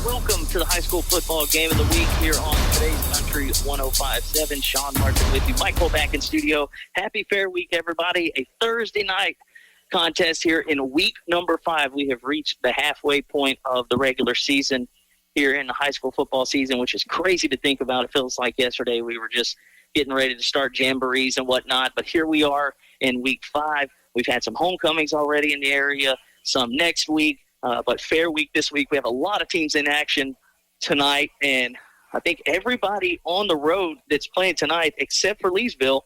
Welcome to the high school football game of the week here on today's Country 105.7. Sean Martin with you. Michael back in studio. Happy Fair Week, everybody. A Thursday night contest here in week number 5. We have reached the halfway point of the regular season here in the high school football season, which is crazy to think about. It feels like yesterday we were just getting ready to start jamborees and whatnot. But here we are in week 5. We've had some homecomings already in the area, some next week. But Fair Week this week, we have a lot of teams in action tonight, and I think everybody on the road that's playing tonight except for Leesville.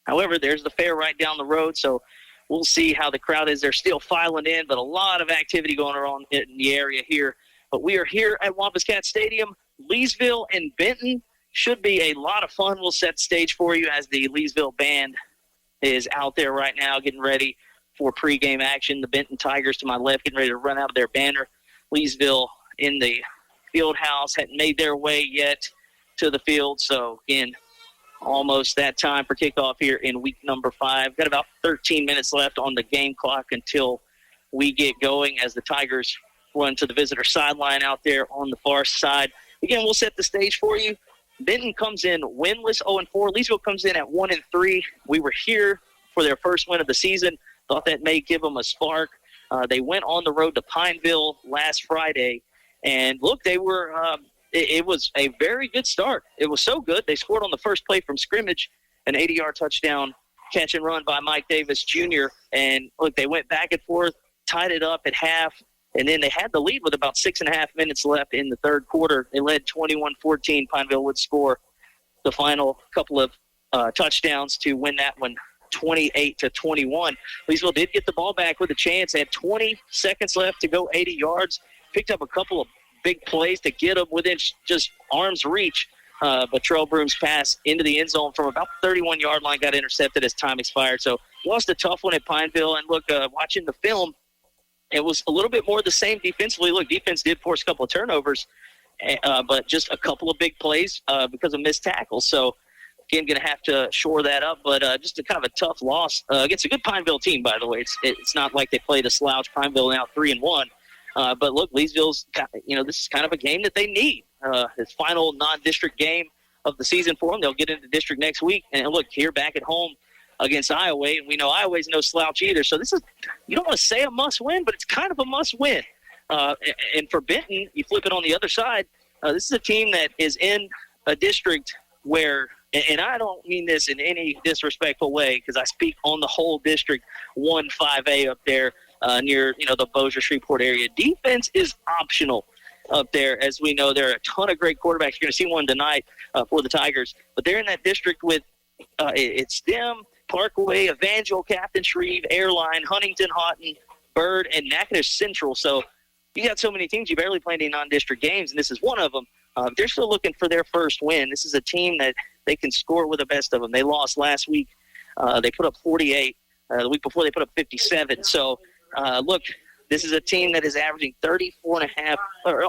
However, there's the fair right down the road, so we'll see how the crowd is. They're still filing in, but a lot of activity going on in the area here. But we are here at Wampus Cat Stadium. Leesville and Benton should be a lot of fun. We'll set the stage for you as the Leesville band is out there right now getting ready for pregame action. The Benton Tigers to my left getting ready to run out of their banner. Leesville in the field house hadn't made their way yet to the field. So, again, almost that time for kickoff here in week number 5. Got about 13 minutes left on the game clock until we get going as the Tigers run to the visitor sideline out there on the far side. Again, we'll set the stage for you. Benton comes in winless, 0-4. Leesville comes in at 1-3. We were here for their first win of the season. Thought that may give them a spark. They went on the road to Pineville last Friday, and look, they were. It was a very good start. It was so good they scored on the first play from scrimmage, an 80-yard touchdown catch and run by Mike Davis Jr. And look, they went back and forth, tied it up at half, and then they had the lead with about 6.5 minutes left in the third quarter. They led 21-14. Pineville would score the final couple of touchdowns to win that one, 28-21. Leesville did get the ball back with a chance. They had 20 seconds left to go 80 yards. Picked up a couple of big plays to get them within just arm's reach. But Terrell Broom's pass into the end zone from about the 31-yard line got intercepted as time expired. So lost a tough one at Pineville. And look, watching the film, it was a little bit more the same defensively. Look, defense did force a couple of turnovers, but just a couple of big plays because of missed tackles. So, again, going to have to shore that up, but just a kind of a tough loss against a good Pineville team, by the way. It's not like they played a slouch. Pineville now 3-1. But look, Leesville's, this is kind of a game that they need. His final non-district game of the season for them. They'll get into district next week. And look, here back at home against Iowa, and we know Iowa's no slouch either. So this is, you don't want to say a must-win, but it's kind of a must-win. And for Benton, you flip it on the other side, this is a team that is in a district where, and I don't mean this in any disrespectful way because I speak on the whole district, 1-5A up there near, the Bossier Shreveport area. Defense is optional up there. As we know, there are a ton of great quarterbacks. You're going to see one tonight for the Tigers. But they're in that district with it's them, Parkway, Evangel, Captain Shreve, Airline, Huntington, Houghton, Bird, and Natchitoches Central. So you got so many teams. You barely played any non-district games, and this is one of them. They're still looking for their first win. This is a team that they can score with the best of them. They lost last week. They put up 48. The week before they put up 57. So, look, this is a team that is averaging 34.5, or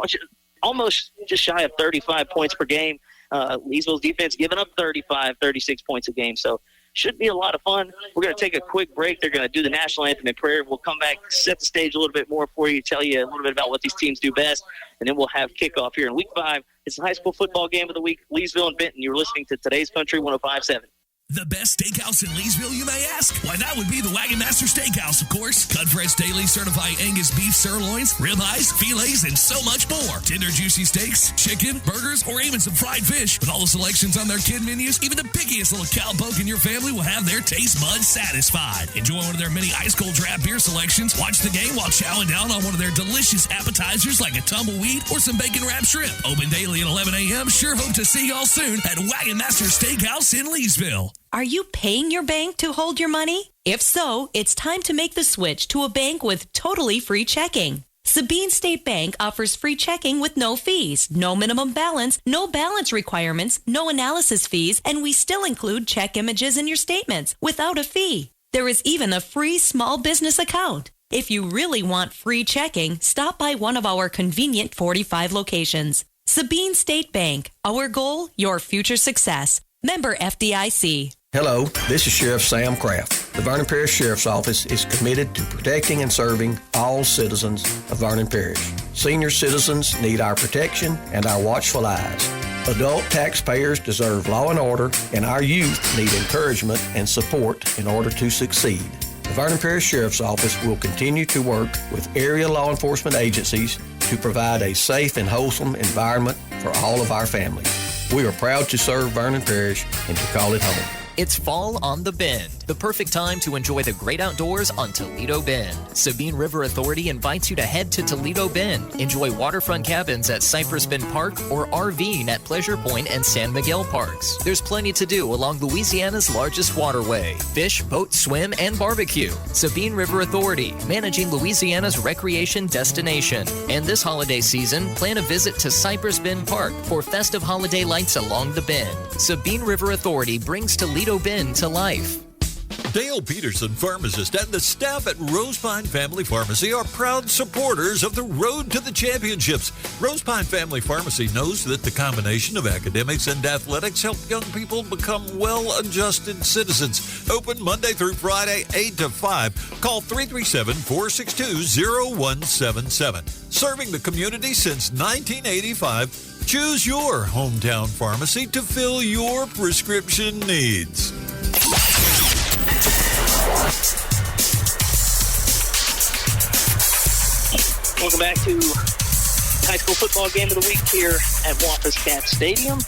almost just shy of 35 points per game. Leesville's defense giving up 35, 36 points a game. So should be a lot of fun. We're going to take a quick break. They're going to do the national anthem and prayer. We'll come back, set the stage a little bit more for you, tell you a little bit about what these teams do best, and then we'll have kickoff here in week 5. It's the high school football game of the week, Leesville and Benton. You're listening to Today's Country 105.7. The best steakhouse in Leesville, you may ask? Why, that would be the Wagon Master Steakhouse, of course. Cut fresh daily, certified Angus beef sirloins, ribeyes, fillets, and so much more. Tender, juicy steaks, chicken, burgers, or even some fried fish. With all the selections on their kid menus, even the pickiest little cowpoke in your family will have their taste buds satisfied. Enjoy one of their many ice-cold draft beer selections. Watch the game while chowing down on one of their delicious appetizers like a tumbleweed or some bacon-wrapped shrimp. Open daily at 11 a.m. Sure hope to see y'all soon at Wagon Master Steakhouse in Leesville. Are you paying your bank to hold your money? If so, it's time to make the switch to a bank with totally free checking. Sabine State Bank offers free checking with no fees, no minimum balance, no balance requirements, no analysis fees, and we still include check images in your statements without a fee. There is even a free small business account. If you really want free checking, stop by one of our convenient 45 locations. Sabine State Bank. Our goal, your future success. Member FDIC. Hello, this is Sheriff Sam Kraft. The Vernon Parish Sheriff's Office is committed to protecting and serving all citizens of Vernon Parish. Senior citizens need our protection and our watchful eyes. Adult taxpayers deserve law and order, and our youth need encouragement and support in order to succeed. The Vernon Parish Sheriff's Office will continue to work with area law enforcement agencies to provide a safe and wholesome environment for all of our families. We are proud to serve Vernon Parish and to call it home. It's fall on the Bend, the perfect time to enjoy the great outdoors on Toledo Bend. Sabine River Authority invites you to head to Toledo Bend. Enjoy waterfront cabins at Cypress Bend Park or RVing at Pleasure Point and San Miguel Parks. There's plenty to do along Louisiana's largest waterway. Fish, boat, swim, and barbecue. Sabine River Authority, managing Louisiana's recreation destination. And this holiday season, plan a visit to Cypress Bend Park for festive holiday lights along the Bend. Sabine River Authority brings Toledo Bend to life. Dale Peterson, pharmacist, and the staff at Rosepine Family Pharmacy are proud supporters of the Road to the Championships. Rosepine Family Pharmacy knows that the combination of academics and athletics help young people become well-adjusted citizens. Open Monday through Friday, 8 to 5. Call 337-462-0177. Serving the community since 1985, choose your hometown pharmacy to fill your prescription needs. Welcome back to high school football game of the week here at Wampus Cat Stadium.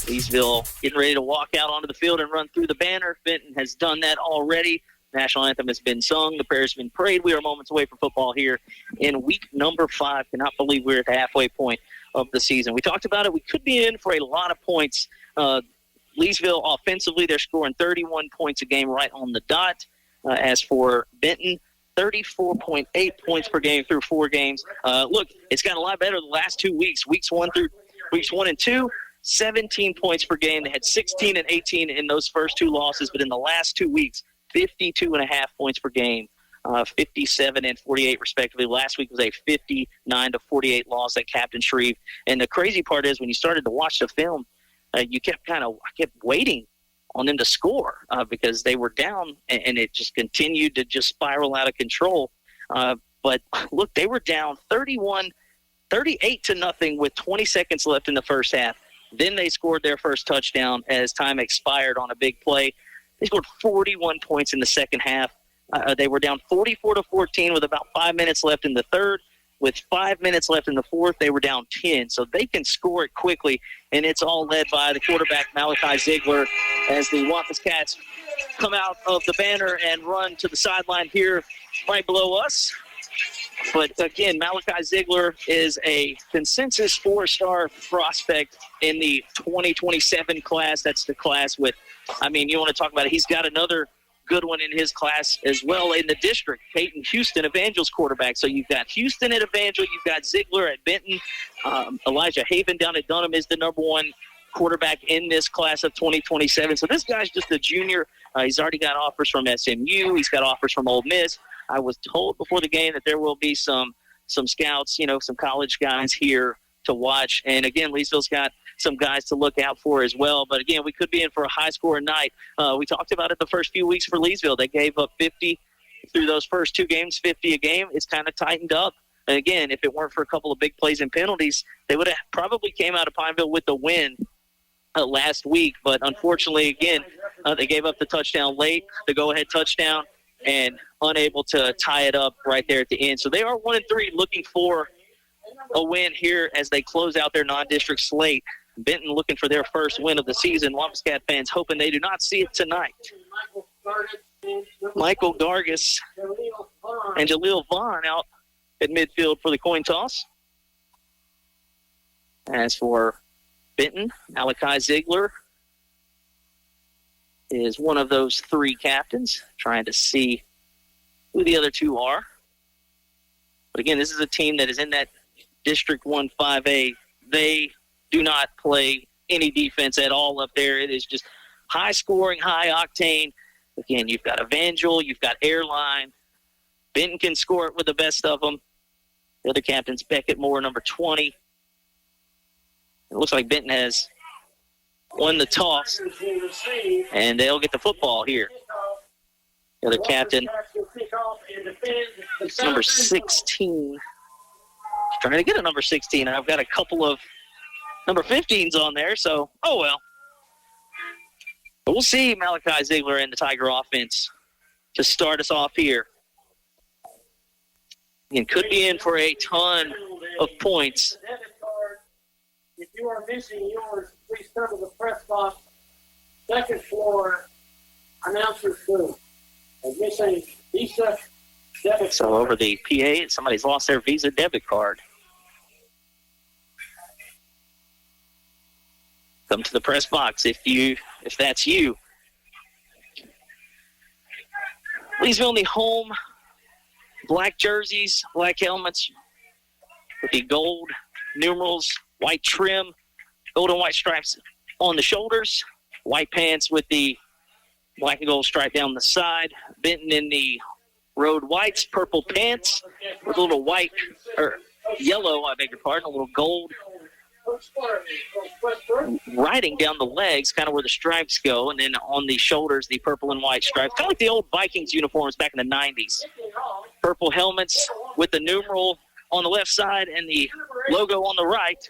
Leesville getting ready to walk out onto the field and run through the banner. Benton has done that already. National anthem has been sung. The prayers have been prayed. We are moments away from football here in week number 5. Cannot believe we're at the halfway point of the season. We talked about it. We could be in for a lot of points. Leesville offensively, they're scoring 31 points a game right on the dot. As for Benton, 34.8 points per game through 4 games. Look, it's gotten a lot better the last 2 weeks. Weeks 1 and 2, 17 points per game. They had 16 and 18 in those first 2 losses, but in the last 2 weeks, 52.5 points per game, 57 and 48 respectively. Last week was a 59-48 loss at Captain Shreve. And the crazy part is when you started to watch the film, I kept waiting on them to score because they were down, and it just continued to just spiral out of control. But look, they were down 38-0 with 20 seconds left in the first half. Then they scored their first touchdown as time expired on a big play. They scored 41 points in the second half. They were down 44-14 with about 5 minutes left in the third. With 5 minutes left in the fourth, they were down 10. So they can score it quickly, and it's all led by the quarterback, Malachi Ziegler, as the Wampus Cats come out of the banner and run to the sideline here right below us. But, again, Malachi Ziegler is a consensus 4-star prospect in the 2027 class. That's the class with, you want to talk about it. He's got another good one in his class as well in the district. Peyton Houston, Evangel's quarterback. So you've got Houston at Evangel. You've got Ziegler at Benton. Elijah Haven down at Dunham is the number 1 quarterback in this class of 2027. So this guy's just a junior. He's already got offers from SMU. He's got offers from Ole Miss. I was told before the game that there will be some scouts, some college guys here to watch. And, again, Leesville's got some guys to look out for as well. But, again, we could be in for a high-scoring night. We talked about it the first few weeks for Leesville. They gave up 50 through those first 2 games, 50 a game. It's kind of tightened up. And, again, if it weren't for a couple of big plays and penalties, they would have probably came out of Pineville with the win last week. But, unfortunately, again, they gave up the touchdown late, the go-ahead touchdown, and unable to tie it up right there at the end. So they are 1-3, looking for a win here as they close out their non-district slate. Benton looking for their first win of the season. Wampus Cat fans hoping they do not see it tonight. Michael Gargis and Jaleel Vaughn out at midfield for the coin toss. As for Benton, Malachi Ziegler is one of those 3 captains, trying to see who the other 2 are. But again, this is a team that is in that District 1 5A. They do not play any defense at all up there. It is just high scoring, high octane. Again, you've got Evangel, you've got Airline. Benton can score it with the best of them. The other captain's Beckett Moore, number 20. It looks like Benton has won the toss, and they'll get the football here. The other captain, number 16, Trying to get a number 16. I've got a couple of number 15s on there, so, oh well. But we'll see Malachi Ziegler and the Tiger offense to start us off here. And could be in for a ton of points. If you are missing yours, please come to the press box, second floor, announcer's booth. And missing Visa debit So card. over the PA, somebody's lost their Visa debit card. Come to the press box if that's you. Leesville in the home, black jerseys, black helmets with the gold numerals, white trim, gold and white stripes on the shoulders, white pants with the black and gold stripe down the side. Benton in the road whites, purple pants with a little white, or yellow, I beg your pardon, a little gold riding down the legs, kind of where the stripes go, and then on the shoulders, the purple and white stripes, kind of like the old Vikings uniforms back in the 90s. Purple helmets with the numeral on the left side and the logo on the right.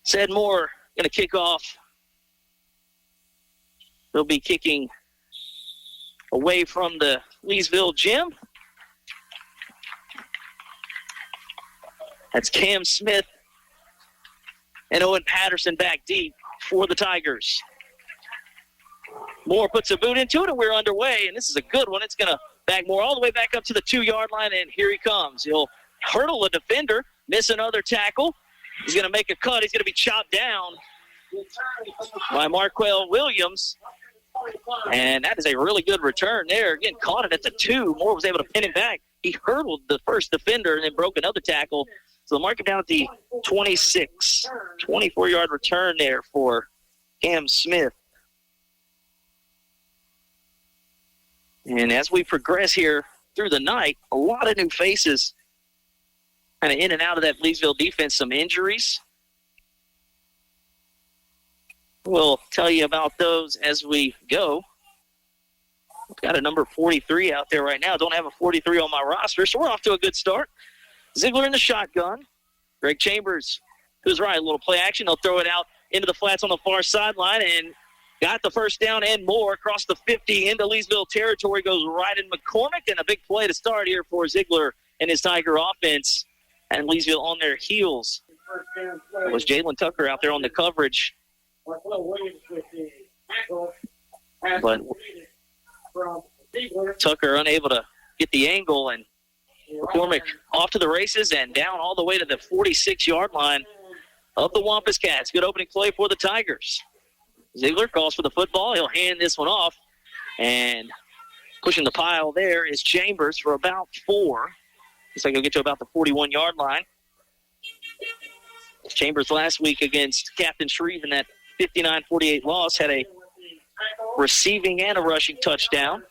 Said Moore going to kick off. They'll be kicking away from the Leesville gym. That's Cam Smith and Owen Patterson back deep for the Tigers. Moore puts a boot into it, and we're underway, and this is a good one. It's going to back Moore all the way back up to the 2-yard line, and here he comes. He'll hurdle a defender, miss another tackle. He's going to make a cut. He's going to be chopped down by Marquell Williams, and that is a really good return there. Again, caught it at the 2. Moore was able to pin him back. He hurdled the first defender and then broke another tackle. So they'll mark him down at the 26. 24-yard return there for Cam Smith. And as we progress here through the night, a lot of new faces kind of in and out of that Leesville defense, some injuries. We'll tell you about those as we go. We've got a number 43 out there right now. Don't have a 43 on my roster, so we're off to a good start. Ziegler in the shotgun. Greg Chambers, who's right, a little play action. They'll throw it out into the flats on the far sideline and got the first down and more across the 50 into Leesville territory. Goes right in McCormick, and a big play to start here for Ziegler and his Tiger offense. And Leesville on their heels. It was Jalen Tucker out there on the coverage. But Tucker unable to get the angle, and McCormick off to the races and down all the way to the 46-yard line of the Wampus Cats. Good opening play for the Tigers. Ziegler calls for the football. He'll hand this one off, and pushing the pile there is Chambers for about 4. Looks like he'll get to about the 41-yard line. Chambers last week against Captain Shreve in that 59-48 loss had a receiving and a rushing touchdown.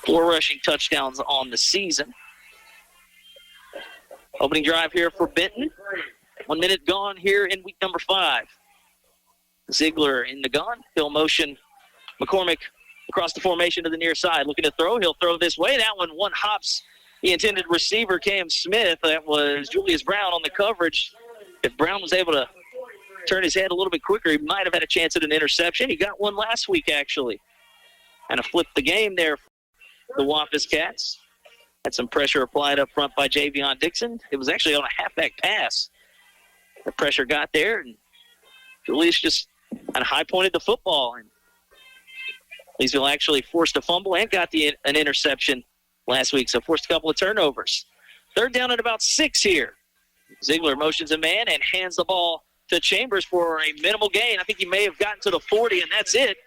4 rushing touchdowns on the season. Opening drive here for Benton. 1 minute gone here in week number 5. Ziegler in the gun. He'll motion McCormick across the formation to the near side. Looking to throw. He'll throw this way. That one hops the intended receiver, Cam Smith. That was Julius Brown on the coverage. If Brown was able to turn his head a little bit quicker, he might have had a chance at an interception. He got one last week, actually. Kind of flipped the game there for the Wampus Cats. Had some pressure applied up front by Javion Dixon. It was actually on a halfback pass. The pressure got there, and Julius just kind of high-pointed the football. And Leesville actually forced a fumble and got an interception last week, so forced a couple of turnovers. 3rd down at about 6 here. Ziegler motions a man and hands the ball to Chambers for a minimal gain. I think he may have gotten to the 40, and that's it.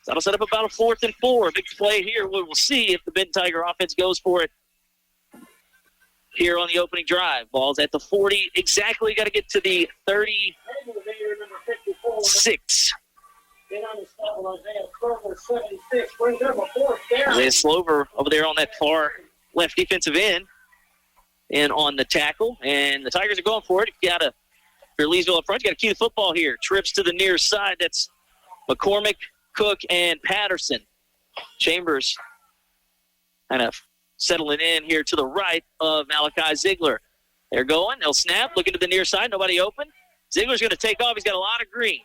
So that'll set up about a 4th and 4. Big play here. We'll see if the Benton Tiger offense goes for it here on the opening drive. Ball's at the 40 exactly. Got to get to the 36. Isaiah Slover over there on that far left defensive end and on the tackle. And the Tigers are going for it. You got to, for Leesville up front, you got to keep the football here. Trips to the near side. That's McCormick, Cook, and Patterson. Chambers kind of settling in here to the right of Malachi Ziegler. They're going. They'll snap. Looking to the near side. Nobody open. Ziegler's going to take off. He's got a lot of green.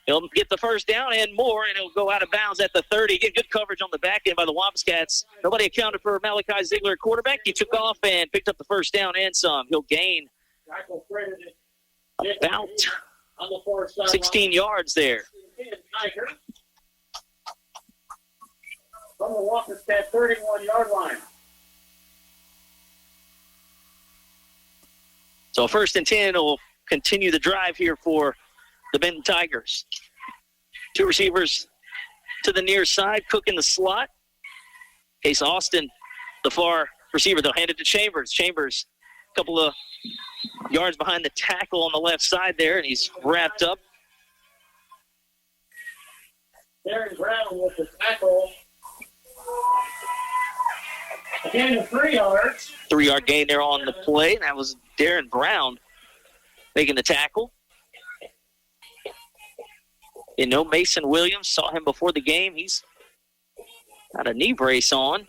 He'll get the first down and more, and he'll go out of bounds at the 30. Get good coverage on the back end by the Wildcats. Nobody accounted for Malachi Ziegler, quarterback. He took off and picked up the first down and some. He'll gain about 16 yards there. From the Wildcats 31-yard line. So 1st and 10 will continue the drive here for the Benton Tigers. 2 receivers to the near side. Cook in the slot. Case Austin, the far receiver. They'll hand it to Chambers. Chambers, a couple of yards behind the tackle on the left side there, and he's wrapped up. Darren Brown with the tackle. Again, 3 yards. 3-yard gain there on the play. That was Darren Brown making the tackle. You know, Mason Williams, saw him before the game. He's got a knee brace on.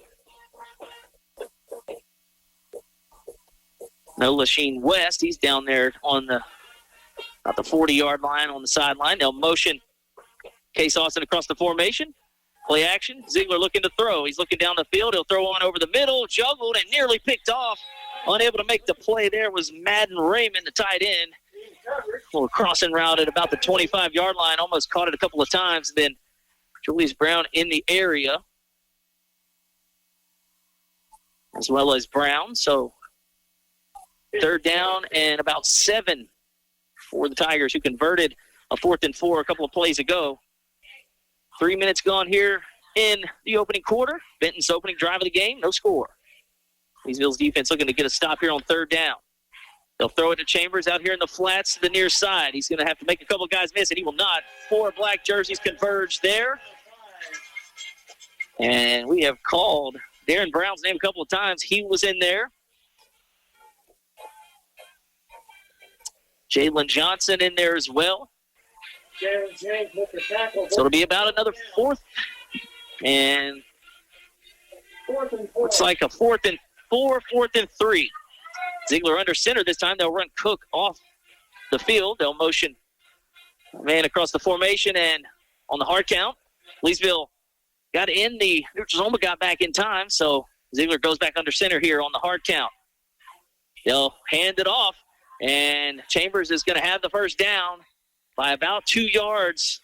No, Lasheen West, he's down there on about the 40-yard line on the sideline. They'll motion Case Austin across the formation. Play action. Ziegler looking to throw. He's looking down the field. He'll throw on over the middle. Juggled and nearly picked off. Unable to make the play there was Madden Raymond, the tight end. A little crossing route at about the 25-yard line. Almost caught it a couple of times. Then Julius Brown in the area, as well as Brown. So 3rd down and about 7 for the Tigers, who converted a 4th and 4 a couple of plays ago. 3 minutes gone here in the opening quarter. Benton's opening drive of the game, no score. Leesville's defense looking to get a stop here on 3rd down. They'll throw it to Chambers out here in the flats to the near side. He's going to have to make a couple of guys miss, and he will not. 4 black jerseys converge there. And we have called Darren Brown's name a couple of times. He was in there. Jalen Johnson in there as well. James with the tackle. So it'll be about another 4th and 4th. Looks like a 4th and 4, 4th and 3. Ziegler under center this time. They'll run Cook off the field. They'll motion man across the formation, and on the hard count, Leesville got in the neutral zone but got back in time, so Ziegler goes back under center here on the hard count. They'll hand it off, and Chambers is going to have the first down by about 2 yards.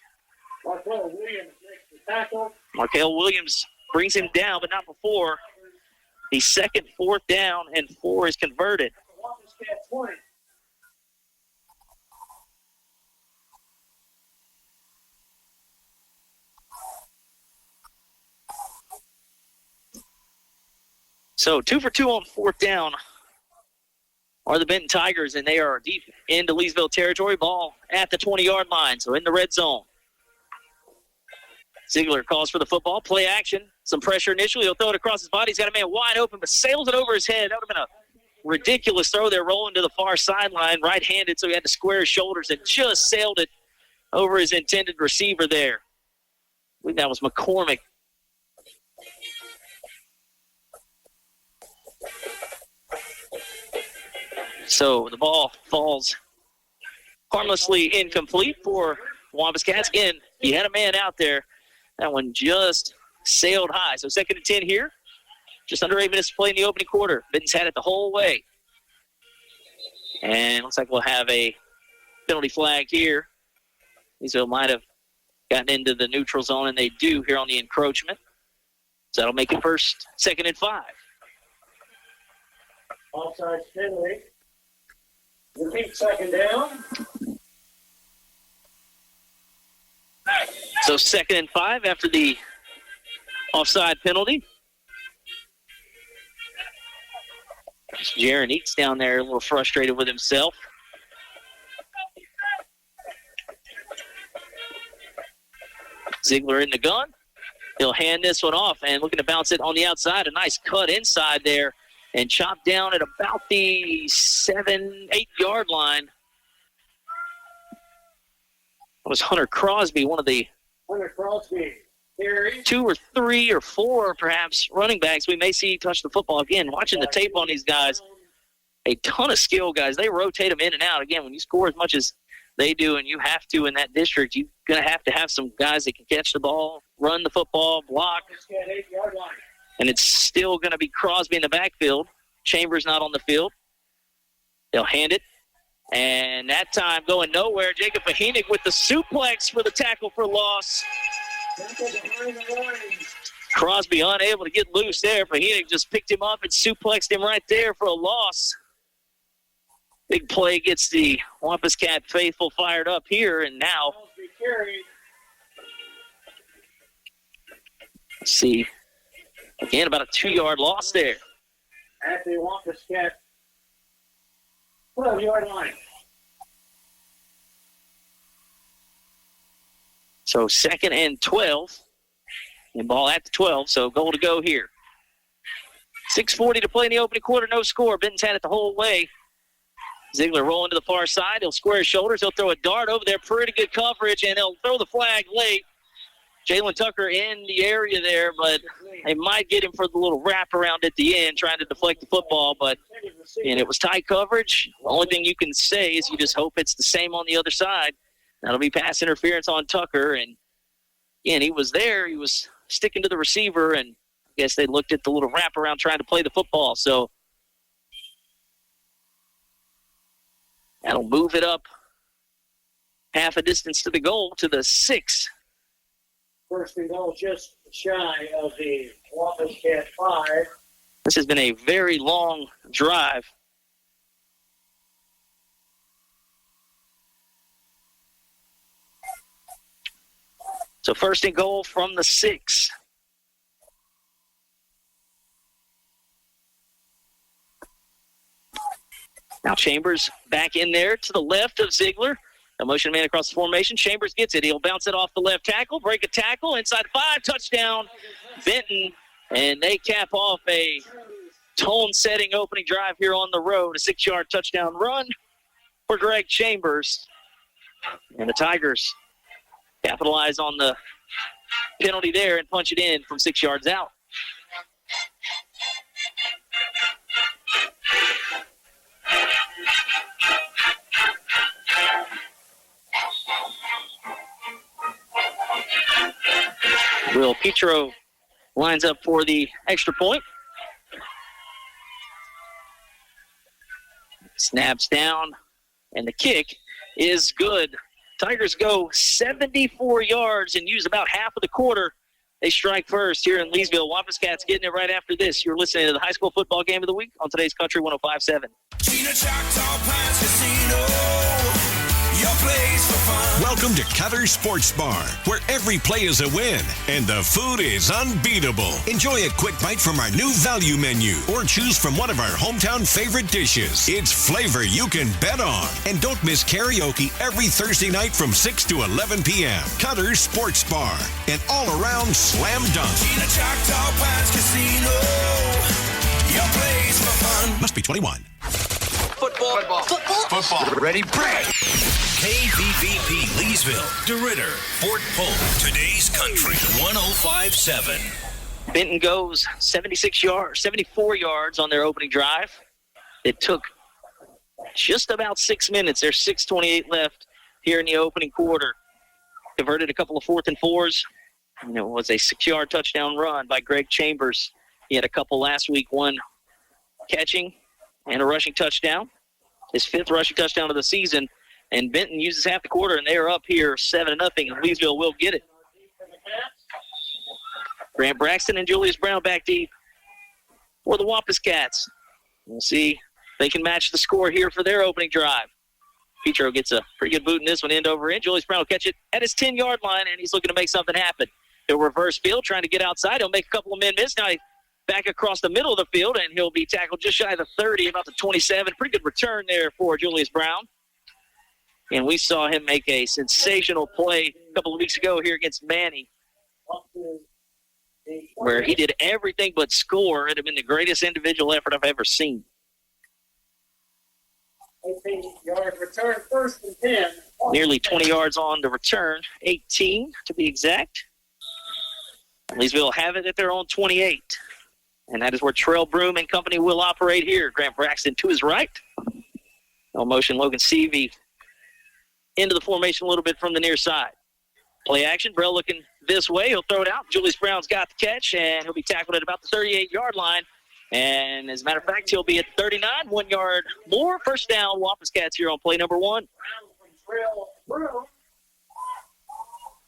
Markel Williams makes the tackle. Markel Williams brings him down, but not before the second 4th down and 4 is converted. Wildcats 20. So 2 for 2 on 4th down are the Benton Tigers, and they are deep into Leesville territory. Ball at the 20-yard line, so in the red zone. Ziegler calls for the football. Play action. Some pressure initially. He'll throw it across his body. He's got a man wide open, but sails it over his head. That would have been a ridiculous throw there, rolling to the far sideline, right-handed, so he had to square his shoulders and just sailed it over his intended receiver there. I believe that was McCormick. So the ball falls harmlessly incomplete for Wampus Cats. Again, he had a man out there. That one just sailed high. So 2nd and 10 here. Just under 8 minutes to play in the opening quarter. Benton's had it the whole way. And looks like we'll have a penalty flag here. Leesville might have gotten into the neutral zone, and they do here on the encroachment. So that'll make it 2nd and 5. Offside penalty. Repeat 2nd down. So 2nd and 5 after the offside penalty. Jaron Eats down there a little frustrated with himself. Ziegler in the gun. He'll hand this one off and looking to bounce it on the outside. A nice cut inside there and chopped down at about the 7-8 line. It was Hunter Crosby, one of the Hunter Crosby. 2 or 3 or 4 perhaps running backs we may see touch the football again. Watching the tape on these guys, a ton of skill guys. They rotate them in and out. Again, when you score as much as they do, and you have to in that district, you're going to have some guys that can catch the ball, run the football, block. And it's still going to be Crosby in the backfield. Chambers not on the field. They'll hand it. And that time going nowhere. Jacob Vahinik with the suplex for the tackle for loss. Crosby unable to get loose there. Vahinik just picked him up and suplexed him right there for a loss. Big play gets the Wampus Cat faithful fired up here, and now let's see. Again, about a 2-yard loss there. At the Wampus Cat 12-yard line. So 2nd and 12. And ball at the 12, so goal to go here. 6:40 to play in the opening quarter, no score. Benton's had it the whole way. Ziegler rolling to the far side. He'll square his shoulders. He'll throw a dart over there. Pretty good coverage, and he'll throw the flag late. Jalen Tucker in the area there, but they might get him for the little wraparound at the end, trying to deflect the football. But and it was tight coverage. The only thing you can say is you just hope it's the same on the other side. That'll be pass interference on Tucker. And, again, he was there. He was sticking to the receiver, and I guess they looked at the little wraparound trying to play the football. So that'll move it up half a distance to the goal, to the 6. First and goal just shy of the Wampus Cat 5. This has been a very long drive. So first and goal from the 6. Now Chambers back in there to the left of Ziegler. A motion man across the formation. Chambers gets it. He'll bounce it off the left tackle, break a tackle, inside 5, touchdown, Benton. And they cap off a tone-setting opening drive here on the road. A 6-yard touchdown run for Greg Chambers. And the Tigers capitalize on the penalty there and punch it in from 6 yards out. Will Petro lines up for the extra point. Snaps down, and the kick is good. Tigers go 74 yards and use about half of the quarter. They strike first here in Leesville. Wampus Cats getting it right after this. You're listening to the high school football game of the week on today's Country 105.7. Welcome to Cutter Sports Bar, where every play is a win and the food is unbeatable. Enjoy a quick bite from our new value menu or choose from one of our hometown favorite dishes. It's flavor you can bet on. And don't miss karaoke every Thursday night from 6 to 11 p.m. Cutter Sports Bar, an all-around slam dunk. Choctaw Pines Casino, your place for fun. Must be 21. Football. Ready, break. KVVP Leesville, DeRidder, Fort Polk. Today's Country 105.7. Benton goes 74 yards on their opening drive. It took just about 6 minutes. There's 6:28 left here in the opening quarter. Converted a couple of 4th and 4s. And it was a 6-yard touchdown run by Greg Chambers. He had a couple last week, one catching and a rushing touchdown. His 5th rushing touchdown of the season. And Benton uses half the quarter, and they are up here 7-0, and Leesville will get it. Grant Braxton and Julius Brown back deep for the Wampus Cats. We'll see if they can match the score here for their opening drive. Petro gets a pretty good boot in this one, end over end. Julius Brown will catch it at his 10-yard line, and he's looking to make something happen. He'll reverse field, trying to get outside. He'll make a couple of men miss. Now he's back across the middle of the field, and he'll be tackled just shy of the 30, about the 27. Pretty good return there for Julius Brown. And we saw him make a sensational play a couple of weeks ago here against Manny, where he did everything but score. It would have been the greatest individual effort I've ever seen. 18-yard return, 1st and 10. Nearly 20 yards on the return, 18 to be exact. Leesville have it at their own 28. And that is where Terrell Broom and company will operate here. Grant Braxton to his right. No motion, Logan Seavey into the formation a little bit from the near side. Play action, Brell looking this way. He'll throw it out. Julius Brown's got the catch, and he'll be tackled at about the 38-yard line. And as a matter of fact, he'll be at 39, 1 yard more. First down, Wampus Cats here on play number 1.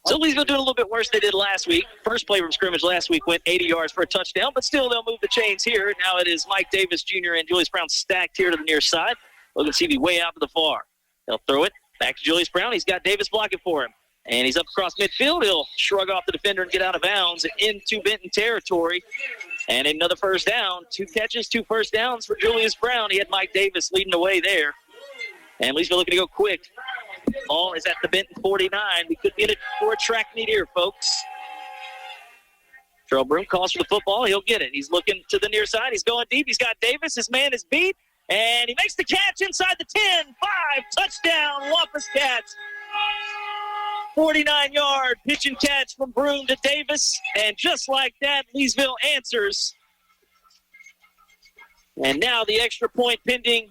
So Leesville doing a little bit worse than they did last week. First play from scrimmage last week went 80 yards for a touchdown, but still they'll move the chains here. Now it is Mike Davis Jr. and Julius Brown stacked here to the near side. Logan Seavey way out to the far. They'll throw it back to Julius Brown. He's got Davis blocking for him. And he's up across midfield. He'll shrug off the defender and get out of bounds into Benton territory. And another first down. 2 catches, 2 first downs for Julius Brown. He had Mike Davis leading the way there. And Leesville looking to go quick. Ball is at the Benton 49. We could get it for a track meet here, folks. Terrell Broom calls for the football. He'll get it. He's looking to the near side. He's going deep. He's got Davis. His man is beat. And he makes the catch inside the 10. 5. Touchdown, Wampus Cats. 49-yard pitch and catch from Broom to Davis. And just like that, Leesville answers. And now the extra point pending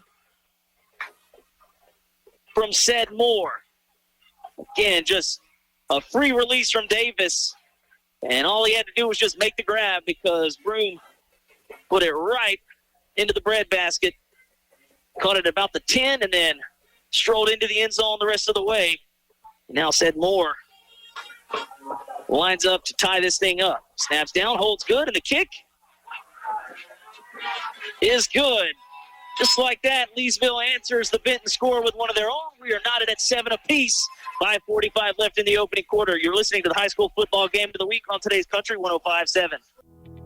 from Said Moore. Again, just a free release from Davis. And all he had to do was just make the grab because Broom put it right into the breadbasket. Caught it about the 10 and then strolled into the end zone the rest of the way. Now Said Moore lines up to tie this thing up. Snaps down, holds good, and the kick is good. Just like that, Leesville answers the Benton score with one of their own. We are knotted at 7 apiece. 5:45 left in the opening quarter. You're listening to the high school football game of the week on today's Country 105.7.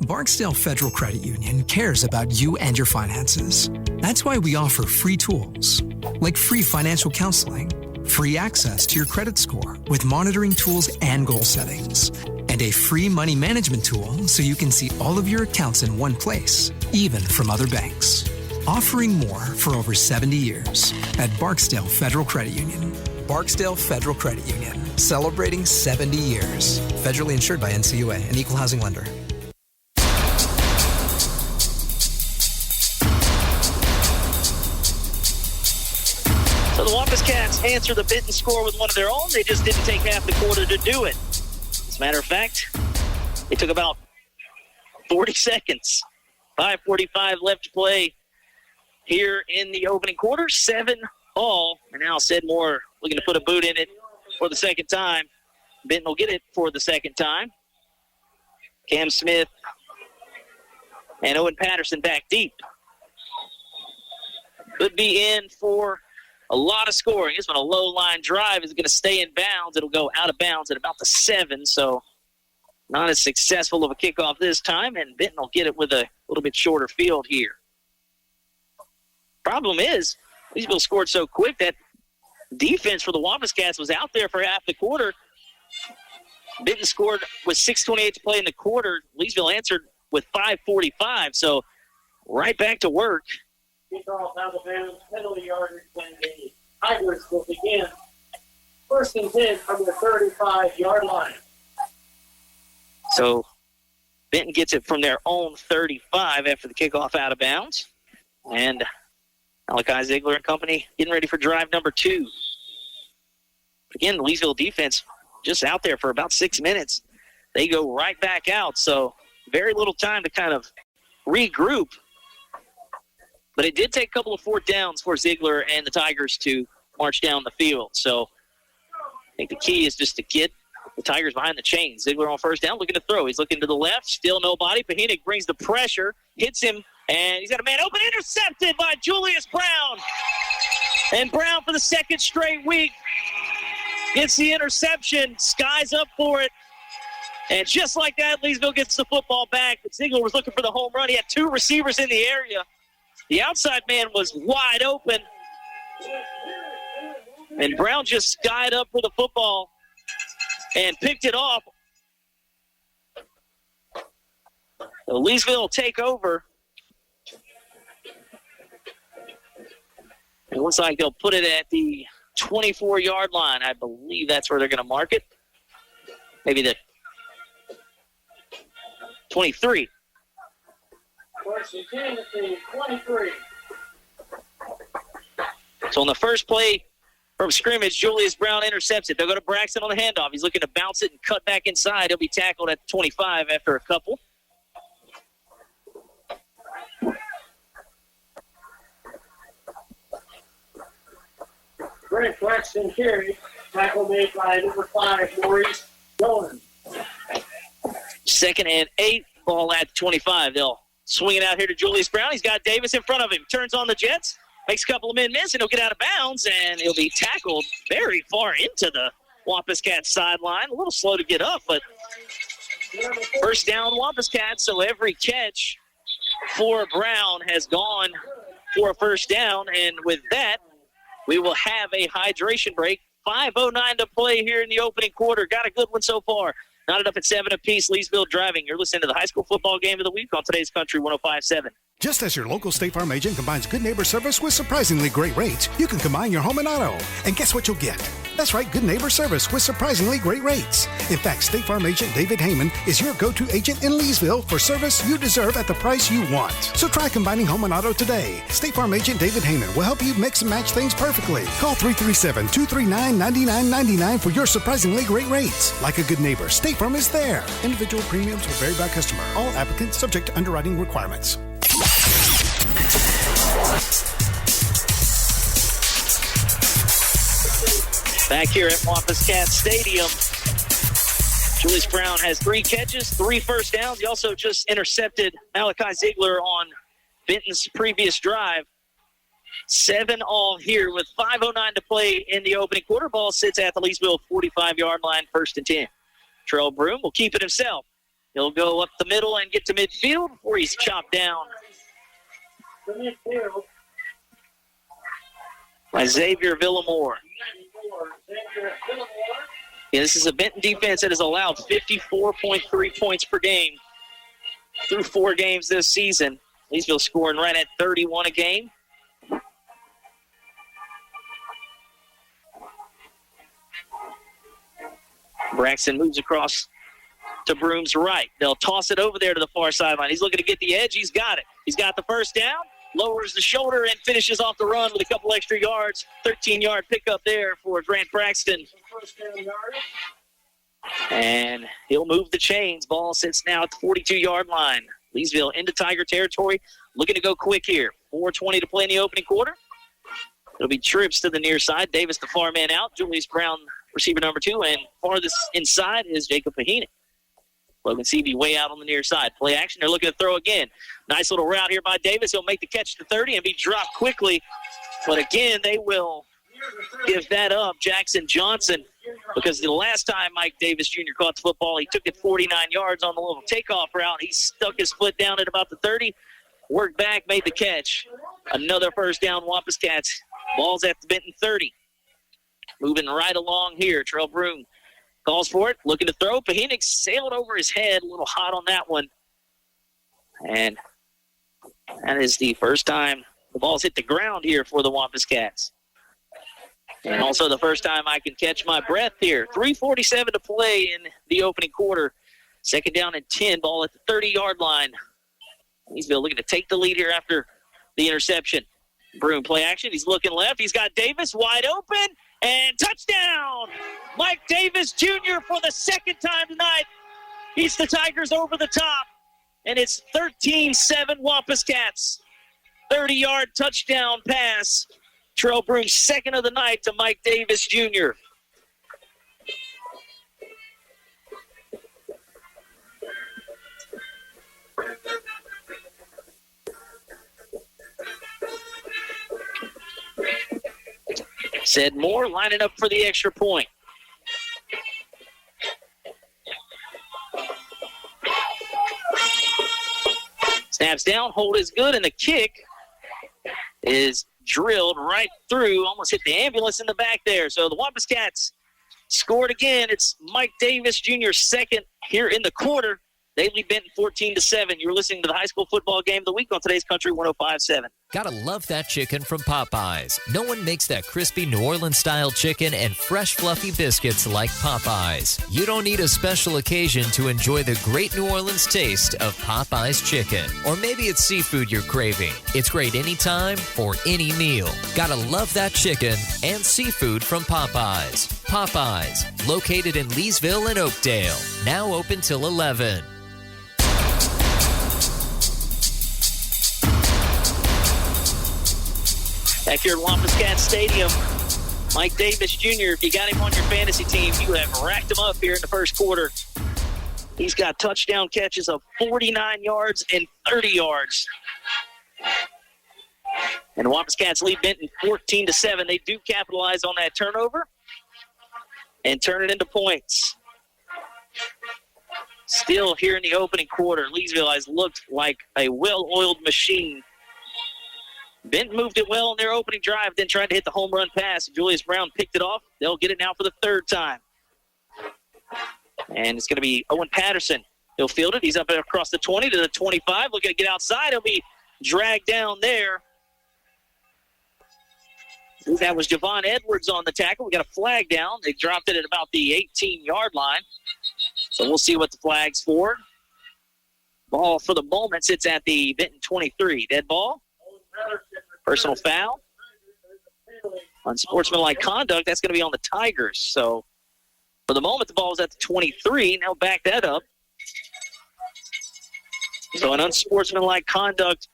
Barksdale Federal Credit Union cares about you and your finances. That's why we offer free tools, like free financial counseling, free access to your credit score with monitoring tools and goal settings, and a free money management tool so you can see all of your accounts in one place, even from other banks. Offering more for over 70 years at Barksdale Federal Credit Union. Barksdale Federal Credit Union, celebrating 70 years. Federally insured by NCUA, an equal housing lender. So the Wampus Cats answer the Benton score with one of their own. They just didn't take half the quarter to do it. As a matter of fact, they took about 40 seconds. 5:45 left to play here in the opening quarter. 7-all. And now Said Moore looking to put a boot in it for the second time. Benton will get it for the second time. Cam Smith and Owen Patterson back deep. Could be in for a lot of scoring. This one, a low-line drive, is going to stay in bounds. It'll go out of bounds at about the 7, so not as successful of a kickoff this time, and Benton will get it with a little bit shorter field here. Problem is, Leesville scored so quick that defense for the Wampus Cats was out there for half the quarter. Benton scored with 6:28 to play in the quarter. Leesville answered with 5:45, so right back to work. Kickoff out of bounds, penalty yardage, and the Tigers will begin 1st and 10 from the 35-yard line. So Benton gets it from their own 35 after the kickoff out of bounds. And Malachi Ziegler and company getting ready for drive number 2. Again, the Leesville defense just out there for about 6 minutes. They go right back out, so very little time to kind of regroup. But it did take a couple of 4th downs for Ziegler and the Tigers to march down the field. So I think the key is just to get the Tigers behind the chains. Ziegler on 1st down, looking to throw. He's looking to the left, still nobody. Pahinik brings the pressure, hits him, and he's got a man open, intercepted by Julius Brown. And Brown, for the 2nd straight week, gets the interception, skies up for it. And just like that, Leesville gets the football back. But Ziegler was looking for the home run. He had 2 receivers in the area. The outside man was wide open. And Brown just skied up for the football and picked it off. So Leesville will take over. It looks like they'll put it at the 24-yard line. I believe that's where they're going to mark it. Maybe the 23. First and 10 at the 23. So on the first play from scrimmage, Julius Brown intercepts it. They'll go to Braxton on the handoff. He's looking to bounce it and cut back inside. He'll be tackled at 25 after a couple. Great Braxton carry. Tackle made by number 5, Maurice Dolan. 2nd and 8. Ball at 25. They'll swing it out here to Julius Brown. He's got Davis in front of him. Turns on the Jets. Makes a couple of men miss, and he'll get out of bounds, and he'll be tackled very far into the Wampus Cats sideline. A little slow to get up, but first down Wampus Cats, so every catch for Brown has gone for a first down, and with that, we will have a hydration break. 5:09 to play here in the opening quarter. Got a good one so far. Knotted up at 7 apiece. Leesville driving. You're listening to the high school football game of the week on today's Country 105.7. Just as your local State Farm agent combines good neighbor service with surprisingly great rates, you can combine your home and auto. And guess what you'll get? That's right, good neighbor service with surprisingly great rates. In fact, State Farm agent David Heyman is your go-to agent in Leesville for service you deserve at the price you want. So try combining home and auto today. State Farm agent David Heyman will help you mix and match things perfectly. Call 337-239-9999 for your surprisingly great rates. Like a good neighbor, State Farm is there. Individual premiums will vary by customer. All applicants subject to underwriting requirements. Back here at Wampus Cats Stadium, Julius Brown has 3 catches, 3 first downs. He also just intercepted Malachi Ziegler on Benton's previous drive. 7 all here with 5:09 to play in the opening quarter. Ball sits at the Leesville 45-yard line, 1st and 10. Terrell Broom will keep it himself. He'll go up the middle and get to midfield before he's chopped down by Xavier Villamore. Yeah, this is a Benton defense that has allowed 54.3 points per game through 4 games this season. Leesville scoring right at 31 a game. Braxton moves across to Broom's right. They'll toss it over there to the far sideline. He's looking to get the edge. He's got it. He's got the first down, lowers the shoulder, and finishes off the run with a couple extra yards. 13-yard pickup there for Grant Braxton. And he'll move the chains. Ball sits now at the 42-yard line. Leesville into Tiger territory, looking to go quick here. 4:20 to play in the opening quarter. It'll be trips to the near side. Davis, the far man out. Julius Brown, receiver number 2, and farthest inside is Jacob Pahina. Logan Seavey way out on the near side. Play action. They're looking to throw again. Nice little route here by Davis. He'll make the catch to 30 and be dropped quickly. But again, they will give that up. Jackson Johnson, because the last time Mike Davis Jr. caught the football, he took it 49 yards on the little takeoff route. He stuck his foot down at about the 30, worked back, made the catch. Another first down, Wampus Cats. Ball's at the Benton 30. Moving right along here. Terrell Broom calls for it, looking to throw. Pahina sailed over his head, a little hot on that one. And that is the first time the ball's hit the ground here for the Wampus Cats. And also the first time I can catch my breath here. 3:47 to play in the opening quarter. 2nd down and 10, ball at the 30-yard line. Leesville looking to take the lead here after the interception. Broom play action. He's looking left. He's got Davis wide open. And touchdown! Mike Davis Jr. for the 2nd time tonight. He's the Tigers over the top. And it's 13-7 Wampus Cats. 30-yard touchdown pass. Terrell Broom's 2nd of the night to Mike Davis Jr. Said Moore lining up for the extra point. Snaps down, hold is good, and the kick is drilled right through, almost hit the ambulance in the back there. So the Wampus Cats scored again. It's Mike Davis Jr.'s 2nd here in the quarter. They lead Benton 14-7. You're listening to the high school football game of the week on today's Country 105.7. Gotta love that chicken from Popeyes. No one makes that crispy New Orleans-style chicken and fresh, fluffy biscuits like Popeyes. You don't need a special occasion to enjoy the great New Orleans taste of Popeyes chicken. Or maybe it's seafood you're craving. It's great anytime for any meal. Gotta love that chicken and seafood from Popeyes. Popeyes, located in Leesville and Oakdale. Now open till 11. Back here at Wampuscat Stadium, Mike Davis Jr., if you got him on your fantasy team, you have racked him up here in the first quarter. He's got touchdown catches of 49 yards and 30 yards. And the Wampuscats lead Benton 14-7. They do capitalize on that turnover and turn it into points. Still here in the opening quarter, Leesville has looked like a well-oiled machine. Benton moved it well on their opening drive, then tried to hit the home run pass. Julius Brown picked it off. They'll get it now for the third time. And it's going to be Owen Patterson. He'll field it. He's up across the 20 to the 25. Looking to get outside. He'll be dragged down there. That was Javon Edwards on the tackle. We got a flag down. They dropped it at about the 18-yard line. So we'll see what the flag's for. Ball for the moment sits at the Benton 23. Dead ball. Personal foul. Unsportsmanlike conduct, that's going to be on the Tigers. So for the moment, the ball is at the 23. Now back that up. So an unsportsmanlike conduct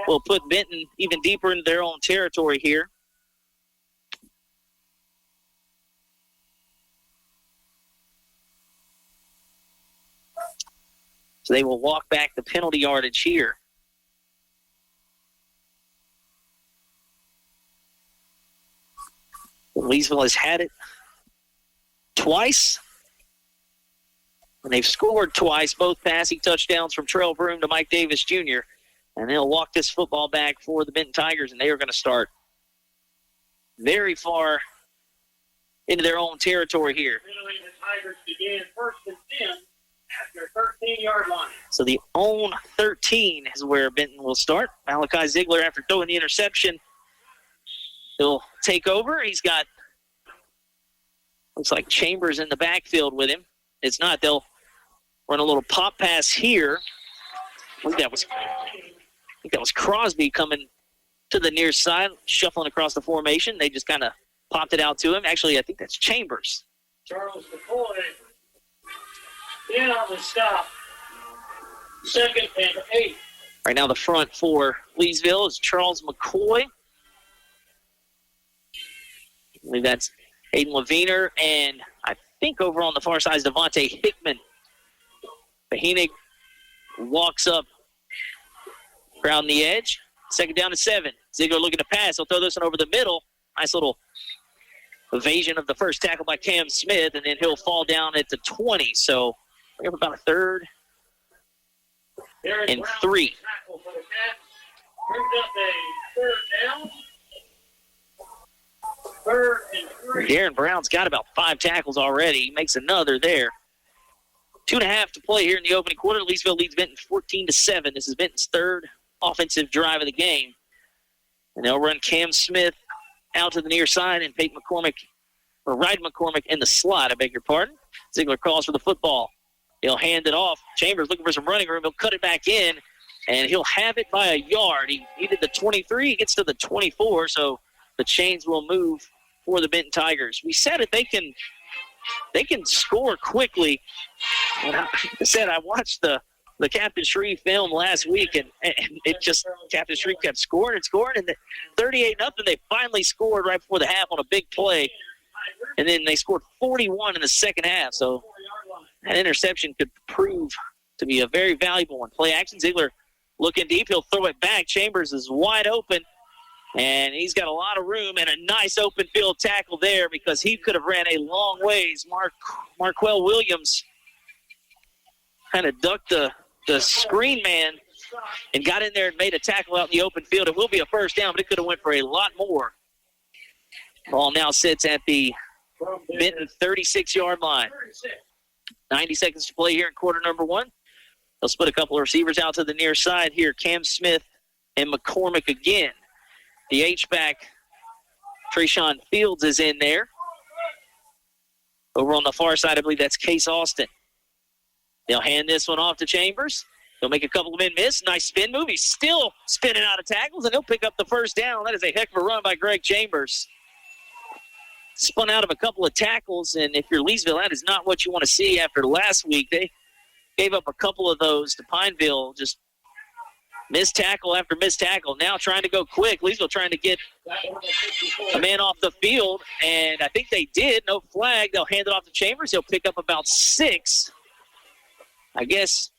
will put Benton even deeper into their own territory here. So they will walk back the penalty yardage here. Leesville has had it twice, and they've scored twice, both passing touchdowns from Terrell Broom to Mike Davis Jr., and they'll walk this football back for the Benton Tigers, and they are going to start very far into their own territory here. The Tigers begin 1st and 10 at their 13-yard line. So the own 13 is where Benton will start. Malachi Ziegler, after throwing the interception, he'll take over. He's got, looks like Chambers in the backfield with him. It's not. They'll run a little pop pass here. I think that was Crosby coming to the near side, shuffling across the formation. They just kind of popped it out to him. Actually, I think that's Chambers. Charles McCoy in on the stop. 2nd and 8. Right now the front for Leesville is Charles McCoy. I believe that's Aiden Leviner, and I think over on the far side is Devontae Hickman. Bahinig walks up around the edge. 2nd down and 7. Ziegler looking to pass. He'll throw this one over the middle. Nice little evasion of the first tackle by Cam Smith, and then he'll fall down at the 20. So we have about a 3rd and 3. Brings up a 3rd down. 3rd and 3. Darren Brown's got about 5 tackles already. He makes another there. 2.5 to play here in the opening quarter. Leesville leads Benton 14-7. This is Benton's 3rd offensive drive of the game. And they'll run Cam Smith out to the near side and Ryan McCormick in the slot, I beg your pardon. Ziegler calls for the football. He'll hand it off. Chambers looking for some running room. He'll cut it back in, and he'll have it by a yard. He did the 23. He gets to the 24, so the chains will move for the Benton Tigers. We said it. They can score quickly. And I said I watched the Captain Shreve film last week, and it just Captain Shreve kept scoring and scoring, and 38-0. They finally scored right before the half on a big play, and then they scored 41 in the second half. So that interception could prove to be a very valuable one. Play action. Ziegler looking deep. He'll throw it back. Chambers is wide open. And he's got a lot of room and a nice open field tackle there because he could have ran a long ways. Marquell Williams kind of ducked the screen man and got in there and made a tackle out in the open field. It will be a first down, but it could have went for a lot more. Ball now sits at the Benton 36-yard line. 90 seconds to play here in quarter number 1. They'll split a couple of receivers out to the near side here. Cam Smith and McCormick again. The H-back, Trayshawn Fields, is in there. Over on the far side, I believe that's Case Austin. They'll hand this one off to Chambers. He'll make a couple of men miss. Nice spin move. He's still spinning out of tackles, and he'll pick up the first down. That is a heck of a run by Greg Chambers. Spun out of a couple of tackles, and if you're Leesville, that is not what you want to see after last week. They gave up a couple of those to Pineville, just missed tackle after missed tackle. Now trying to go quick. Leesville trying to get a man off the field, and I think they did. No flag. They'll hand it off to Chambers. He'll pick up about 6. I guess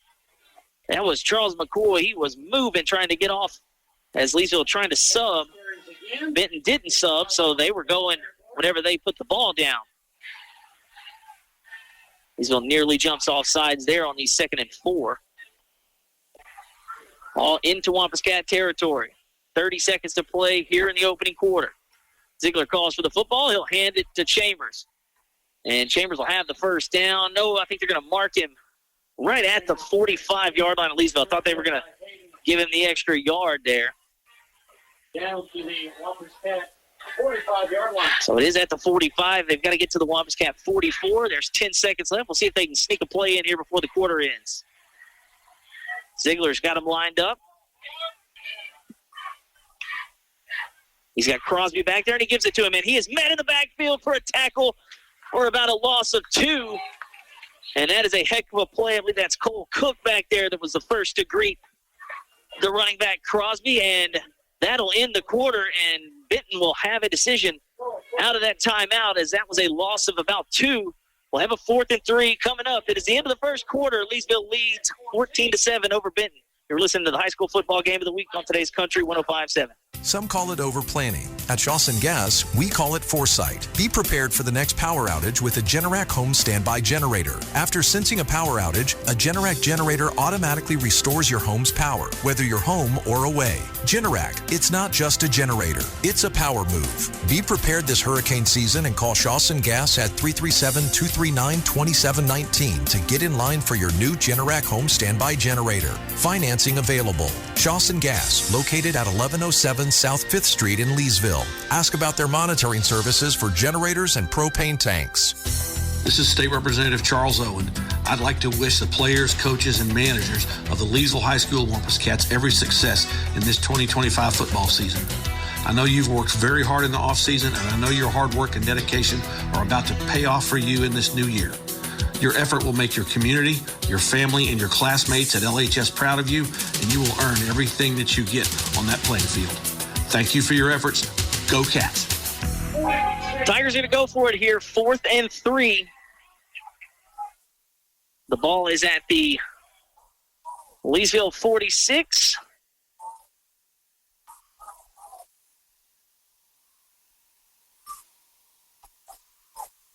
that was Charles McCoy. He was moving, trying to get off as Leesville trying to sub. Benton didn't sub, so they were going whenever they put the ball down. Leesville nearly jumps off sides there on the 2nd and 4. All into Wampus Cat territory. 30 seconds to play here in the opening quarter. Ziegler calls for the football. He'll hand it to Chambers. And Chambers will have the first down. No, I think they're going to mark him right at the 45-yard line of Leesville. I thought they were going to give him the extra yard there. Down to the Wampus Cat 45-yard line. So it is at the 45. They've got to get to the Wampus Cat 44. There's 10 seconds left. We'll see if they can sneak a play in here before the quarter ends. Ziegler's got him lined up. He's got Crosby back there, and he gives it to him. And he is met in the backfield for a tackle for about a loss of 2. And that is a heck of a play. I believe that's Cole Cook back there that was the first to greet the running back Crosby. And that'll end the quarter, and Benton will have a decision out of that timeout, as that was a loss of about 2. We'll have a 4th and 3 coming up. It is the end of the first quarter. Leesville leads 14-7 over Benton. You're listening to the high school football game of the week on today's Country 105.7. Some call it over-planning. At Shawson Gas, we call it foresight. Be prepared for the next power outage with a Generac home standby generator. After sensing a power outage, a Generac generator automatically restores your home's power, whether you're home or away. Generac, it's not just a generator, it's a power move. Be prepared this hurricane season and call Shawson Gas at 337-239-2719 to get in line for your new Generac home standby generator. Financing available. Shawson Gas, located at 1107 South 5th Street in Leesville. Ask about their monitoring services for generators and propane tanks. This is State Representative Charles Owen. I'd like to wish the players, coaches, and managers of the Leesville High School Wampus Cats every success in this 2025 football season. I know you've worked very hard in the offseason, and I know your hard work and dedication are about to pay off for you in this new year. Your effort will make your community, your family, and your classmates at LHS proud of you, and you will earn everything that you get on that playing field. Thank you for your efforts. Go Cats. Tigers are going to go for it here, 4th and 3. The ball is at the Leesville 46.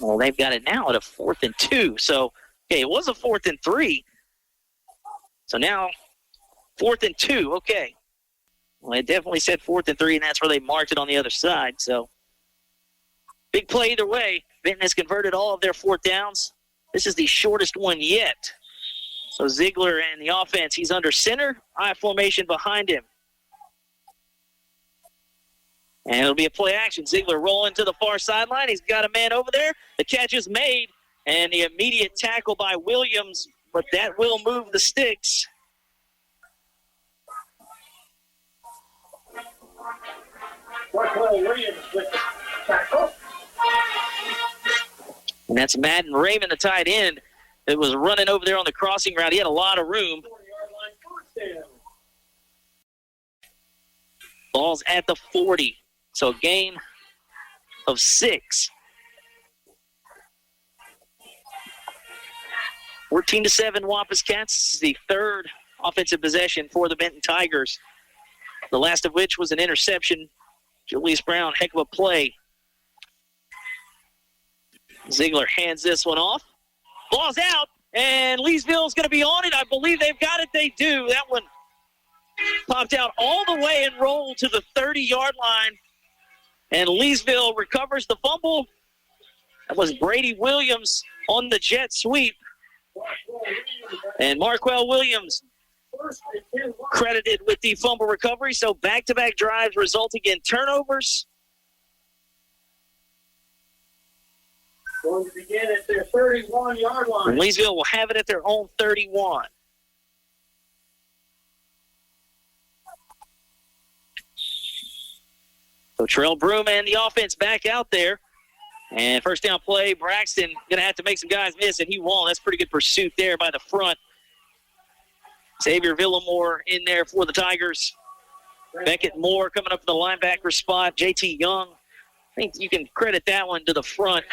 Well, they've got it now at a 4th and 2. So, okay, it was a 4th and 3. So now 4th and 2. Okay. Well, it definitely said 4th and 3, and that's where they marked it on the other side. So, big play either way. Benton has converted all of their 4th downs. This is the shortest one yet. So Ziegler and the offense, he's under center, I formation behind him. And it'll be a play action. Ziegler rolling to the far sideline. He's got a man over there. The catch is made, and the immediate tackle by Williams, but that will move the sticks. Williams with the tackle. And that's Madden Raymond, the tight end, that was running over there on the crossing route. He had a lot of room. Ball's at the 40. So a gain of 6. 14-7 Wampus Cats. This is the 3rd offensive possession for the Benton Tigers. The last of which was an interception. Julius Brown, heck of a play. Ziegler hands this one off. Ball's out, and Leesville's going to be on it. I believe they've got it. They do. That one popped out all the way and rolled to the 30-yard line. And Leesville recovers the fumble. That was Brady Williams on the jet sweep. And Marquell Williams credited with the fumble recovery. So back-to-back drives resulting in turnovers. Going to begin at their 31-yard line. Leesville will have it at their own 31. So Terrell Broom and the offense back out there. And first down play, Braxton going to have to make some guys miss, and he won't. That's pretty good pursuit there by the front. Xavier Villamore in there for the Tigers. Beckett Moore coming up in the linebacker spot. JT Young, I think you can credit that one to the front.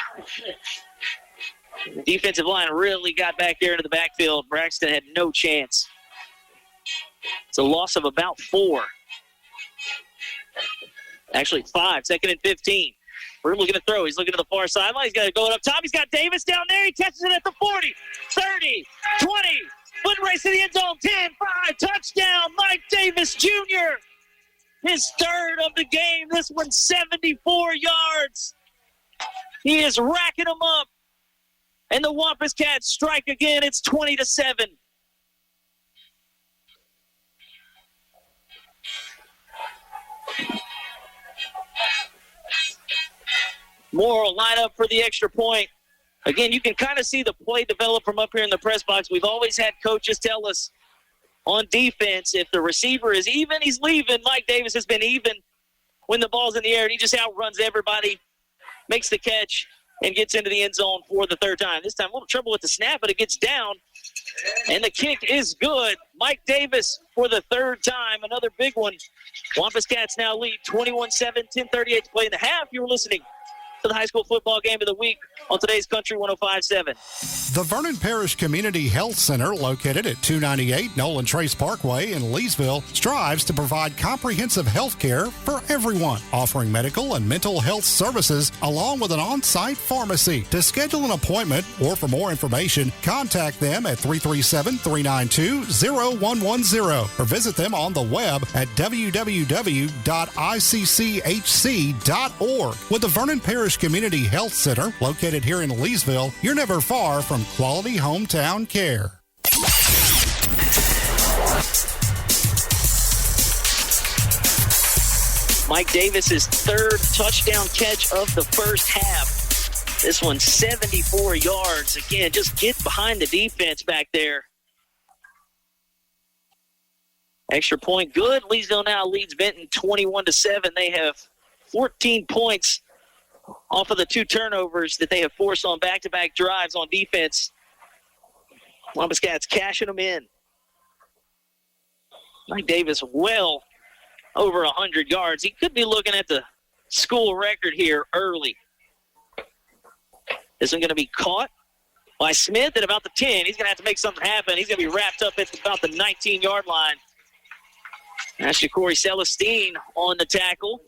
The defensive line really got back there into the backfield. Braxton had no chance. It's a loss of about 4. Actually 5, 2nd and 15. We're looking to throw. He's looking to the far sideline. He's got to go up top. He's got Davis down there. He catches it at the 40, 30, 20. Foot race to the end zone. 10, 5. Touchdown, Mike Davis Jr. His third of the game. This one's 74 yards. He is racking them up. And the Wampus Cats strike again. It's 20-7. Moore will line up for the extra point. Again, you can kind of see the play develop from up here in the press box. We've always had coaches tell us on defense, if the receiver is even, he's leaving. Mike Davis has been even when the ball's in the air, and he just outruns everybody, makes the catch, and gets into the end zone for the third time. This time, a little trouble with the snap, but it gets down, and the kick is good. Mike Davis for the third time, another big one. Wampus Cats now lead 21-7, 10:38 to play in the half. You were listening to the high school football game of the week on today's Country 105.7. The Vernon Parish Community Health Center, located at 298 Nolan Trace Parkway in Leesville, strives to provide comprehensive health care for everyone, offering medical and mental health services along with an on-site pharmacy. To schedule an appointment or for more information, contact them at 337-392-0110 or visit them on the web at www.icchc.org. With the Vernon Parish Community Health Center, located here in Leesville, you're never far from quality hometown care. Mike Davis's third touchdown catch of the first half. This one's 74 yards. Again, just get behind the defense back there. Extra point good. Leesville now leads Benton 21-7. They have 14 points off of the 2 turnovers that they have forced on back-to-back drives on defense. Wampus Cats cashing them in. Mike Davis well over 100 yards. He could be looking at the school record here early. This one going to be caught by Smith at about the 10. He's going to have to make something happen. He's going to be wrapped up at about the 19-yard line. That's Ja'Cory Celestine on the tackle.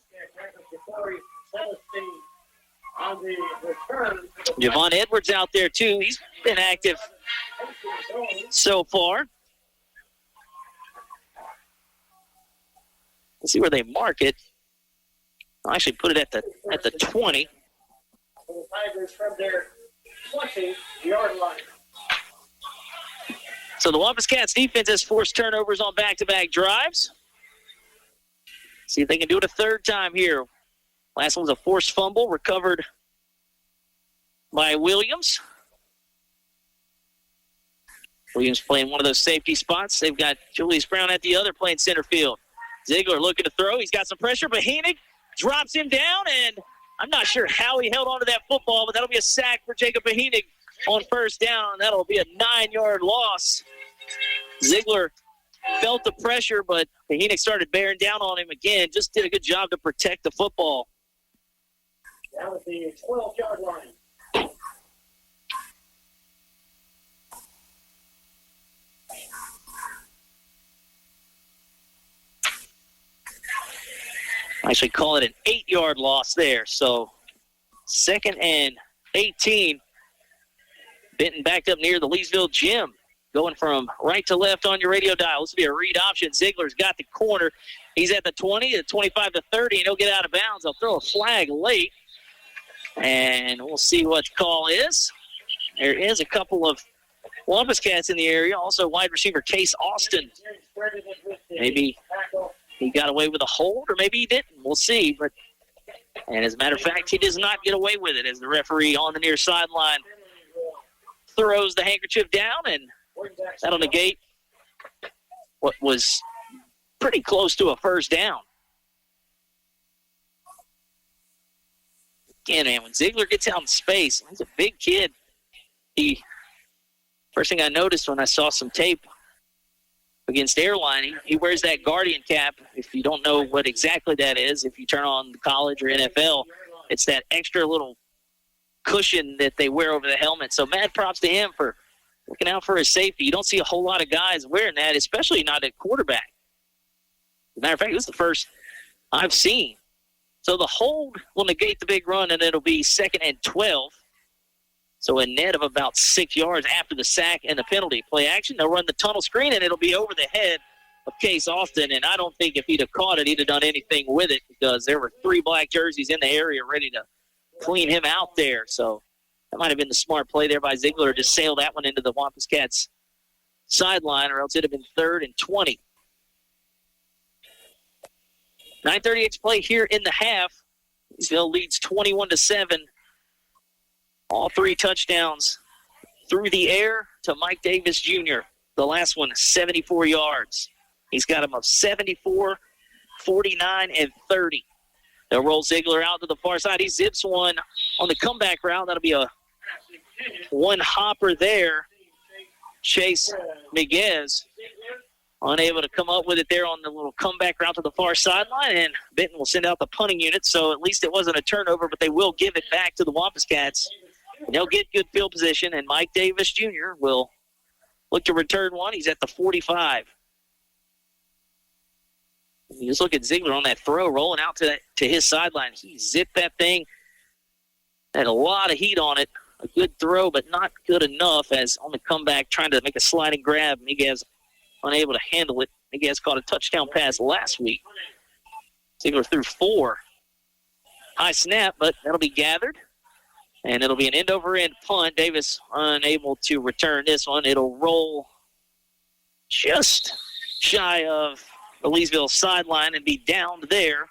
Javon Edwards out there, too. He's been active so far. Let's see where they mark it. I'll actually put it at the 20. The Tigers from their 20-yard line. So the Wampus Cats defense has forced turnovers on back-to-back drives. See if they can do it a third time here. Last one's a forced fumble recovered by Williams. Williams playing one of those safety spots. They've got Julius Brown at the other playing center field. Ziegler looking to throw. He's got some pressure, but Heenig drops him down, and I'm not sure how he held onto that football, but that'll be a sack for Jacob Heenig on first down. That'll be a 9-yard loss. Ziegler felt the pressure, but Heenig started bearing down on him again. Just did a good job to protect the football. That was the 12-yard line. Actually call it an 8-yard loss there. So 2nd and 18. Benton backed up near the Leesville gym. Going from right to left on your radio dial. This will be a read option. Ziegler's got the corner. He's at the 20, the 25 to 30, and he'll get out of bounds. They'll throw a flag late. And we'll see what the call is. There is a couple of Wampus Cats in the area. Also wide receiver Case Austin Maybe he got away with a hold, or maybe he didn't. We'll see. And as a matter of fact, he does not get away with it as the referee on the near sideline throws the handkerchief down, and that'll negate what was pretty close to a first down. Again, man, when Ziegler gets out in space, he's a big kid. First thing I noticed when I saw some tape against Airline, he wears that Guardian cap. If you don't know what exactly that is, if you turn on college or NFL, it's that extra little cushion that they wear over the helmet. So mad props to him for looking out for his safety. You don't see a whole lot of guys wearing that, especially not at quarterback. As a matter of fact, this is the first I've seen. So the hold will negate the big run, and it'll be 2nd and 12. So a net of about 6 yards after the sack and the penalty. Play action, they'll run the tunnel screen, and it'll be over the head of Case Austin. And I don't think if he'd have caught it, he'd have done anything with it, because there were 3 black jerseys in the area ready to clean him out there. So that might have been the smart play there by Ziegler to sail that one into the Wampus Cats sideline, or else it'd have been 3rd and 20. 9:38 to play here in the half. Leesville leads 21-7. All 3 touchdowns through the air to Mike Davis Jr. The last one, 74 yards. He's got him of 74, 49, and 30. They'll roll Ziegler out to the far side. He zips one on the comeback route. That'll be a one hopper there. Chase Miguez unable to come up with it there on the little comeback route to the far sideline, and Benton will send out the punting unit, so at least it wasn't a turnover, but they will give it back to the Wampus Cats. And they'll get good field position, and Mike Davis Jr. will look to return one. He's at the 45. You just look at Ziegler on that throw, rolling out to his sideline. He zipped that thing. Had a lot of heat on it. A good throw, but not good enough, as on the comeback trying to make a sliding grab. Miguez unable to handle it. Miguez caught a touchdown pass last week. Ziegler threw 4. High snap, but that'll be gathered. And it'll be an end-over-end punt. Davis unable to return this one. It'll roll just shy of the Leesville sideline and be downed there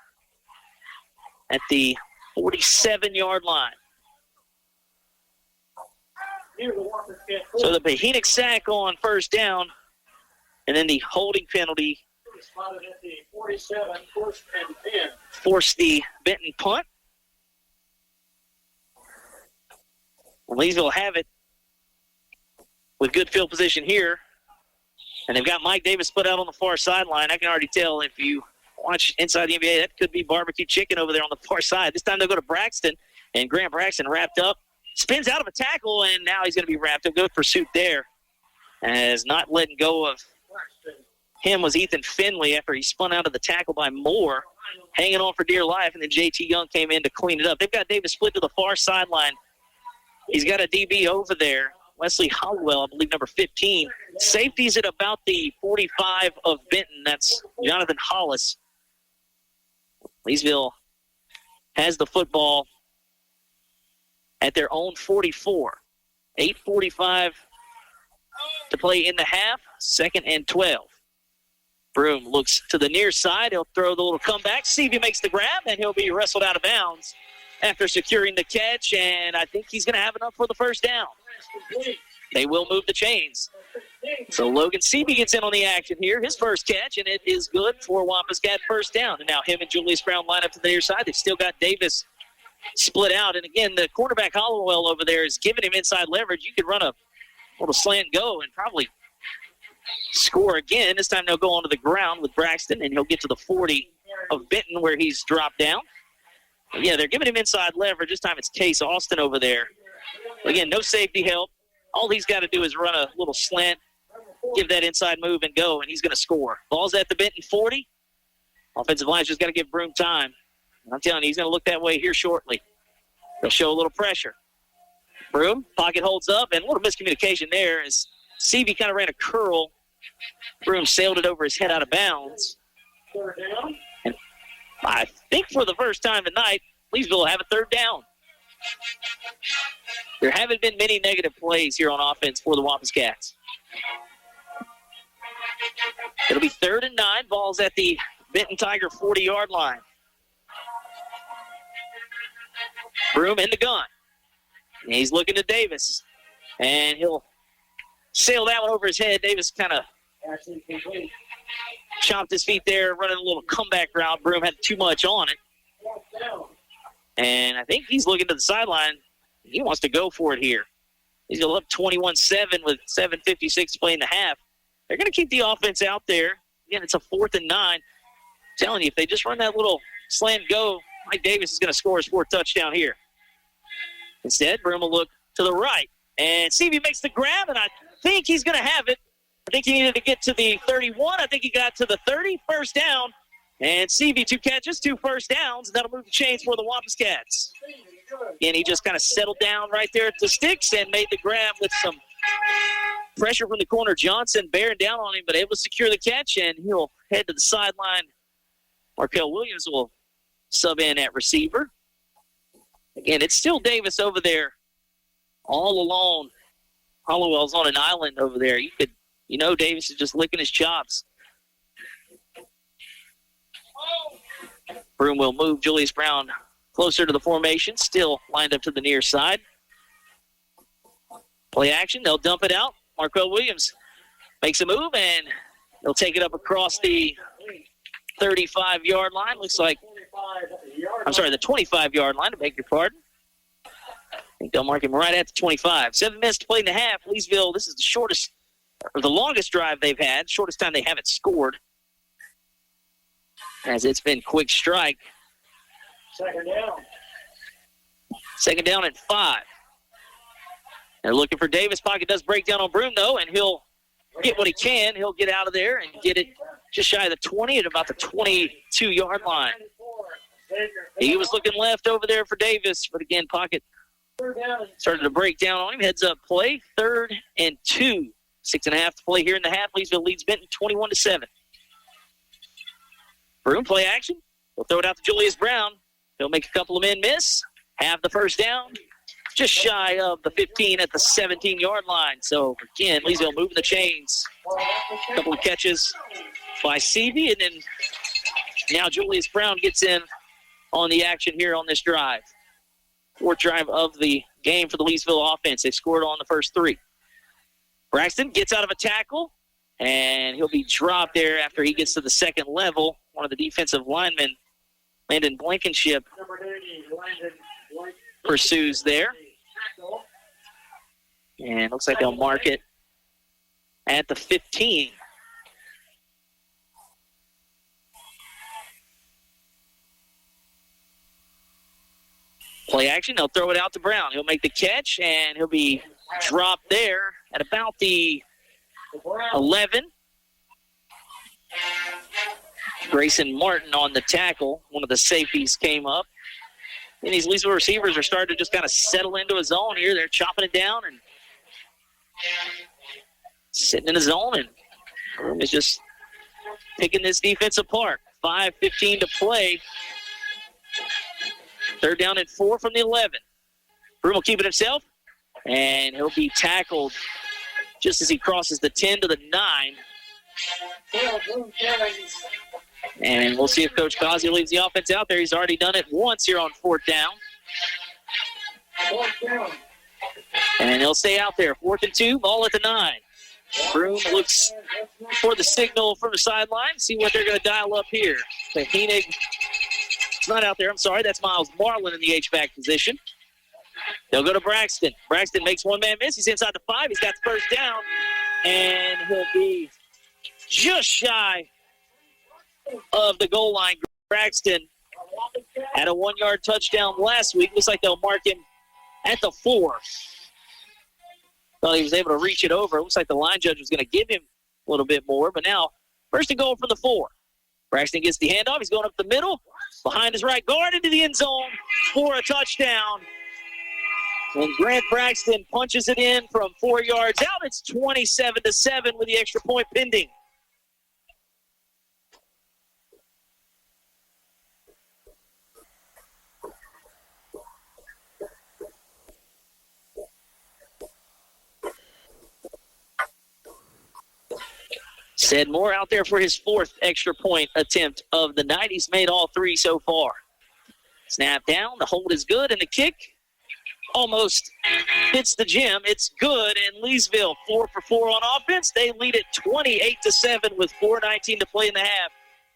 at the 47-yard line. So the Pahenic sack on first down, and then the holding penalty forced the Benton punt. Leesville will have it with good field position here. And they've got Mike Davis split out on the far sideline. I can already tell if you watch inside the NBA, that could be barbecue chicken over there on the far side. This time they'll go to Braxton, and Grant Braxton wrapped up. Spins out of a tackle, and now he's going to be wrapped up. Good pursuit there. As not letting go of him was Ethan Finley after he spun out of the tackle by Moore, hanging on for dear life, and then J.T. Young came in to clean it up. They've got Davis split to the far sideline. He's got a DB over there, Wesley Hollowell, I believe number 15. Safety's at about the 45 of Benton. That's Jonathan Hollis. Leesville has the football at their own 44. 8:45 to play in the half, 2nd and 12. Broom looks to the near side. He'll throw the little comeback. See if he makes the grab, and he'll be wrestled out of bounds after securing the catch, and I think he's going to have enough for the first down. They will move the chains. So Logan Seavey gets in on the action here. His first catch, and it is good for Wampus Cat first down. And now him and Julius Brown line up to the near side. They've still got Davis split out. And again, the quarterback Hollowell over there is giving him inside leverage. You could run a little slant go and probably score again. This time they'll go onto the ground with Braxton, and he'll get to the 40 of Benton where he's dropped down. But yeah, they're giving him inside leverage. This time it's Case Austin over there. Again, no safety help. All he's got to do is run a little slant, give that inside move, and go, and he's going to score. Ball's at the Benton 40. Offensive line's just got to give Broom time. And I'm telling you, he's going to look that way here shortly. They'll show a little pressure. Broom, pocket holds up, and a little miscommunication there as Seavey kind of ran a curl. Broom sailed it over his head out of bounds. And I think for the first time tonight, Leesville will have a third down. There haven't been many negative plays here on offense for the Wampus Cats. It'll be 3rd and 9. Ball's at the Benton Tiger 40-yard line. Broom in the gun. And he's looking to Davis. And he'll sail that one over his head. Davis kind of chopped his feet there, running a little comeback route. Broom had too much on it. And I think he's looking to the sideline. He wants to go for it here. He's going to up 21-7 with 7:56 to play in the half. They're going to keep the offense out there. Again, it's a 4th and 9. I'm telling you, if they just run that little slant go, Mike Davis is going to score his 4th touchdown here. Instead, Broom will look to the right. And Seavey makes the grab, and I think he's going to have it. I think he needed to get to the 31. I think he got to the 30. First down. And Seavey, 2 catches, 2 first downs. And that'll move the chains for the Wampus Cats. And he just kind of settled down right there at the sticks and made the grab with some pressure from the corner. Johnson bearing down on him, but able to secure the catch, and he'll head to the sideline. Markel Williams will sub in at receiver. Again, it's still Davis over there all alone. Hollowell's on an island over there. Davis is just licking his chops. Broom will move Julius Brown closer to the formation, still lined up to the near side. Play action, they'll dump it out. Marco Williams makes a move, and they'll take it up across the 35-yard line. Looks like, the 25-yard line, to beg your pardon. I think they'll mark him right at the 25. 7 minutes to play in the half. Leesville, this is the longest drive they've had, shortest time they haven't scored, as it's been quick strike. Second down and 5. They're looking for Davis. Pocket does break down on Broom, though, and he'll get what he can. He'll get out of there and get it just shy of the 20 at about the 22-yard line. He was looking left over there for Davis, but again, Pocket started to break down on him. Heads up play, 3rd and 2. 6.5 to play here in the half. Leesville leads Benton 21-7. Broom play action. He'll throw it out to Julius Brown. He'll make a couple of men miss. Have the first down. Just shy of the 15 at the 17-yard line. So, again, Leesville moving the chains. A couple of catches by Seavey. And then now Julius Brown gets in on the action here on this drive. 4th drive of the game for the Leesville offense. They scored on the first 3. Braxton gets out of a tackle, and he'll be dropped there after he gets to the second level. One of the defensive linemen, Landon Blankenship, pursues there. And looks like they'll mark it at the 15. Play action, they'll throw it out to Brown. He'll make the catch, and he'll be dropped there at about the 11. Grayson Martin on the tackle. One of the safeties came up. And these Leesville receivers are starting to just kind of settle into a zone here. They're chopping it down and sitting in a zone, and Broom is just picking this defense apart. 5:15 to play. 3rd down and 4 from the 11. Broom will keep it himself, and he'll be tackled just as he crosses the 10 to the 9. And we'll see if Coach Causey leaves the offense out there. He's already done it once here on 4th down. And he'll stay out there. 4th and 2, ball at the 9. Broom looks for the signal from the sideline. See what they're going to dial up here. So Heenig, it's not out there. I'm sorry. That's Miles Marlin in the H-back position. They'll go to Braxton. Braxton makes one man miss. He's inside the 5. He's got the first down. And he'll be just shy of the goal line. Braxton had a 1-yard touchdown last week. Looks like they'll mark him at the 4. Well, he was able to reach it over. Looks like the line judge was going to give him a little bit more. But now, first and goal from the 4. Braxton gets the handoff. He's going up the middle. Behind his right guard into the end zone for a touchdown. And Grant Braxton punches it in from 4 yards out. It's 27-7 with the extra point pending. Sedmore out there for his fourth extra point attempt of the night. He's made all three so far. Snap down. The hold is good, and the kick almost hits the gym. It's good, and Leesville 4 for 4 on offense. They lead it 28-7 with 4:19 to play in the half.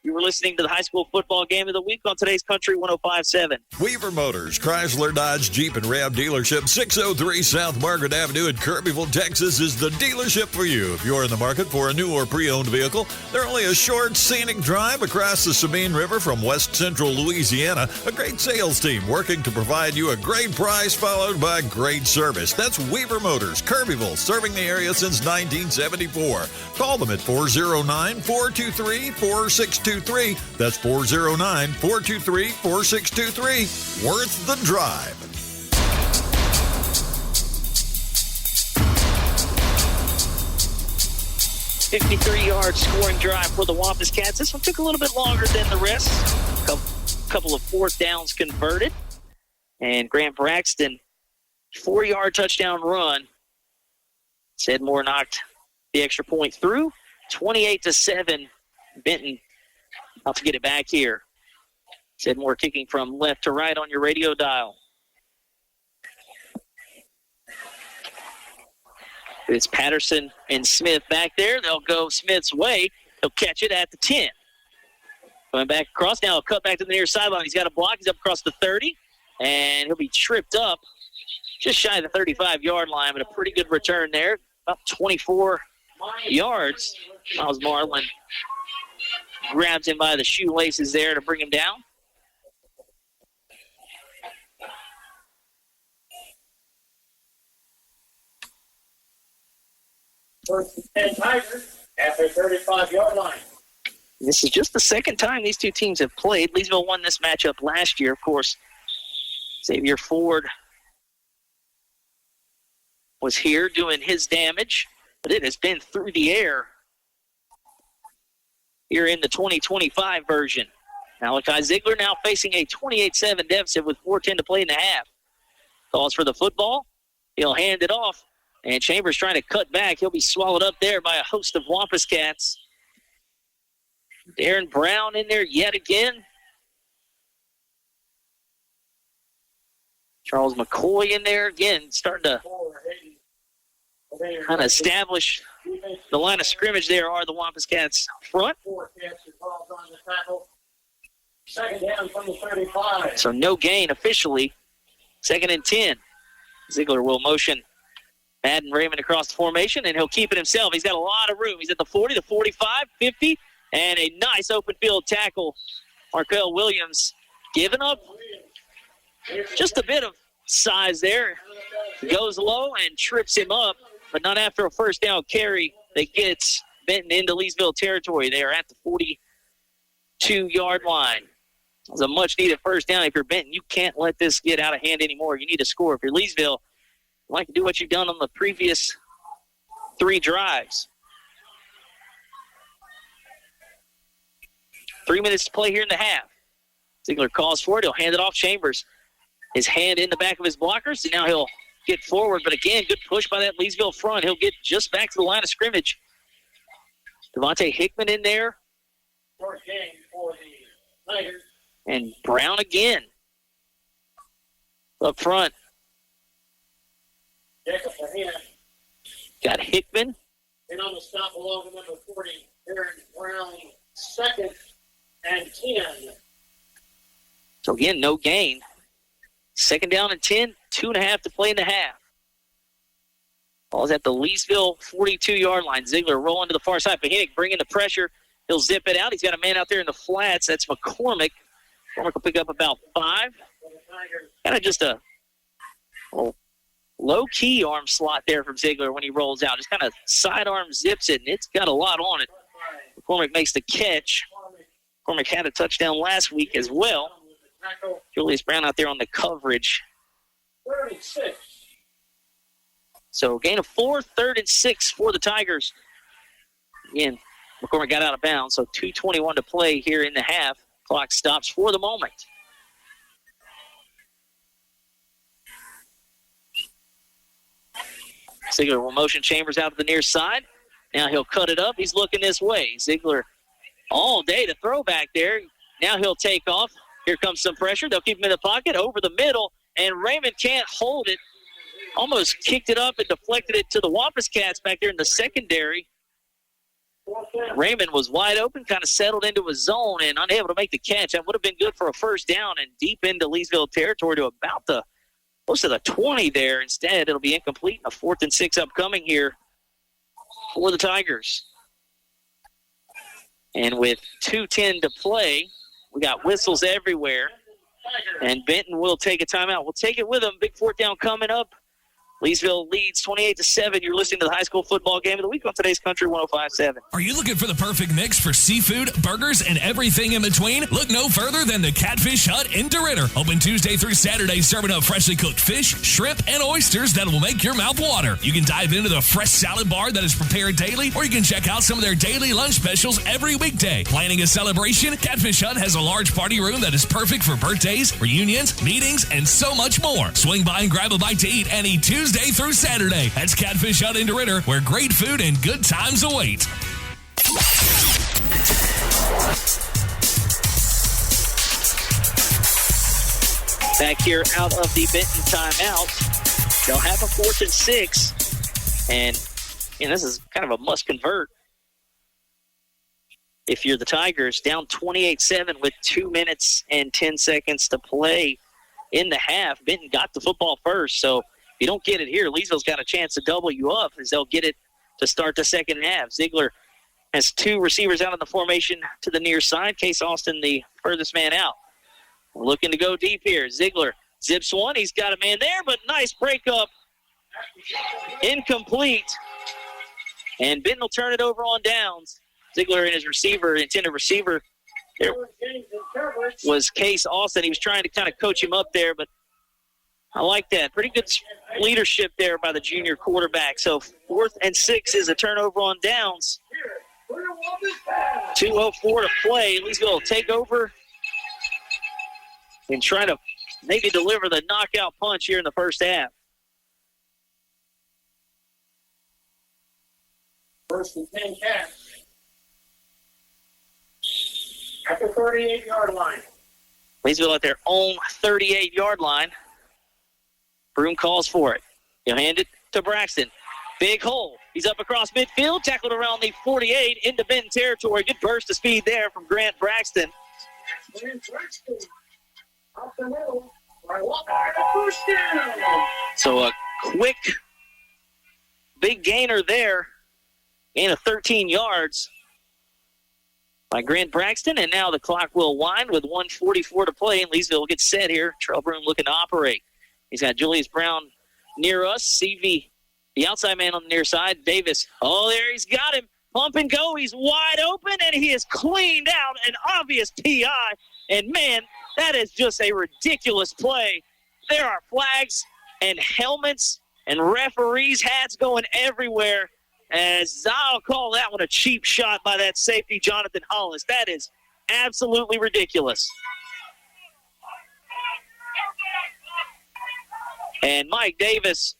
You were listening to the high school football game of the week on today's Country 105.7. Weaver Motors, Chrysler, Dodge, Jeep, and Ram dealership, 603 South Margaret Avenue in Kirbyville, Texas, is the dealership for you. If you're in the market for a new or pre-owned vehicle, they're only a short, scenic drive across the Sabine River from west central Louisiana. A great sales team working to provide you a great price followed by great service. That's Weaver Motors, Kirbyville, serving the area since 1974. Call them at 409-423-4623. That's 409-423-4623. Worth the drive. "53-yard scoring drive for the Wampus Cats. This one took a little bit longer than the rest. Couple of fourth downs converted. And Grant Braxton, 4-yard touchdown run. Sedmore knocked the extra point through. 28-7. Benton about to get it back here. Sedmore kicking from left to right on your radio dial. It's Patterson and Smith back there. They'll go Smith's way. He'll catch it at the 10. Going back across now, he'll cut back to the near sideline. He's got a block. He's up across the 30, and he'll be tripped up just shy of the 35-yard line, but a pretty good return there. About 24 yards. Miles Marlin grabs him by the shoelaces there to bring him down. First and 10 Tigers at their 35-yard line. This is just the second time these two teams have played. Leesville won this matchup last year. Of course, Xavier Ford was here doing his damage, but it has been through the air here in the 2025 version. Malachi Ziegler now facing a 28-7 deficit with 4:10 to play in the half. Calls for the football. He'll hand it off, and Chambers trying to cut back. He'll be swallowed up there by a host of Wampus Cats. Darren Brown in there yet again. Charles McCoy in there again, starting to kind of establish the line of scrimmage. There are the Wampus Cats front. Second down from the 35. So no gain officially. 2nd and 10. Ziegler will motion Madden Raymond across the formation, and he'll keep it himself. He's got a lot of room. He's at the 40, the 45, 50, and a nice open field tackle. Markel Williams giving up just a bit of size there. Goes low and trips him up, but not after a first down carry. They get Benton into Leesville territory. They are at the 42-yard line. It was a much-needed first down. If you're Benton, you can't let this get out of hand anymore. You need to score. If you're Leesville, you like to do what you've done on the previous 3 drives. 3 minutes to play here in the half. Ziegler calls for it. He'll hand it off. Chambers, his hand in the back of his blockers, and now he'll get forward. But again, good push by that Leesville front. He'll get just back to the line of scrimmage. Devontae Hickman in there. First game for the Tigers. And Brown again up front. Jacob Mahina. Got Hickman. And on the stop along with number 40, Aaron Brown, 2nd and 10. So again, no gain. 2nd down and 10, 2.5 to play in the half. Ball's at the Leesville 42-yard line. Ziegler rolling to the far side. Pahinik bringing the pressure. He'll zip it out. He's got a man out there in the flats. That's McCormick. McCormick will pick up about 5. Kind of just a low-key arm slot there from Ziegler when he rolls out. Just kind of sidearm zips it, and it's got a lot on it. McCormick makes the catch. McCormick had a touchdown last week as well. Julius Brown out there on the coverage. 36. So gain of 4, 3rd and 6 for the Tigers. Again, McCormick got out of bounds, so 2:21 to play here in the half. Clock stops for the moment. Ziegler will motion Chambers out to the near side. Now he'll cut it up. He's looking this way. Ziegler all day to throw back there. Now he'll take off. Here comes some pressure. They'll keep him in the pocket over the middle, and Raymond can't hold it. Almost kicked it up and deflected it to the Wampus Cats back there in the secondary. Raymond was wide open, kind of settled into his zone and unable to make the catch. That would have been good for a first down and deep into Leesville territory to about the close to the 20 there. Instead, it'll be incomplete. A 4th and 6 upcoming here for the Tigers. And with 2:10 to play, we got whistles everywhere. And Benton will take a timeout. We'll take it with them. Big 4th down coming up. Leesville leads 28-7. You're listening to the high school football game of the week on today's Country 105.7. Are you looking for the perfect mix for seafood, burgers, and everything in between? Look no further than the Catfish Hut in DeRidder. Open Tuesday through Saturday, serving up freshly cooked fish, shrimp, and oysters that will make your mouth water. You can dive into the fresh salad bar that is prepared daily, or you can check out some of their daily lunch specials every weekday. Planning a celebration? Catfish Hut has a large party room that is perfect for birthdays, reunions, meetings, and so much more. Swing by and grab a bite to eat any Tuesday through Saturday. That's Catfish Hut in DeRidder, where great food and good times await. Back here out of the Benton timeout. They'll have a 4th and 6. And this is kind of a must convert. If you're the Tigers, down 28-7 with 2 minutes and 10 seconds to play in the half. Benton got the football first, so if you don't get it here, Leesville's got a chance to double you up as they'll get it to start the second half. Ziegler has 2 receivers out in the formation to the near side. Case Austin, the furthest man out. Looking to go deep here. Ziegler zips one. He's got a man there, but nice breakup. Incomplete. And Benton will turn it over on downs. Ziegler and his intended receiver, there was Case Austin. He was trying to kind of coach him up there, but I like that. Pretty good leadership there by the junior quarterback. So 4th and 6 is a turnover on downs. 2:04 to play. Leesville will take over and try to maybe deliver the knockout punch here in the first half. 1st and 10 Cats. At the 38-yard line. Leesville at their own 38-yard line. Broom calls for it. He'll hand it to Braxton. Big hole. He's up across midfield, tackled around the 48 into Benton territory. Good burst of speed there from Grant Braxton. Up the middle. First down. So a quick, big gainer there. Gain of 13 yards by Grant Braxton. And now the clock will wind with 1:44 to play. And Leesville will get set here. Trell Broom looking to operate. He's got Julius Brown near us. CV, the outside man on the near side. Davis. Oh, there he's got him. Pump and go. He's wide open, and he is cleaned out. An obvious PI. And, man, that is just a ridiculous play. There are flags and helmets and referees' hats going everywhere. As I'll call that one a cheap shot by that safety, Jonathan Hollis. That is absolutely ridiculous. And Mike Davis,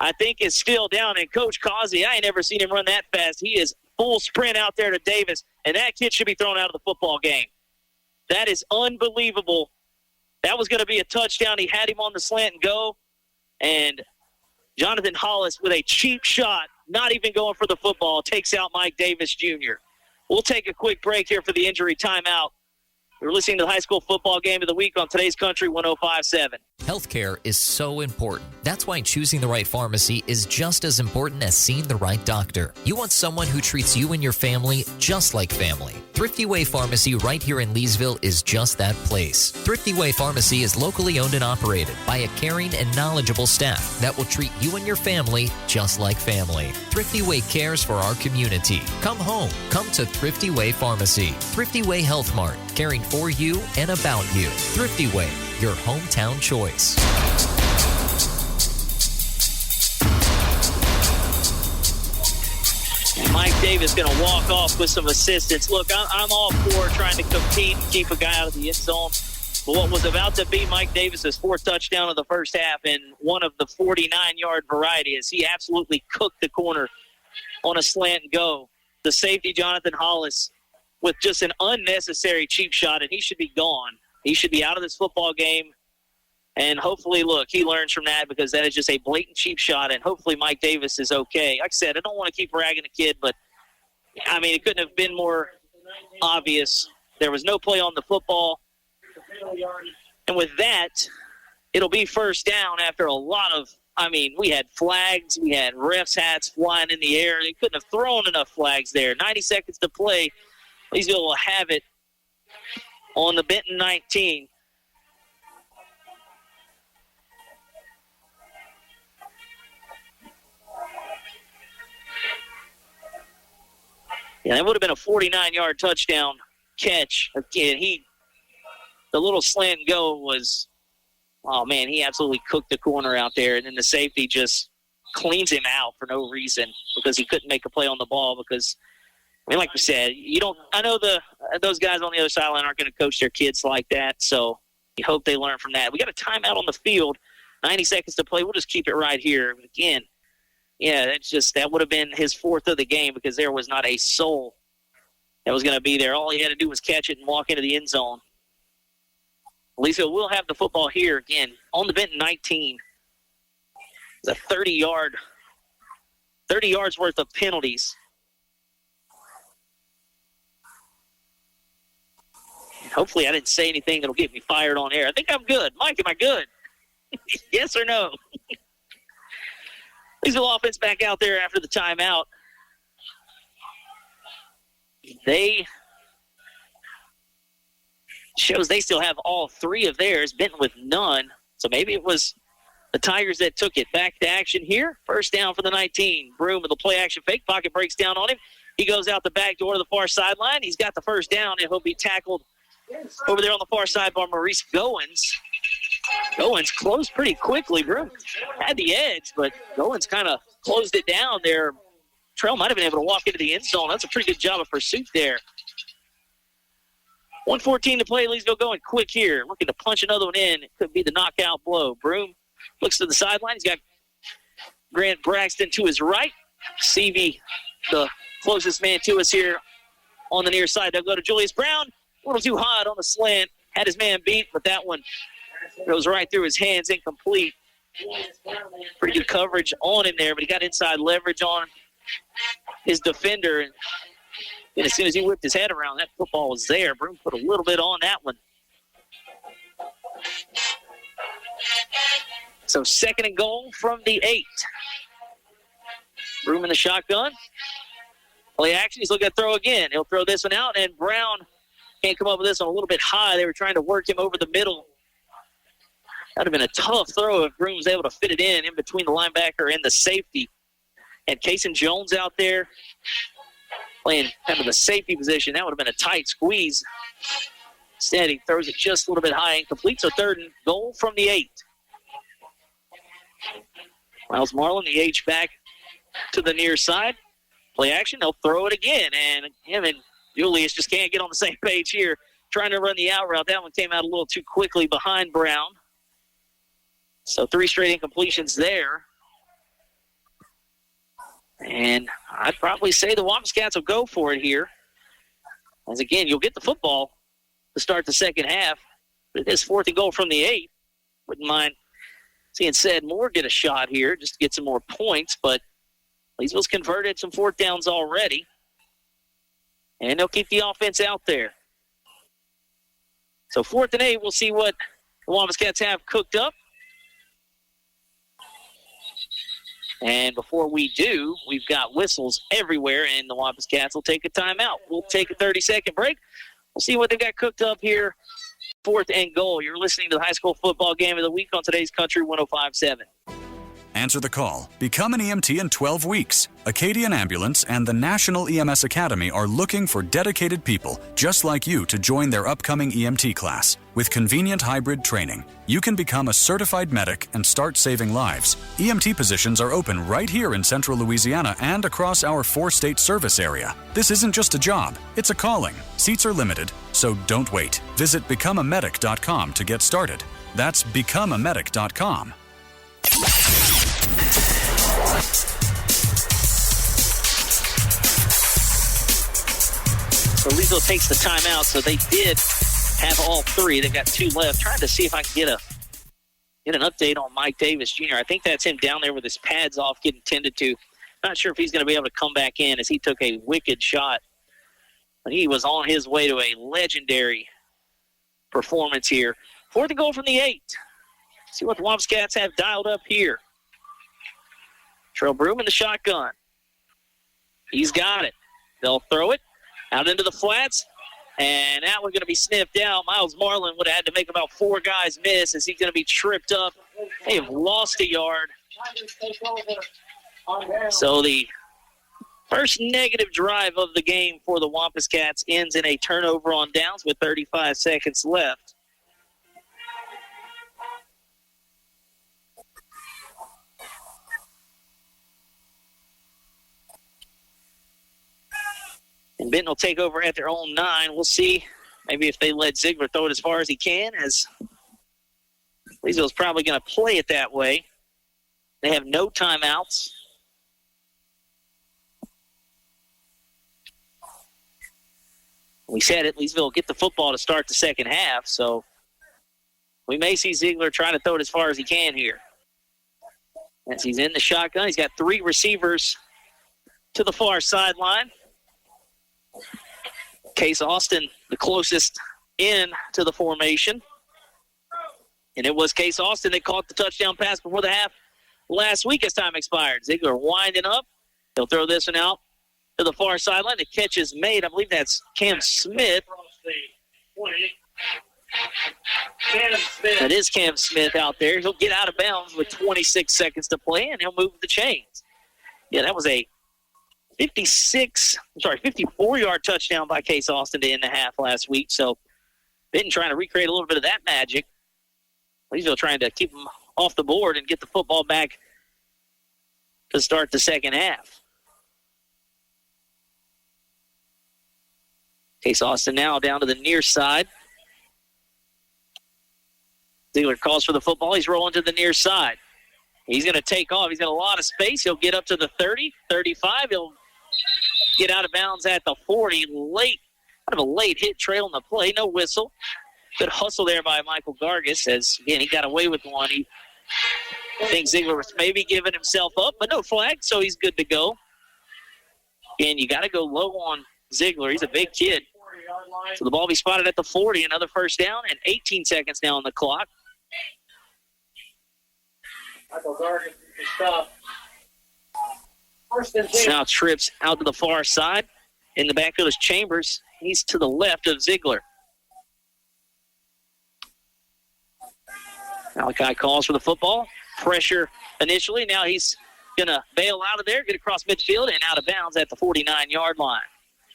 I think, is still down. And Coach Causey, I ain't never seen him run that fast. He is full sprint out there to Davis, and that kid should be thrown out of the football game. That is unbelievable. That was going to be a touchdown. He had him on the slant and go. And Jonathan Hollis with a cheap shot, not even going for the football, takes out Mike Davis Jr. We'll take a quick break here for the injury timeout. You're listening to the high school football game of the week on today's Country 105.7. Healthcare is so important. That's why choosing the right pharmacy is just as important as seeing the right doctor. You want someone who treats you and your family just like family. Thrifty Way Pharmacy right here in Leesville is just that place. Thrifty Way Pharmacy is locally owned and operated by a caring and knowledgeable staff that will treat you and your family just like family. Thrifty Way cares for our community. Come home. Come to Thrifty Way Pharmacy. Thrifty Way Health Mart, caring for you and about you. Thrifty Way, your hometown choice. And Mike Davis going to walk off with some assistance. Look, I'm all for trying to compete and keep a guy out of the end zone. But what was about to be Mike Davis's 4th touchdown of the first half and one of the 49-yard variety as he absolutely cooked the corner on a slant and go. The safety, Jonathan Hollis, with just an unnecessary cheap shot, and he should be gone. He should be out of this football game. And hopefully, look, he learns from that because that is just a blatant cheap shot, and hopefully Mike Davis is okay. Like I said, I don't want to keep ragging the kid, but, I mean, it couldn't have been more obvious. There was no play on the football. And with that, it'll be first down after a lot of, I mean, we had flags, we had refs' hats flying in the air. They couldn't have thrown enough flags there. 90 seconds to play. Leesville will have it on the Benton 19. Yeah, that would have been a 49-yard touchdown catch. Again, the little slant and go was, oh, man, he absolutely cooked the corner out there. And then the safety just cleans him out for no reason because he couldn't make a play on the ball because, I mean, like we said, I know those guys on the other sideline aren't going to coach their kids like that, so you hope they learn from that. We got a timeout on the field, 90 seconds to play. We'll just keep it right here. Again, yeah, that would have been his fourth of the game because there was not a soul that was going to be there. All he had to do was catch it and walk into the end zone. Leesville will have the football here again on the Benton 19. It's a 30 yards worth of penalties. And hopefully I didn't say anything that'll get me fired on air. I think I'm good. Mike, am I good? Yes or no? Leesville offense back out there after the timeout. They still have all three of theirs, Benton with none. So maybe it was the Tigers that took it. Back to action here. First down for the 19. Broom with a play action fake. Pocket breaks down on him. He goes out the back door to the far sideline. He's got the first down, and he'll be tackled over there on the far side by Maurice Goins. Goins closed pretty quickly. Broom had the edge, but Goins kind of closed it down there. Trail might have been able to walk into the end zone. That's a pretty good job of pursuit there. 1:14 to play. Leesville going quick here. Looking to punch another one in. It could be the knockout blow. Broom looks to the sideline. He's got Grant Braxton to his right. Seavey, the closest man to us here on the near side. They'll go to Julius Brown. A little too hot on the slant. Had his man beat, but that one goes right through his hands, incomplete. Pretty good coverage on him there, but he got inside leverage on his defender. And as soon as he whipped his head around, that football was there. Broom put a little bit on that one. So 2nd and goal from the 8. Broom in the shotgun. Play action. He's looking to throw again. He'll throw this one out, and Brown can't come up with this one a little bit high. They were trying to work him over the middle. That would have been a tough throw if Broom was able to fit it in between the linebacker and the safety. And Kason Jones out there playing kind of the safety position. That would have been a tight squeeze. Instead, he throws it just a little bit high and complete. So 3rd and goal from the 8. Miles Marlin, the H back to the near side. Play action. They'll throw it again. And him and Julius just can't get on the same page here. Trying to run the out route. That one came out a little too quickly behind Brown. So 3 straight incompletions there. And I'd probably say the Wampus Cats will go for it here. As again, you'll get the football to start the second half. But it is 4th and goal from the 8. Wouldn't mind seeing Ced Moore get a shot here just to get some more points. But Leesville's converted some 4th downs already. And they'll keep the offense out there. So 4th and 8, we'll see what the Wampus Cats have cooked up. And before we do, we've got whistles everywhere, and the Wampus Cats will take a timeout. We'll take a 30-second break. We'll see what they've got cooked up here. 4th and goal. You're listening to the high school football game of the week on today's Country 105.7. Answer the call. Become an EMT in 12 weeks. Acadian Ambulance and the National EMS Academy are looking for dedicated people just like you to join their upcoming EMT class. With convenient hybrid training, you can become a certified medic and start saving lives. EMT positions are open right here in central Louisiana and across our 4-state service area. This isn't just a job, it's a calling. Seats are limited, so don't wait. Visit becomeamedic.com to get started. That's So Leesville takes the timeout, so they did have all three. They've got 2 left. Trying to see if I can get an update on Mike Davis Jr. I think that's him down there with his pads off getting tended to. Not sure if he's going to be able to come back in as he took a wicked shot. But he was on his way to a legendary performance here. 4th and goal from the 8. See what the Wampus Cats have dialed up here. Trell Broom in the shotgun. He's got it. They'll throw it out into the flats. And that one's going to be sniffed out. Miles Marlin would have had to make about 4 guys miss as he's going to be tripped up. They have lost a yard. So the first negative drive of the game for the Wampus Cats ends in a turnover on downs with 35 seconds left. And Benton will take over at their own 9. We'll see maybe if they let Ziegler throw it as far as he can, as Leesville's probably going to play it that way. They have no timeouts. We said it, Leesville will get the football to start the second half, so we may see Ziegler trying to throw it as far as he can here. As he's in the shotgun, he's got 3 receivers to the far sideline. Case Austin, the closest in to the formation. And it was Case Austin that caught the touchdown pass before the half last week as time expired. Ziegler winding up. He'll throw this one out to the far sideline. The catch is made. I believe that's Cam Smith. That is Cam Smith out there. He'll get out of bounds with 26 seconds to play, and he'll move the chains. Yeah, that was a 54-yard touchdown by Case Austin to end the half last week. So Benton trying to recreate a little bit of that magic. Leesville trying to keep them off the board and get the football back to start the second half. Case Austin now down to the near side. Ziegler calls for the football. He's rolling to the near side. He's going to take off. He's got a lot of space. He'll get up to the 30, 35. He'll get out of bounds at the 40. Kind of a late hit trail in the play. No whistle. Good hustle there by Michael Gargis as, again, he got away with one. He thinks Ziegler was maybe giving himself up, but no flag, so he's good to go. And you got to go low on Ziegler. He's a big kid. So the ball will be spotted at the 40. Another first down and 18 seconds now on the clock. Michael Gargis is tough. Now trips out to the far side. In the backfield is Chambers. He's to the left of Ziegler. Malachi calls for the football. Pressure initially. Now he's going to bail out of there, get across midfield, and out of bounds at the 49-yard line.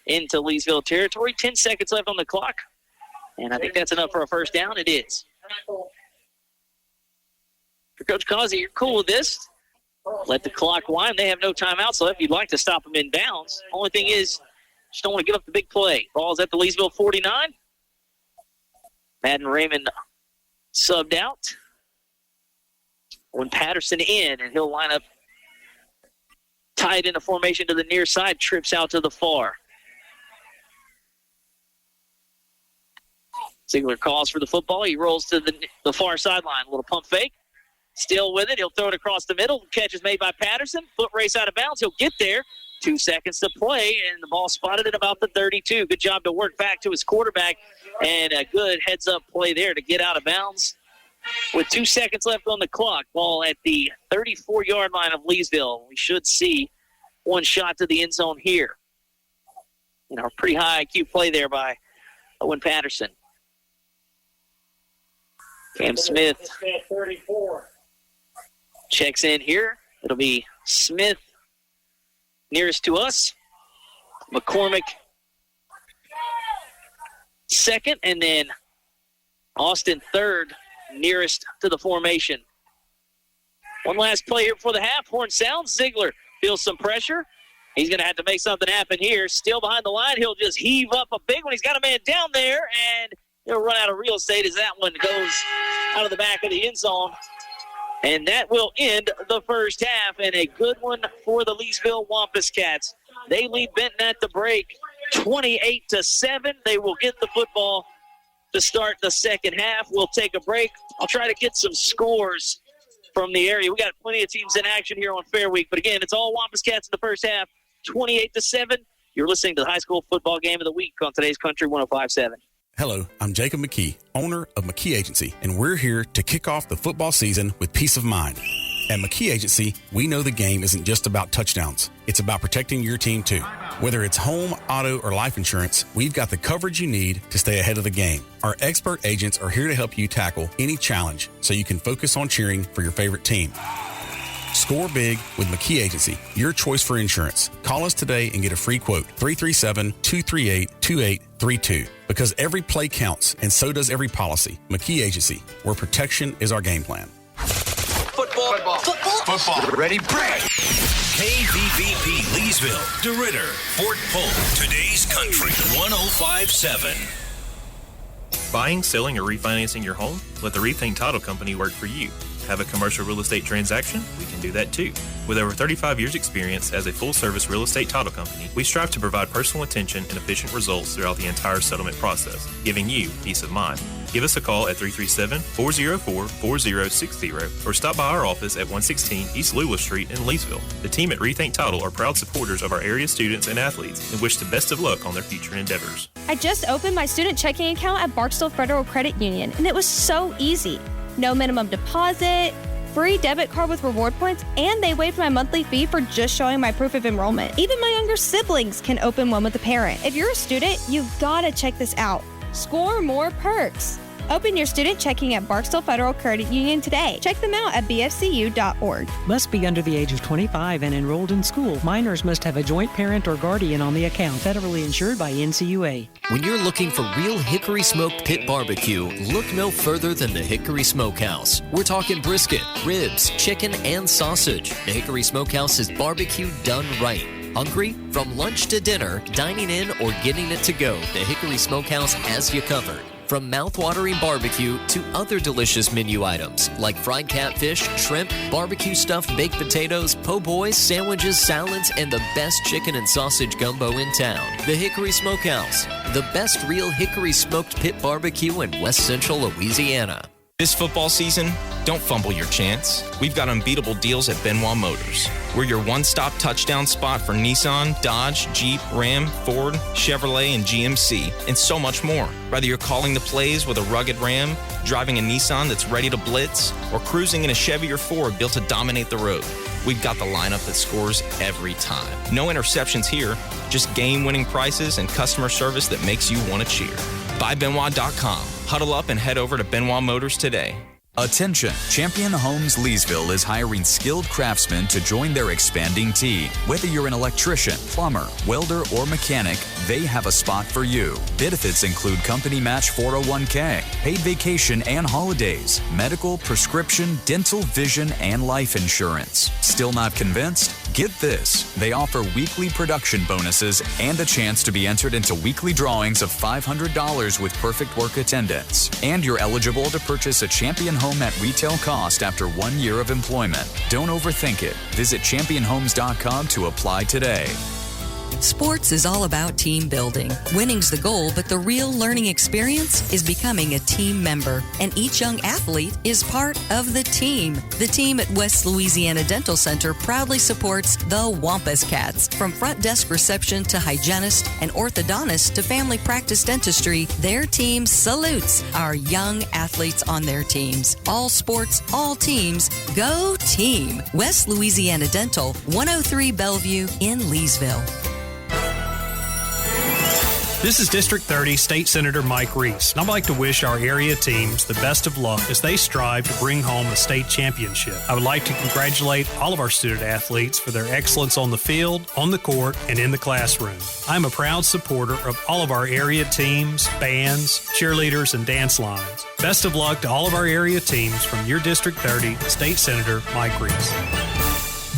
Into Leesville territory. 10 seconds left on the clock. And I think that's enough for a first down. It is. For Coach Causey, you're cool with this. Let the clock wind. They have no timeouts left. You'd like to stop them in bounds. Only thing is, just don't want to give up the big play. Ball's at the Leesville 49. Madden Raymond subbed out. When Patterson in, and he'll line up tied into formation to the near side, trips out to the far. Ziegler calls for the football. He rolls to the far sideline. A little pump fake. Still with it. He'll throw it across the middle. Catch is made by Patterson. Foot race out of bounds. He'll get there. 2 seconds to play, and the ball spotted at about the 32. Good job to work back to his quarterback, and a good heads-up play there to get out of bounds. With 2 seconds left on the clock, ball at the 34-yard line of Leesville. We should see one shot to the end zone here. Pretty high IQ play there by Owen Patterson. Cam Smith checks in here. It'll be Smith nearest to us. McCormick second, and then Austin third, nearest to the formation. One last play here before the half. Horn sounds. Ziegler feels some pressure. He's going to have to make something happen here. Still behind the line. He'll just heave up a big one. He's got a man down there, and he'll run out of real estate as that one goes out of the back of the end zone. And that will end the first half, and a good one for the Leesville Wampus Cats. They lead Benton at the break 28-7. They will get the football to start the second half. We'll take a break. I'll try to get some scores from the area. We got plenty of teams in action here on Fair Week. But again, it's all Wampus Cats in the first half, 28-7. You're listening to the high school football game of the week on today's Country 105.7. Hello, I'm Jacob McKee, owner of McKee Agency, and we're here to kick off the football season with peace of mind. At McKee Agency, we know the game isn't just about touchdowns. It's about protecting your team, too. Whether it's home, auto, or life insurance, we've got the coverage you need to stay ahead of the game. Our expert agents are here to help you tackle any challenge so you can focus on cheering for your favorite team. Score big with McKee Agency, your choice for insurance. Call us today and get a free quote, 337-238-2832. Because every play counts, and so does every policy. McKee Agency, where protection is our game plan. Football. Ready, break. KVVP Leesville, DeRidder, Fort Polk. Today's Country 105.7. Buying, selling, or refinancing your home? Let the Rethink Title Company work for you. Have a commercial real estate transaction? We can do that too. With over 35 years experience as a full-service real estate title company, we strive to provide personal attention and efficient results throughout the entire settlement process, giving you peace of mind. Give us a call at 337-404-4060 or stop by our office at 116 East Lula Street in Leesville. The team at Rethink Title are proud supporters of our area students and athletes and wish the best of luck on their future endeavors. I just opened my student checking account at Barksdale Federal Credit Union, and it was so easy. No minimum deposit, free debit card with reward points, and they waived my monthly fee for just showing my proof of enrollment. Even my younger siblings can open one with a parent. If you're a student, you've got to check this out. Score more perks. Open your student checking at Barksdale Federal Credit Union today. Check them out at bfcu.org. Must be under the age of 25 and enrolled in school. Minors must have a joint parent or guardian on the account. Federally insured by NCUA. When you're looking for real Hickory Smoked Pit Barbecue, look no further than the Hickory Smokehouse. We're talking brisket, ribs, chicken, and sausage. The Hickory Smokehouse is barbecue done right. Hungry? From lunch to dinner, dining in, or getting it to go, the Hickory Smokehouse has you covered. From mouth-watering barbecue to other delicious menu items like fried catfish, shrimp, barbecue stuffed baked potatoes, po' boys, sandwiches, salads, and the best chicken and sausage gumbo in town. The Hickory Smokehouse, the best real hickory smoked pit barbecue in West Central Louisiana. This football season, don't fumble your chance. We've got unbeatable deals at Benoit Motors. We're your one-stop touchdown spot for Nissan, Dodge, Jeep, Ram, Ford, Chevrolet, and GMC, and so much more. Whether you're calling the plays with a rugged Ram, driving a Nissan that's ready to blitz, or cruising in a Chevy or Ford built to dominate the road, we've got the lineup that scores every time. No interceptions here, just game-winning prices and customer service that makes you want to cheer. BuyBenoit.com. Huddle up and head over to Benoit Motors today. Attention! Champion Homes Leesville is hiring skilled craftsmen to join their expanding team. Whether you're an electrician, plumber, welder, or mechanic, they have a spot for you. Benefits include company match 401k, paid vacation and holidays, medical, prescription, dental, vision, and life insurance. Still not convinced? Get this. They offer weekly production bonuses and a chance to be entered into weekly drawings of $500 with perfect work attendance. And you're eligible to purchase a Champion home at retail cost after 1 year of employment. Don't overthink it. Visit championhomes.com to apply today. Sports is all about team building. Winning's the goal, but the real learning experience is becoming a team member. And each young athlete is part of the team. The team at West Louisiana Dental Center proudly supports the Wampus Cats. From front desk reception to hygienist and orthodontist to family practice dentistry, their team salutes our young athletes on their teams. All sports, all teams, go team. West Louisiana Dental, 103 Bellevue in Leesville. This is District 30 State Senator Mike Reese, and I'd like to wish our area teams the best of luck as they strive to bring home a state championship. I would like to congratulate all of our student athletes for their excellence on the field, on the court, and in the classroom. I'm a proud supporter of all of our area teams, bands, cheerleaders, and dance lines. Best of luck to all of our area teams from your District 30 State Senator Mike Reese.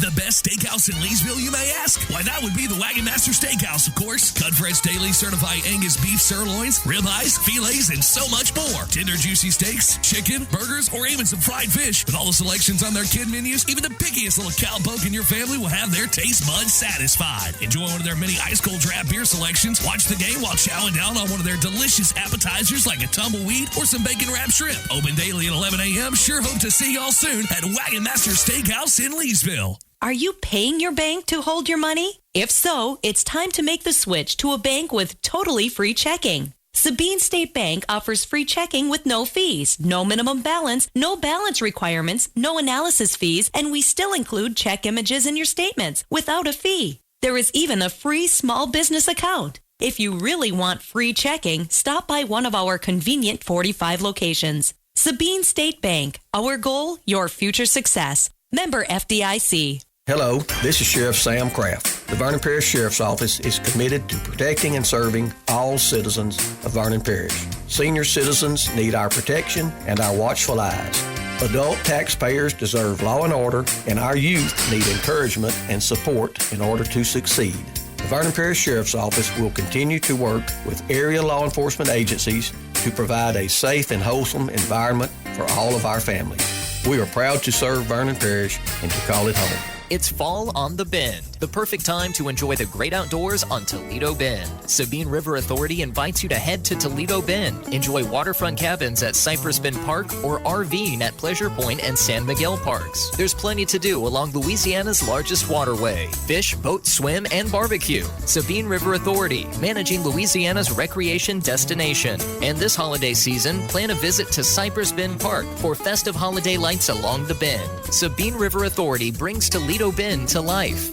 The best steakhouse in Leesville, you may ask? Why, that would be the Wagon Master Steakhouse, of course. Cut fresh daily certified Angus beef sirloins, ribeyes, fillets, and so much more. Tender, juicy steaks, chicken, burgers, or even some fried fish. With all the selections on their kid menus, even the pickiest little cowpoke in your family will have their taste buds satisfied. Enjoy one of their many ice-cold draft beer selections. Watch the game while chowing down on one of their delicious appetizers like a tumbleweed or some bacon-wrapped shrimp. Open daily at 11 a.m. Sure hope to see y'all soon at Wagon Master Steakhouse in Leesville. Are you paying your bank to hold your money? If so, it's time to make the switch to a bank with totally free checking. Sabine State Bank offers free checking with no fees, no minimum balance, no balance requirements, no analysis fees, and we still include check images in your statements without a fee. There is even a free small business account. If you really want free checking, stop by one of our convenient 45 locations. Sabine State Bank. Our goal, your future success. Member FDIC. Hello, this is Sheriff Sam Craft. The Vernon Parish Sheriff's Office is committed to protecting and serving all citizens of Vernon Parish. Senior citizens need our protection and our watchful eyes. Adult taxpayers deserve law and order, and our youth need encouragement and support in order to succeed. The Vernon Parish Sheriff's Office will continue to work with area law enforcement agencies to provide a safe and wholesome environment for all of our families. We are proud to serve Vernon Parish and to call it home. It's fall on the Bend, the perfect time to enjoy the great outdoors on Toledo Bend. Sabine River Authority invites you to head to Toledo Bend. Enjoy waterfront cabins at Cypress Bend Park or RVing at Pleasure Point and San Miguel Parks. There's plenty to do along Louisiana's largest waterway. Fish, boat, swim, and barbecue. Sabine River Authority, managing Louisiana's recreation destination. And this holiday season, plan a visit to Cypress Bend Park for festive holiday lights along the Bend. Sabine River Authority brings Toledo Bend to life.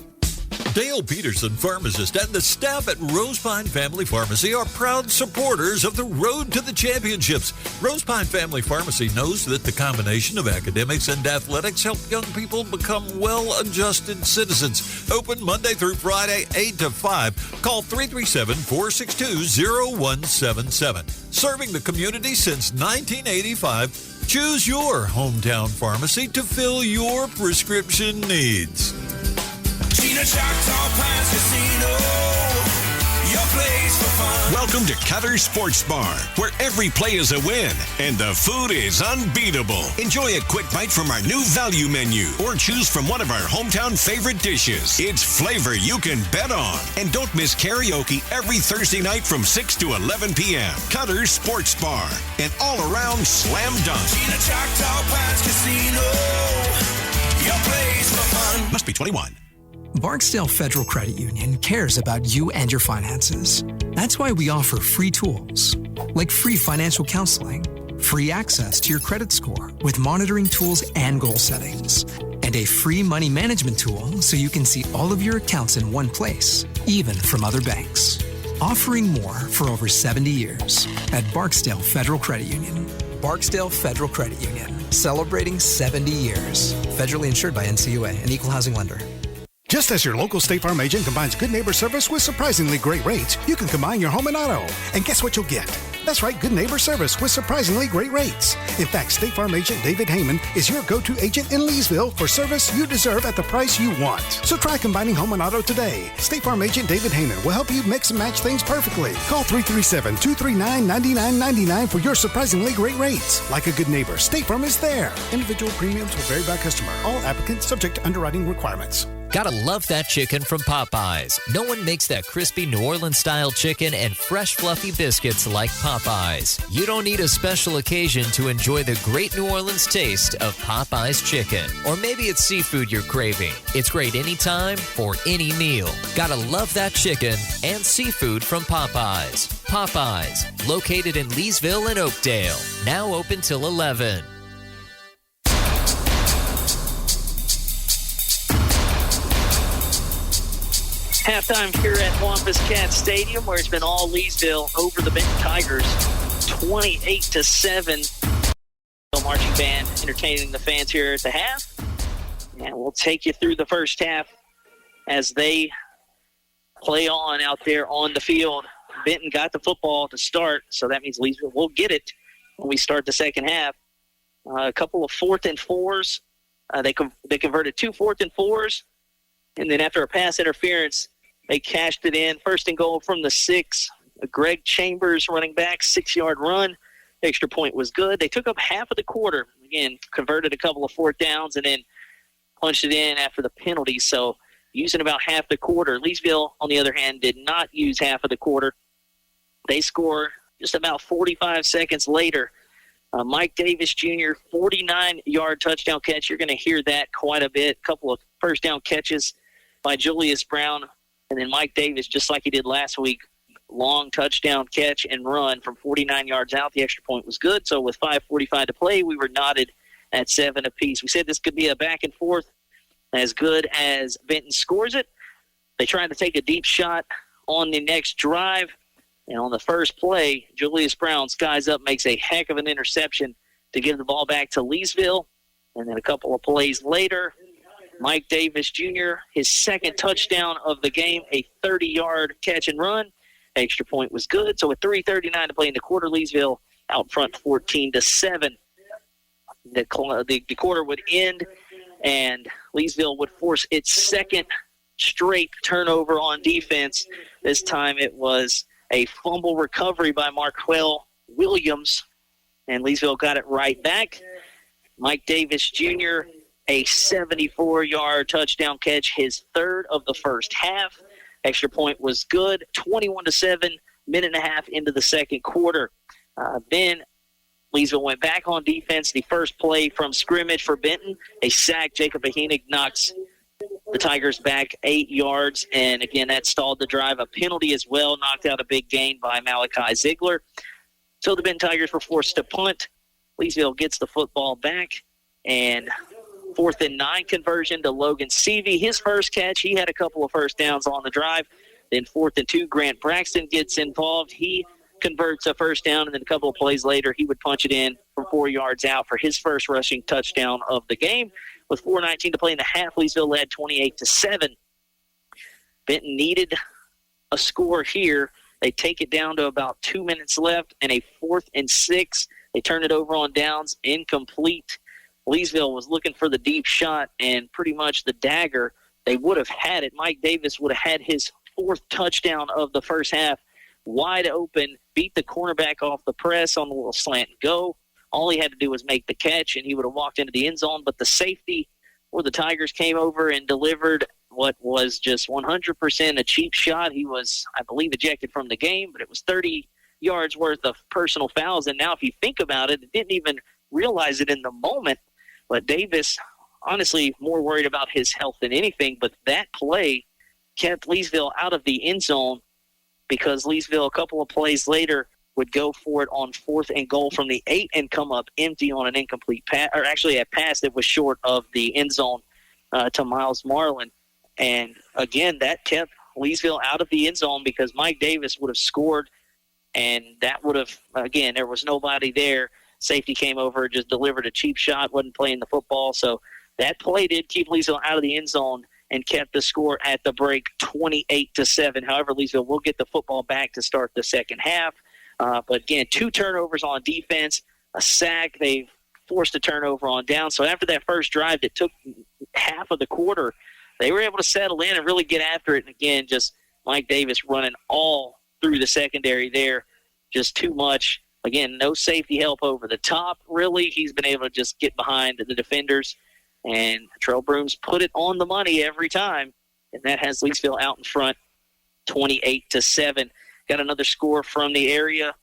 Dale Peterson, pharmacist, and the staff at Rosepine Family Pharmacy are proud supporters of the Road to the Championships. Rosepine Family Pharmacy knows that the combination of academics and athletics help young people become well-adjusted citizens. Open Monday through Friday, 8 to 5. Call 337-462-0177. Serving the community since 1985, choose your hometown pharmacy to fill your prescription needs. Choctaw Pines Casino, your place for fun. Welcome to Cutter's Sports Bar, where every play is a win and the food is unbeatable. Enjoy a quick bite from our new value menu or choose from one of our hometown favorite dishes. It's flavor you can bet on. And don't miss karaoke every Thursday night from 6 to 11 p.m. Cutter's Sports Bar, an all-around slam dunk. Choctaw Pines Casino, your place for fun. Must be 21. Barksdale Federal Credit Union cares about you and your finances. That's why we offer free tools, like free financial counseling, free access to your credit score with monitoring tools and goal settings, and a free money management tool so you can see all of your accounts in one place, even from other banks. Offering more for over 70 years at Barksdale Federal Credit Union. Barksdale Federal Credit Union, celebrating 70 years. Federally insured by NCUA, an equal housing lender. Just as your local State Farm agent combines good neighbor service with surprisingly great rates, you can combine your home and auto. And guess what you'll get? That's right, good neighbor service with surprisingly great rates. In fact, State Farm agent David Heyman is your go-to agent in Leesville for service you deserve at the price you want. So try combining home and auto today. State Farm agent David Heyman will help you mix and match things perfectly. Call 337-239-9999 for your surprisingly great rates. Like a good neighbor, State Farm is there. Individual premiums will vary by customer. All applicants subject to underwriting requirements. Gotta love that chicken from Popeyes. No one makes that crispy New Orleans-style chicken and fresh, fluffy biscuits like Popeyes. You don't need a special occasion to enjoy the great New Orleans taste of Popeyes chicken. Or maybe it's seafood you're craving. It's great anytime for any meal. Gotta love that chicken and seafood from Popeyes. Popeyes, located in Leesville and Oakdale. Now open till 11. Halftime here at Wampus Cat Stadium, where it's been all Leesville over the Benton Tigers, 28-7. Marching band entertaining the fans here at the half. And we'll take you through the first half as they play on out there on the field. Benton got the football to start, so that means Leesville will get it when we start the second half. A couple of 4th and 4s. They converted 2 4th and 4s. And then after a pass interference, they cashed it in. First and goal from the 6. Greg Chambers, running back, 6-yard run. Extra point was good. They took up half of the quarter. Again, converted a couple of fourth downs and then punched it in after the penalty. So using about half the quarter. Leesville, on the other hand, did not use half of the quarter. They score just about 45 seconds later. Mike Davis Jr., 49-yard touchdown catch. You're going to hear that quite a bit. A couple of first down catches by Julius Brown. And then Mike Davis, just like he did last week, long touchdown catch and run from 49 yards out. The extra point was good. So with 5:45 to play, we were knotted at 7 apiece. We said this could be a back and forth as good as Benton scores it. They tried to take a deep shot on the next drive. And on the first play, Julius Brown skies up, makes a heck of an interception to give the ball back to Leesville. And then a couple of plays later, Mike Davis Jr., his second touchdown of the game, a 30-yard catch and run. Extra point was good. So with 3:39 to play in the quarter, Leesville out front 14-7. The quarter would end, and Leesville would force its second straight turnover on defense. This time it was a fumble recovery by Marquell Williams, and Leesville got it right back. Mike Davis Jr., a 74-yard touchdown catch, his third of the first half. Extra point was good. 21-7, minute and a half into the second quarter. Then Leesville went back on defense. The first play from scrimmage for Benton, a sack. Jacob Ahinig knocks the Tigers back 8 yards, and again, that stalled the drive. A penalty as well, knocked out a big gain by Malachi Ziegler. So the Benton Tigers were forced to punt. Leesville gets the football back, and 4th and 9 conversion to Logan Seavey. His first catch, he had a couple of first downs on the drive. Then 4th and 2, Grant Braxton gets involved. He converts a first down, and then a couple of plays later, he would punch it in from 4 yards out for his first rushing touchdown of the game. With 4:19 to play in the half, Leesville led 28-7. Benton needed a score here. They take it down to about 2 minutes left, and a 4th and 6. They turn it over on downs, incomplete. Leesville was looking for the deep shot, and pretty much the dagger. They would have had it. Mike Davis would have had his 4th touchdown of the first half, wide open, beat the cornerback off the press on the little slant and go. All he had to do was make the catch, and he would have walked into the end zone. But the safety for the Tigers came over and delivered what was just 100% a cheap shot. He was, I believe, ejected from the game, but it was 30 yards worth of personal fouls. And now if you think about it, didn't even realize it in the moment. But Davis, honestly, more worried about his health than anything. But that play kept Leesville out of the end zone, because Leesville, a couple of plays later, would go for it on 4th and goal from the 8 and come up empty on an incomplete pass, or actually a pass that was short of the end zone to Miles Marlin. And again, that kept Leesville out of the end zone, because Mike Davis would have scored, and that would have, again, there was nobody there. Safety came over, just delivered a cheap shot, wasn't playing the football. So that play did keep Leesville out of the end zone and kept the score at the break 28-7. However, Leesville will get the football back to start the second half. But again, 2 turnovers on defense, a sack. They forced a turnover on down. So after that first drive that took half of the quarter, they were able to settle in and really get after it. And again, just Mike Davis running all through the secondary there, just too much. Again, no safety help over the top, really. He's been able to just get behind the defenders. And Trail Brooms put it on the money every time. And that has Leesville out in front 28-7. Got another score from the area.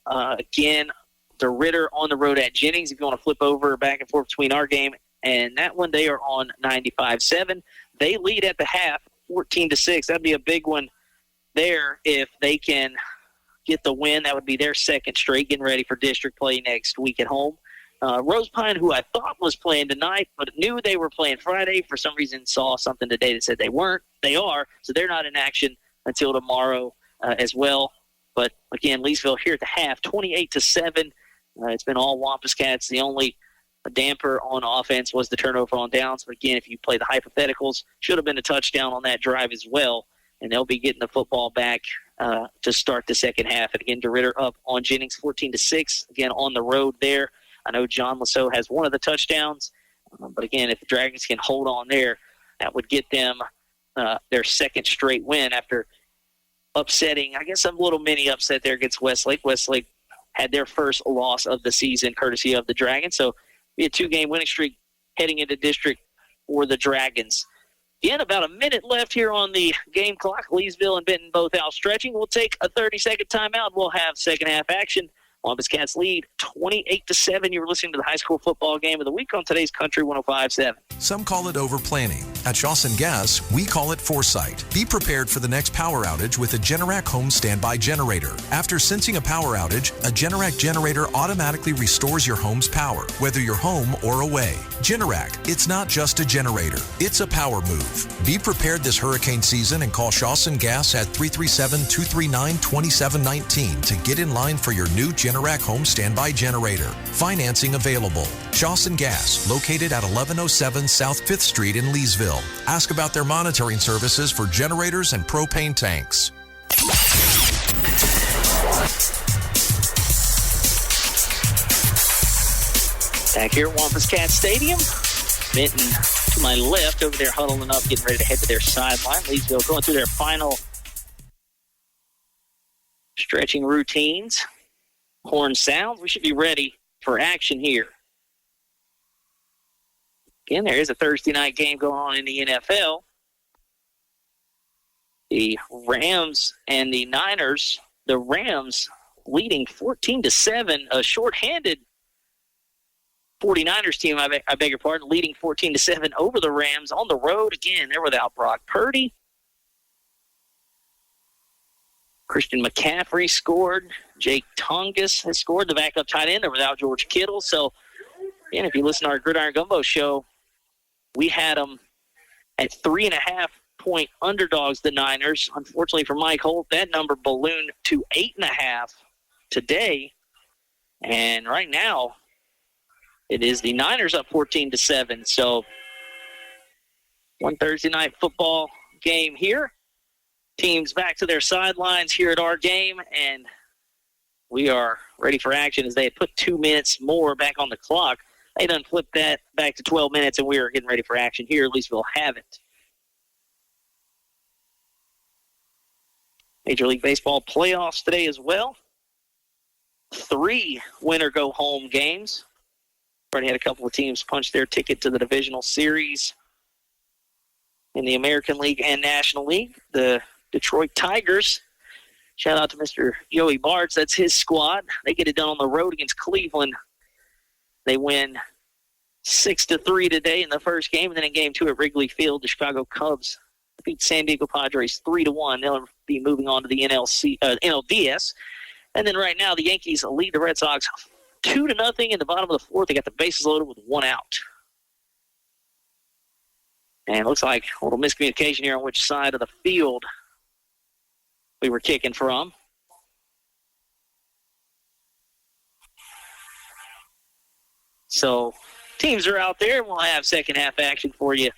Again, the Ritter on the road at Jennings. If you want to flip over back and forth between our game and that one, they are on 95-7. They lead at the half 14-6. That'd be a big one there if they can get the win. That would be their second straight, getting ready for district play next week at home. Rose Pine, who I thought was playing tonight, but knew they were playing Friday, for some reason saw something today that said they weren't. They are, so they're not in action until tomorrow as well. But again, Leesville here at the half, 28-7. It's been all Wampus Cats. The only damper on offense was the turnover on downs. But again, if you play the hypotheticals, should have been a touchdown on that drive as well. And they'll be getting the football back to start the second half. And again, DeRitter up on Jennings 14-6. Again, on the road there. I know John Lasso has one of the touchdowns. But again, if the Dragons can hold on there, that would get them their second straight win after upsetting, I guess, a little mini upset there against Westlake. Westlake had their first loss of the season courtesy of the Dragons. So be a 2-game winning streak heading into district for the Dragons. Again, about a minute left here on the game clock. Leesville and Benton both out stretching. We'll take a 30-second timeout. We'll have second-half action. Wampus Cats lead 28-7. You're listening to the high school football game of the week on today's Country 105.7. Some call it over-planning. At Shawson Gas, we call it foresight. Be prepared for the next power outage with a Generac home standby generator. After sensing a power outage, a Generac generator automatically restores your home's power, whether you're home or away. Generac, it's not just a generator, it's a power move. Be prepared this hurricane season and call Shawson Gas at 337-239-2719 to get in line for your new Generac home standby generator. Financing available. Shawson Gas, located at 1107 South 5th Street in Leesville. Ask about their monitoring services for generators and propane tanks. Back here at Wampus Cat Stadium. Benton to my left over there huddling up, getting ready to head to their sideline. Leesville going through their final stretching routines. Horn sounds. We should be ready for action here. Again, there is a Thursday night game going on in the NFL. The Rams and the Niners. The Rams leading 14-7. A shorthanded 49ers team, I beg your pardon, leading 14-7 over the Rams on the road. Again, they're without Brock Purdy. Christian McCaffrey scored. Jake Tongas has scored, the backup tight end. They're without George Kittle. So, again, if you listen to our Gridiron Gumbo show, we had them at 3.5-point underdogs, the Niners. Unfortunately for Mike Holt, that number ballooned to 8.5 today. And right now, it is the Niners up 14-7. So, one Thursday night football game here. Teams back to their sidelines here at our game, and we are ready for action as they put 2 minutes more back on the clock. They done flipped that back to 12 minutes, and we are getting ready for action here. At least we'll have it. Major League Baseball playoffs today as well. 3 winner-go-home games. Already had a couple of teams punch their ticket to the divisional series in the American League and National League. The Detroit Tigers, shout out to Mr. Joey Bartz, that's his squad. They get it done on the road against Cleveland. They win 6-3 today in the first game, and then in game 2 at Wrigley Field, the Chicago Cubs beat San Diego Padres 3-1. They'll be moving on to the NLDS. And then right now, the Yankees lead the Red Sox 2-0 in the bottom of the 4th. They got the bases loaded with 1 out. And it looks like a little miscommunication here on which side of the field we were kicking from. So teams are out there, and we'll have second half action for you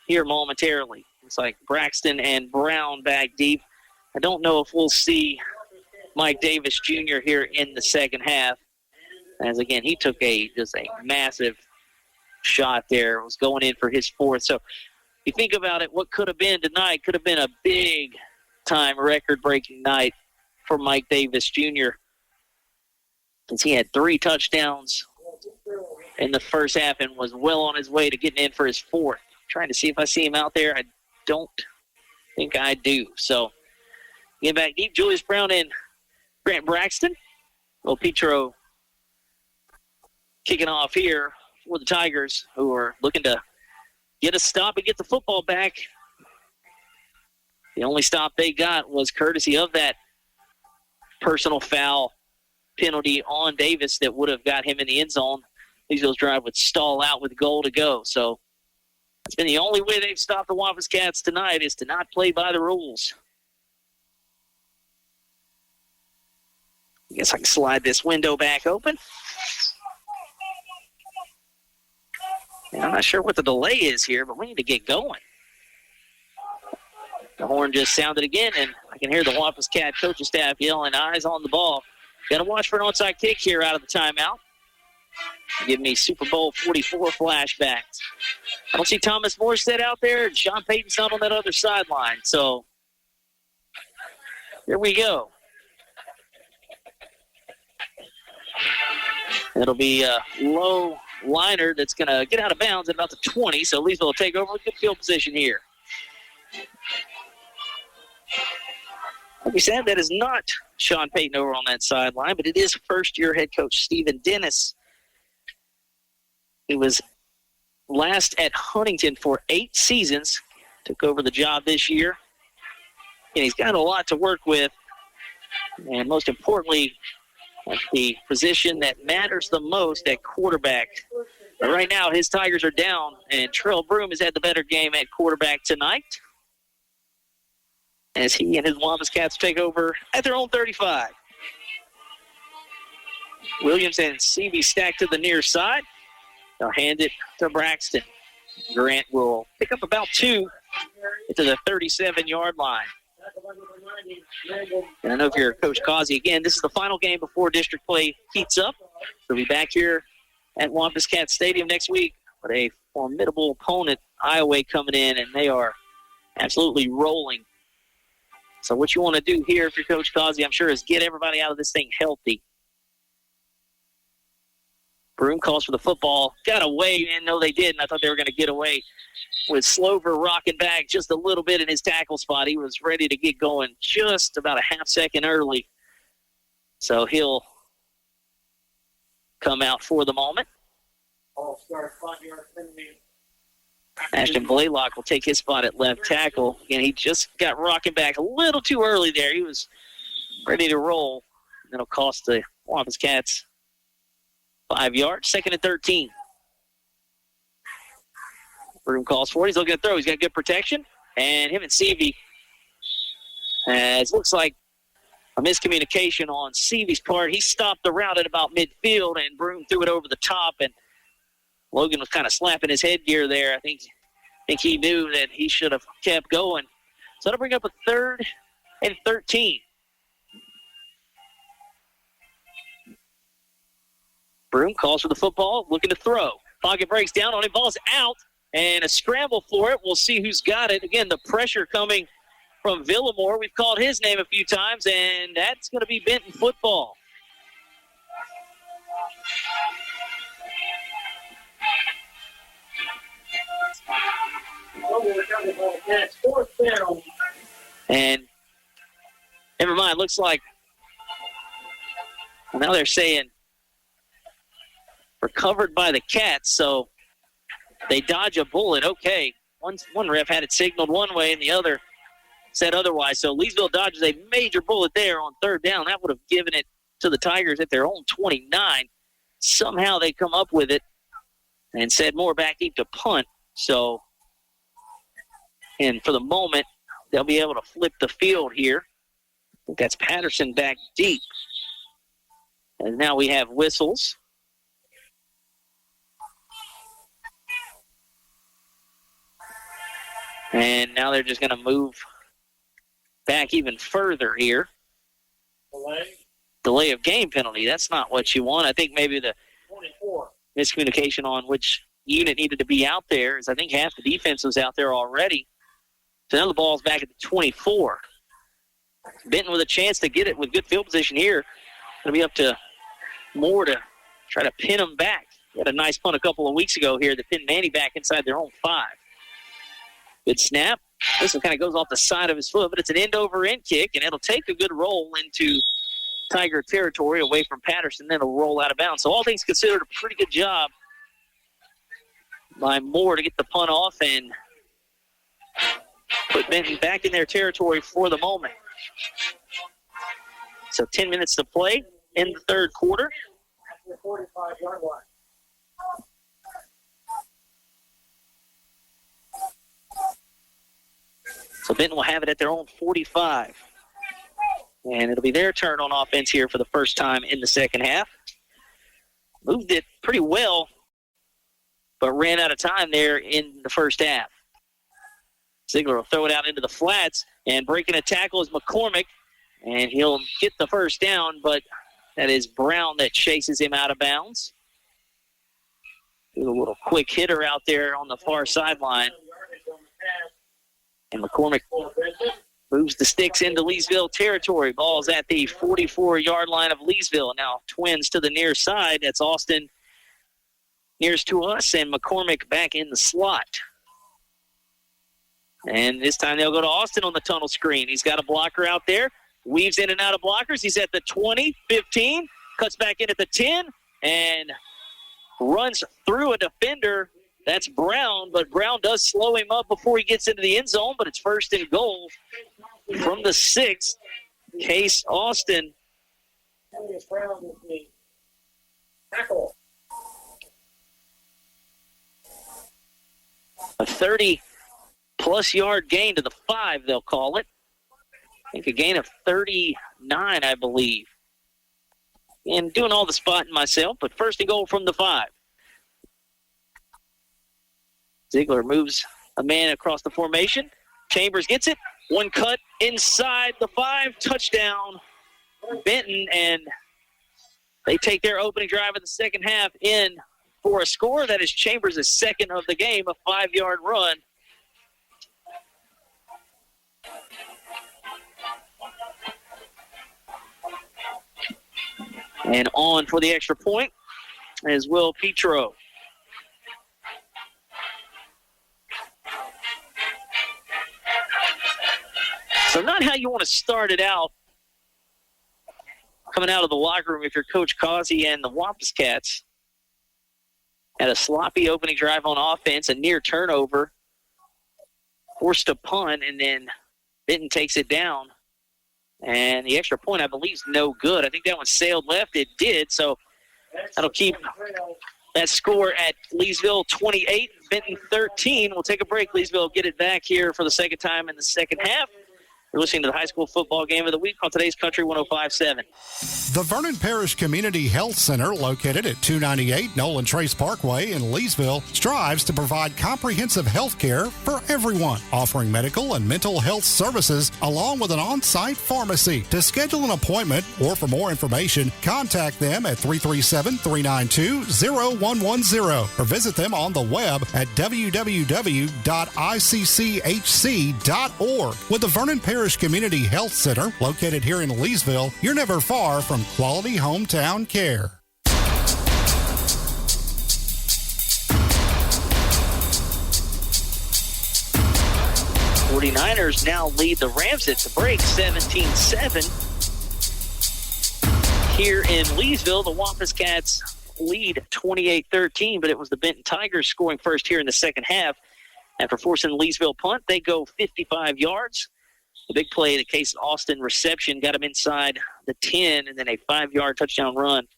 here momentarily. It's like Braxton and Brown back deep. I don't know if we'll see Davis Jr. here in the second half. As again, he took just a massive shot there. It was going in for his 4th. So if you think about it, what could have been tonight could have been a big time record-breaking night for Mike Davis Jr. since he had 3 touchdowns in the first half and was well on his way to getting in for his 4th. Trying to see if I see him out there. I don't think I do. So get back deep. Julius Brown and Grant Braxton. Well, Petro kicking off here for the Tigers, who are looking to get a stop and get the football back. The only stop they got was courtesy of that personal foul penalty on Davis that would have got him in the end zone. Leesville's drive would stall out with goal to go. So that's been the only way they've stopped the Wampus Cats tonight, is to not play by the rules. I guess I can slide this window back open. And I'm not sure what the delay is here, but we need to get going. The horn just sounded again, and I can hear the Wampus Cat coaching staff yelling, eyes on the ball. Got to watch for an onside kick here out of the timeout. Give me Super Bowl 44 flashbacks. I don't see Thomas Morstead out there, and Sean Payton's not on that other sideline. So here we go. It'll be a low liner that's going to get out of bounds at about the 20, so Leesville will take over with good field position here. Like we said, that is not Sean Payton over on that sideline, but it is first-year head coach Stephen Dennis, who was last at Huntington for 8 seasons, took over the job this year. And he's got a lot to work with, and most importantly, at the position that matters the most at quarterback. But right now, his Tigers are down, and Trell Broom has had the better game at quarterback tonight, as he and his Wampus Cats take over at their own 35. Williams and Seavey stacked to the near side. They'll hand it to Braxton. Grant will pick up about 2 to the 37-yard line. And I know if you're Coach Causey, again, this is the final game before district play heats up. We'll be back here at Wampus Cat Stadium next week with a formidable opponent, Iowa, coming in, and they are absolutely rolling. So what you want to do here if you're Coach Causey, I'm sure, is get everybody out of this thing healthy. Broom calls for the football. Got away, and no, they didn't. I thought they were going to get away with Slover rocking back just a little bit in his tackle spot. He was ready to get going just about a half second early. So he'll come out for the moment. Ashton Blaylock will take his spot at left tackle. Again, he just got rocking back a little too early there. He was ready to roll. That'll cost the Wampus Cats 5 yards, 2nd and 13. Broom calls for it. He's looking to throw. He's got good protection. And him and Seavey, it looks like a miscommunication on Seavey's part. He stopped the route at about midfield, and Broom threw it over the top, and Logan was kind of slapping his headgear there. I think he knew that he should have kept going. So that'll bring up a 3rd and 13. Broom calls for the football, looking to throw. Pocket breaks down on him, ball's out, and a scramble for it. We'll see who's got it. Again, the pressure coming from Villamore. We've called his name a few times, and that's going to be Benton football. And never mind, looks like now they're saying recovered by the Cats, so they dodge a bullet. Okay, one ref had it signaled one way and the other said otherwise. So Leesville dodges a major bullet there on 3rd down. That would have given it to the Tigers at their own 29. Somehow they come up with it and said more back deep to punt. So, and for the moment, they'll be able to flip the field here. I think that's Patterson back deep. And now we have whistles. And now they're just going to move back even further here. Delay of game penalty. That's not what you want. I think maybe the 24 miscommunication on which unit needed to be out there is I think half the defense was out there already. So now the ball's back at the 24. Benton with a chance to get it with good field position here. It'll be up to Moore to try to pin them back. He had a nice punt a couple of weeks ago here that pinned Manny back inside their own 5. Good snap. This one kind of goes off the side of his foot, but it's an end-over-end kick, and it'll take a good roll into Tiger territory away from Patterson, then it'll roll out of bounds. So all things considered, a pretty good job by Moore to get the punt off and put Benton back in their territory for the moment. So 10 minutes to play in the 3rd quarter. 45-yard line. So Benton will have it at their own 45. And it'll be their turn on offense here for the first time in the second half. Moved it pretty well, but ran out of time there in the first half. Ziegler will throw it out into the flats, and breaking a tackle is McCormick, and he'll get the first down, but that is Brown that chases him out of bounds. Do a little quick hitter out there on the far sideline. And McCormick moves the sticks into Leesville territory. Ball's at the 44-yard line of Leesville. Now Twins to the near side. That's Austin nearest to us, and McCormick back in the slot. And this time they'll go to Austin on the tunnel screen. He's got a blocker out there. Weaves in and out of blockers. He's at the 20, 15, cuts back in at the 10, and runs through a defender. That's Brown, but Brown does slow him up before he gets into the end zone, but it's first and goal from the 6. Case Austin. A 30-plus yard gain to the 5, they'll call it. I think a gain of 39, I believe. And doing all the spotting myself, but first and goal from the 5. Ziegler moves a man across the formation. Chambers gets it. One cut inside the 5. Touchdown, Benton. And they take their opening drive of the second half in for a score. That is Chambers' second of the game, a 5-yard run. And on for the extra point is Will Petro. So not how you want to start it out coming out of the locker room if you're Coach Causey and the Wampus Cats. Had a sloppy opening drive on offense, a near turnover, forced a punt, and then Benton takes it down. And the extra point, I believe, is no good. I think that one sailed left. It did, so that'll keep that score at Leesville 28, Benton 13. We'll take a break. Leesville get it back here for the second time in the second half. You're listening to the high school football game of the week on today's Country 105.7. The Vernon Parish Community Health Center, located at 298 Nolan Trace Parkway in Leesville, strives to provide comprehensive health care for everyone, offering medical and mental health services along with an on-site pharmacy. To schedule an appointment or for more information, contact them at 337-392-0110 or visit them on the web at www.icchc.org. With the Vernon Parish Community Health Center, located here in Leesville, you're never far from quality hometown care. 49ers now lead the Rams at the break 17-7. Here in Leesville, the Wampus Cats lead 28-13, but it was the Benton Tigers scoring first here in the second half. After forcing the Leesville punt, they go 55 yards. The big play, the Case Austin reception, got him inside the 10, and then a 5-yard touchdown run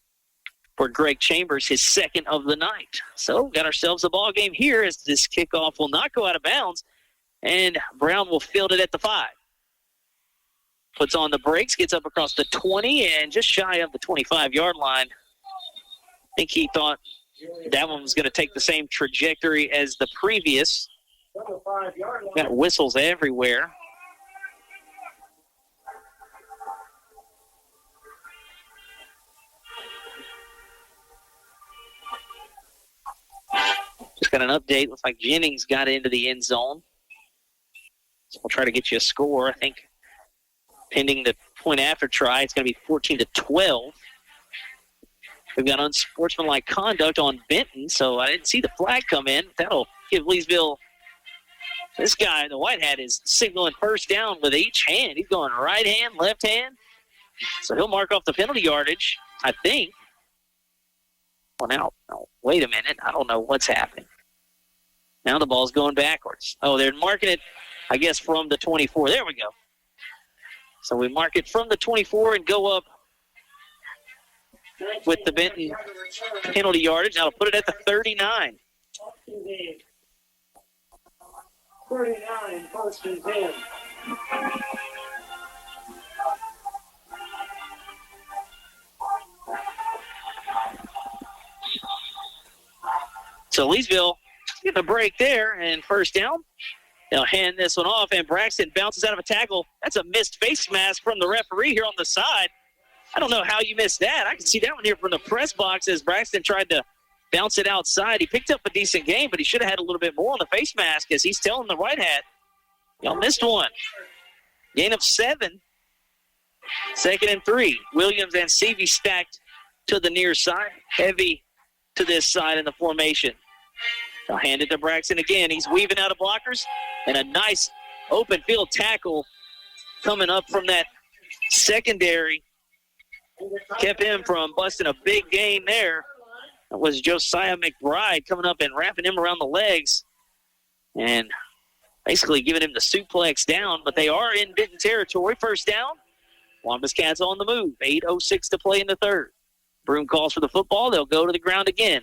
for Greg Chambers, his second of the night. So got ourselves a ball game here as this kickoff will not go out of bounds, and Brown will field it at the 5. Puts on the brakes, gets up across the 20, and just shy of the 25-yard line. I think he thought that one was going to take the same trajectory as the previous. Got whistles everywhere. Just got an update. Looks like Jennings got into the end zone. So we'll try to get you a score. I think pending the point after try, it's going to be 14-12. We've got unsportsmanlike conduct on Benton, so I didn't see the flag come in. That'll give Leesville. This guy, the white hat, is signaling first down with each hand. He's going right hand, left hand. So he'll mark off the penalty yardage, I think. Well, now, wait a minute. I don't know what's happening. Now the ball's going backwards. Oh, they're marking it, I guess, from the 24. There we go. So we mark it from the 24 and go up with the Benton penalty yardage. Now we'll put it at the 39. 39, first and 10. So Leesville getting a break there and first down. They'll hand this one off, and Braxton bounces out of a tackle. That's a missed face mask from the referee here on the side. I don't know how you missed that. I can see that one here from the press box as Braxton tried to bounce it outside. He picked up a decent game, but he should have had a little bit more on the face mask as he's telling the right hat, y'all missed one. Gain of 7. 2nd and 3. Williams and Seavey stacked to the near side. Heavy to this side in the formation. I'll hand it to Braxton again. He's weaving out of blockers. And a nice open field tackle coming up from that secondary. Kept him from busting a big gain there. That was Josiah McBride coming up and wrapping him around the legs. And basically giving him the suplex down. But they are in Benton territory. First down. Wampus Cats on the move. 8:06 to play in the third. Broom calls for the football. They'll go to the ground again.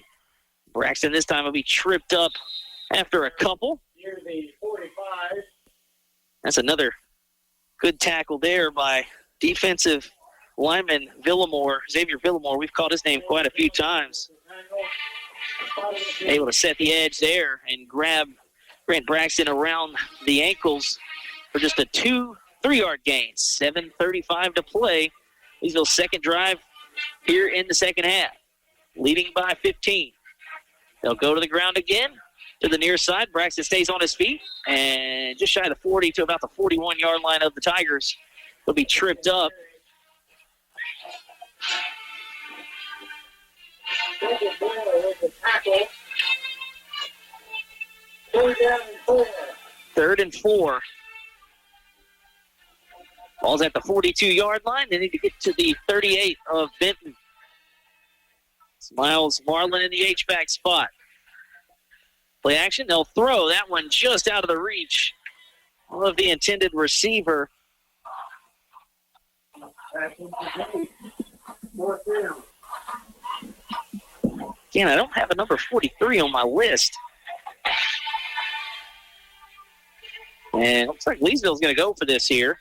Braxton this time will be tripped up after a couple. Near the 45. That's another good tackle there by defensive lineman Xavier Villamore. We've called his name quite a few times. Able to set the edge there and grab Grant Braxton around the ankles for just a 3-yard gain. 7:35 to play. Leesville's second drive here in the second half. Leading by 15. They'll go to the ground again to the near side. Braxton stays on his feet and just shy of the 40 to about the 41-yard line of the Tigers. He'll be tripped up. Third and 4. Ball's at the 42-yard line. They need to get to the 38 of Benton. It's Miles Marlin in the H-back spot. Play action. They'll throw that one just out of the reach of the intended receiver. Again, I don't have a number 43 on my list. And it looks like Leesville's going to go for this here.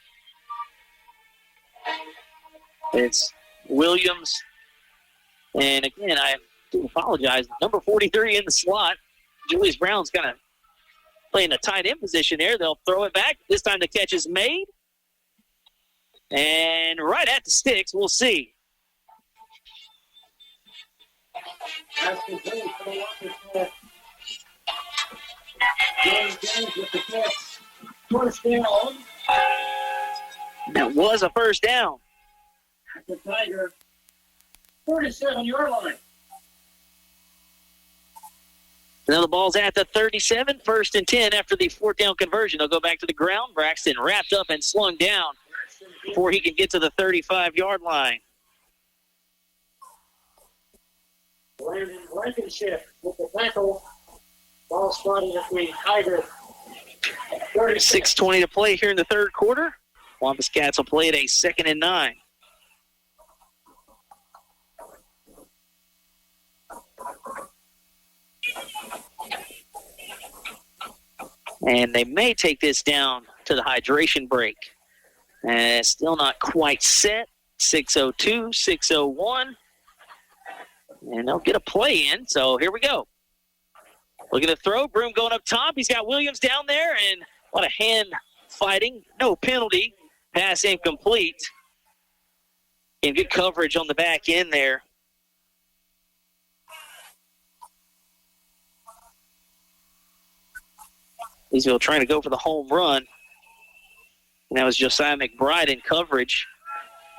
It's Williams. And again, I do apologize. Number 43 in the slot. Julius Brown's kind of playing a tight end position there. They'll throw it back. This time the catch is made. And right at the sticks, we'll see. That was a first down. The Tiger, 47-yard line. Now the ball's at the 37, 1st and 10 after the 4th down conversion. They'll go back to the ground. Braxton wrapped up and slung down before he can get to the 35-yard line. Landon Blankenship with the tackle. Ball spotted at the Tiger. 6:20 to play here in the third quarter. Wampus Cats will play at a 2nd and 9. And they may take this down to the hydration break. And still not quite set. 6:02, 6:01. And they'll get a play in. So here we go. Looking to throw. Broom going up top. He's got Williams down there. And a lot of hand fighting. No penalty. Pass incomplete. And good coverage on the back end there. Leesville trying to go for the home run. And that was Josiah McBride in coverage.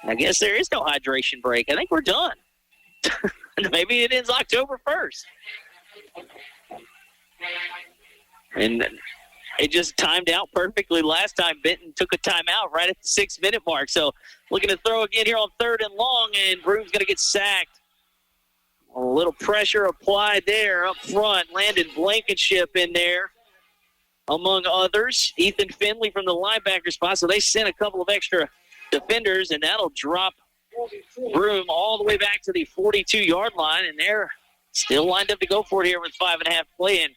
I guess there is no hydration break. I think we're done. Maybe it ends October 1st. And it just timed out perfectly last time. Benton took a timeout right at the 6-minute mark. So looking to throw again here on 3rd and long, and Broom's going to get sacked. A little pressure applied there up front. Landon Blankenship in there, among others. Ethan Finley from the linebacker spot. So they sent a couple of extra defenders, and that'll drop Broom all the way back to the 42-yard line, and they're still lined up to go for it here with 5.5 play. And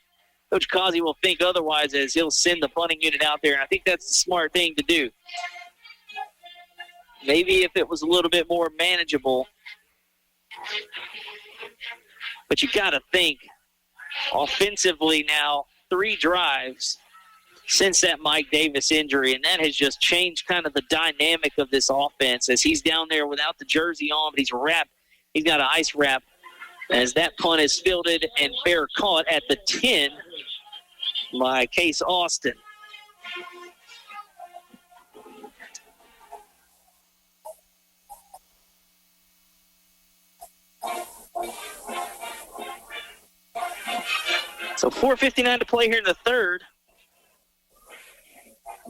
Coach Causey will think otherwise as he'll send the punting unit out there, and I think that's the smart thing to do. Maybe if it was a little bit more manageable, but you got to think offensively now, 3 drives since that Mike Davis injury, and that has just changed kind of the dynamic of this offense as he's down there without the jersey on, but he's got an ice wrap as that punt is fielded and fair caught at the 10 by Case Austin. So 4:59 to play here in the third.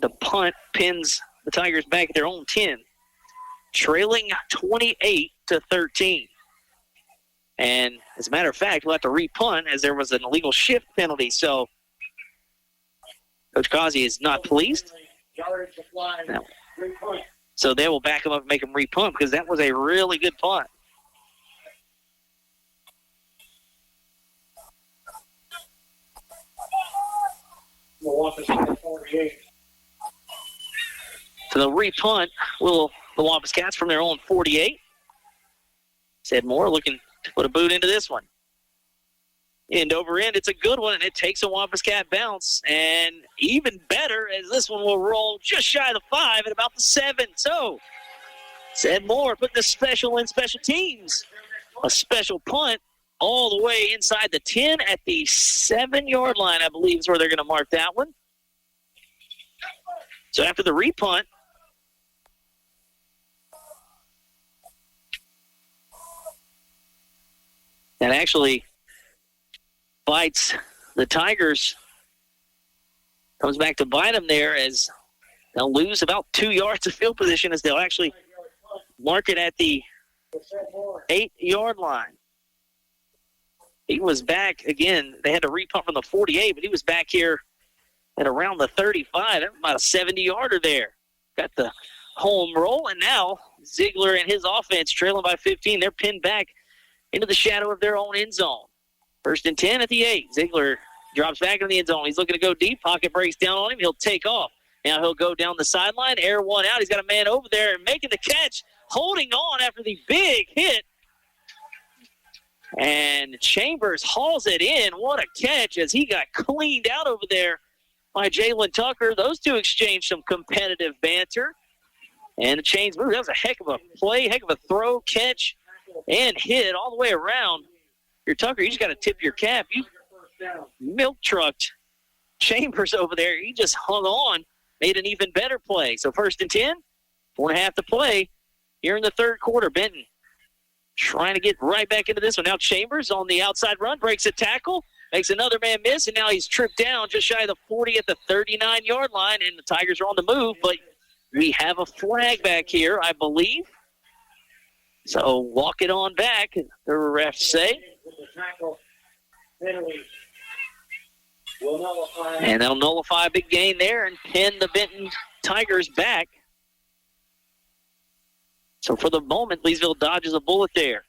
The punt pins the Tigers back at their own 10, trailing 28-13. And as a matter of fact, we'll have to repunt as there was an illegal shift penalty. So Coach Causey is not pleased. No. So they will back him up and make him repunt because that was a really good punt. So they'll repunt the Wampus Cats from their own 48. Said Moore looking to put a boot into this one. End over end, it's a good one, and it takes a Wampus Cat bounce. And even better, as this one will roll just shy of the 5 at about the 7. So, said Moore putting the special in special teams. A special punt all the way inside the 10 at the 7-yard line, I believe is where they're going to mark that one. So after the repunt, that actually bites the Tigers. Comes back to bite them there as they'll lose about 2 yards of field position as they'll actually mark it at the 8-yard line. He was back again. They had to repunt from the 48, but he was back here at around the 35. That's about a 70-yarder there. Got the home roll, and now Ziegler and his offense trailing by 15. They're pinned back into the shadow of their own end zone. 1st and 10 at the 8. Ziegler drops back in the end zone. He's looking to go deep. Pocket breaks down on him. He'll take off. Now he'll go down the sideline. Air one out. He's got a man over there and making the catch, holding on after the big hit. And Chambers hauls it in. What a catch as he got cleaned out over there by Jalen Tucker. Those two exchanged some competitive banter. And the chains move. That was a heck of a play, heck of a throw, catch, and hit all the way around. Your Tucker, you just got to tip your cap. You milk trucked Chambers over there. He just hung on, made an even better play. So 1st and 10, 4.5 to play here in the third quarter. Benton trying to get right back into this one. Now Chambers on the outside run, breaks a tackle, makes another man miss, and now he's tripped down just shy of the 40 at the 39-yard line, and the Tigers are on the move, but we have a flag back here, I believe. So walk it on back, the refs say. And that'll nullify a big gain there and pin the Benton Tigers back. So for the moment, Leesville dodges a bullet there.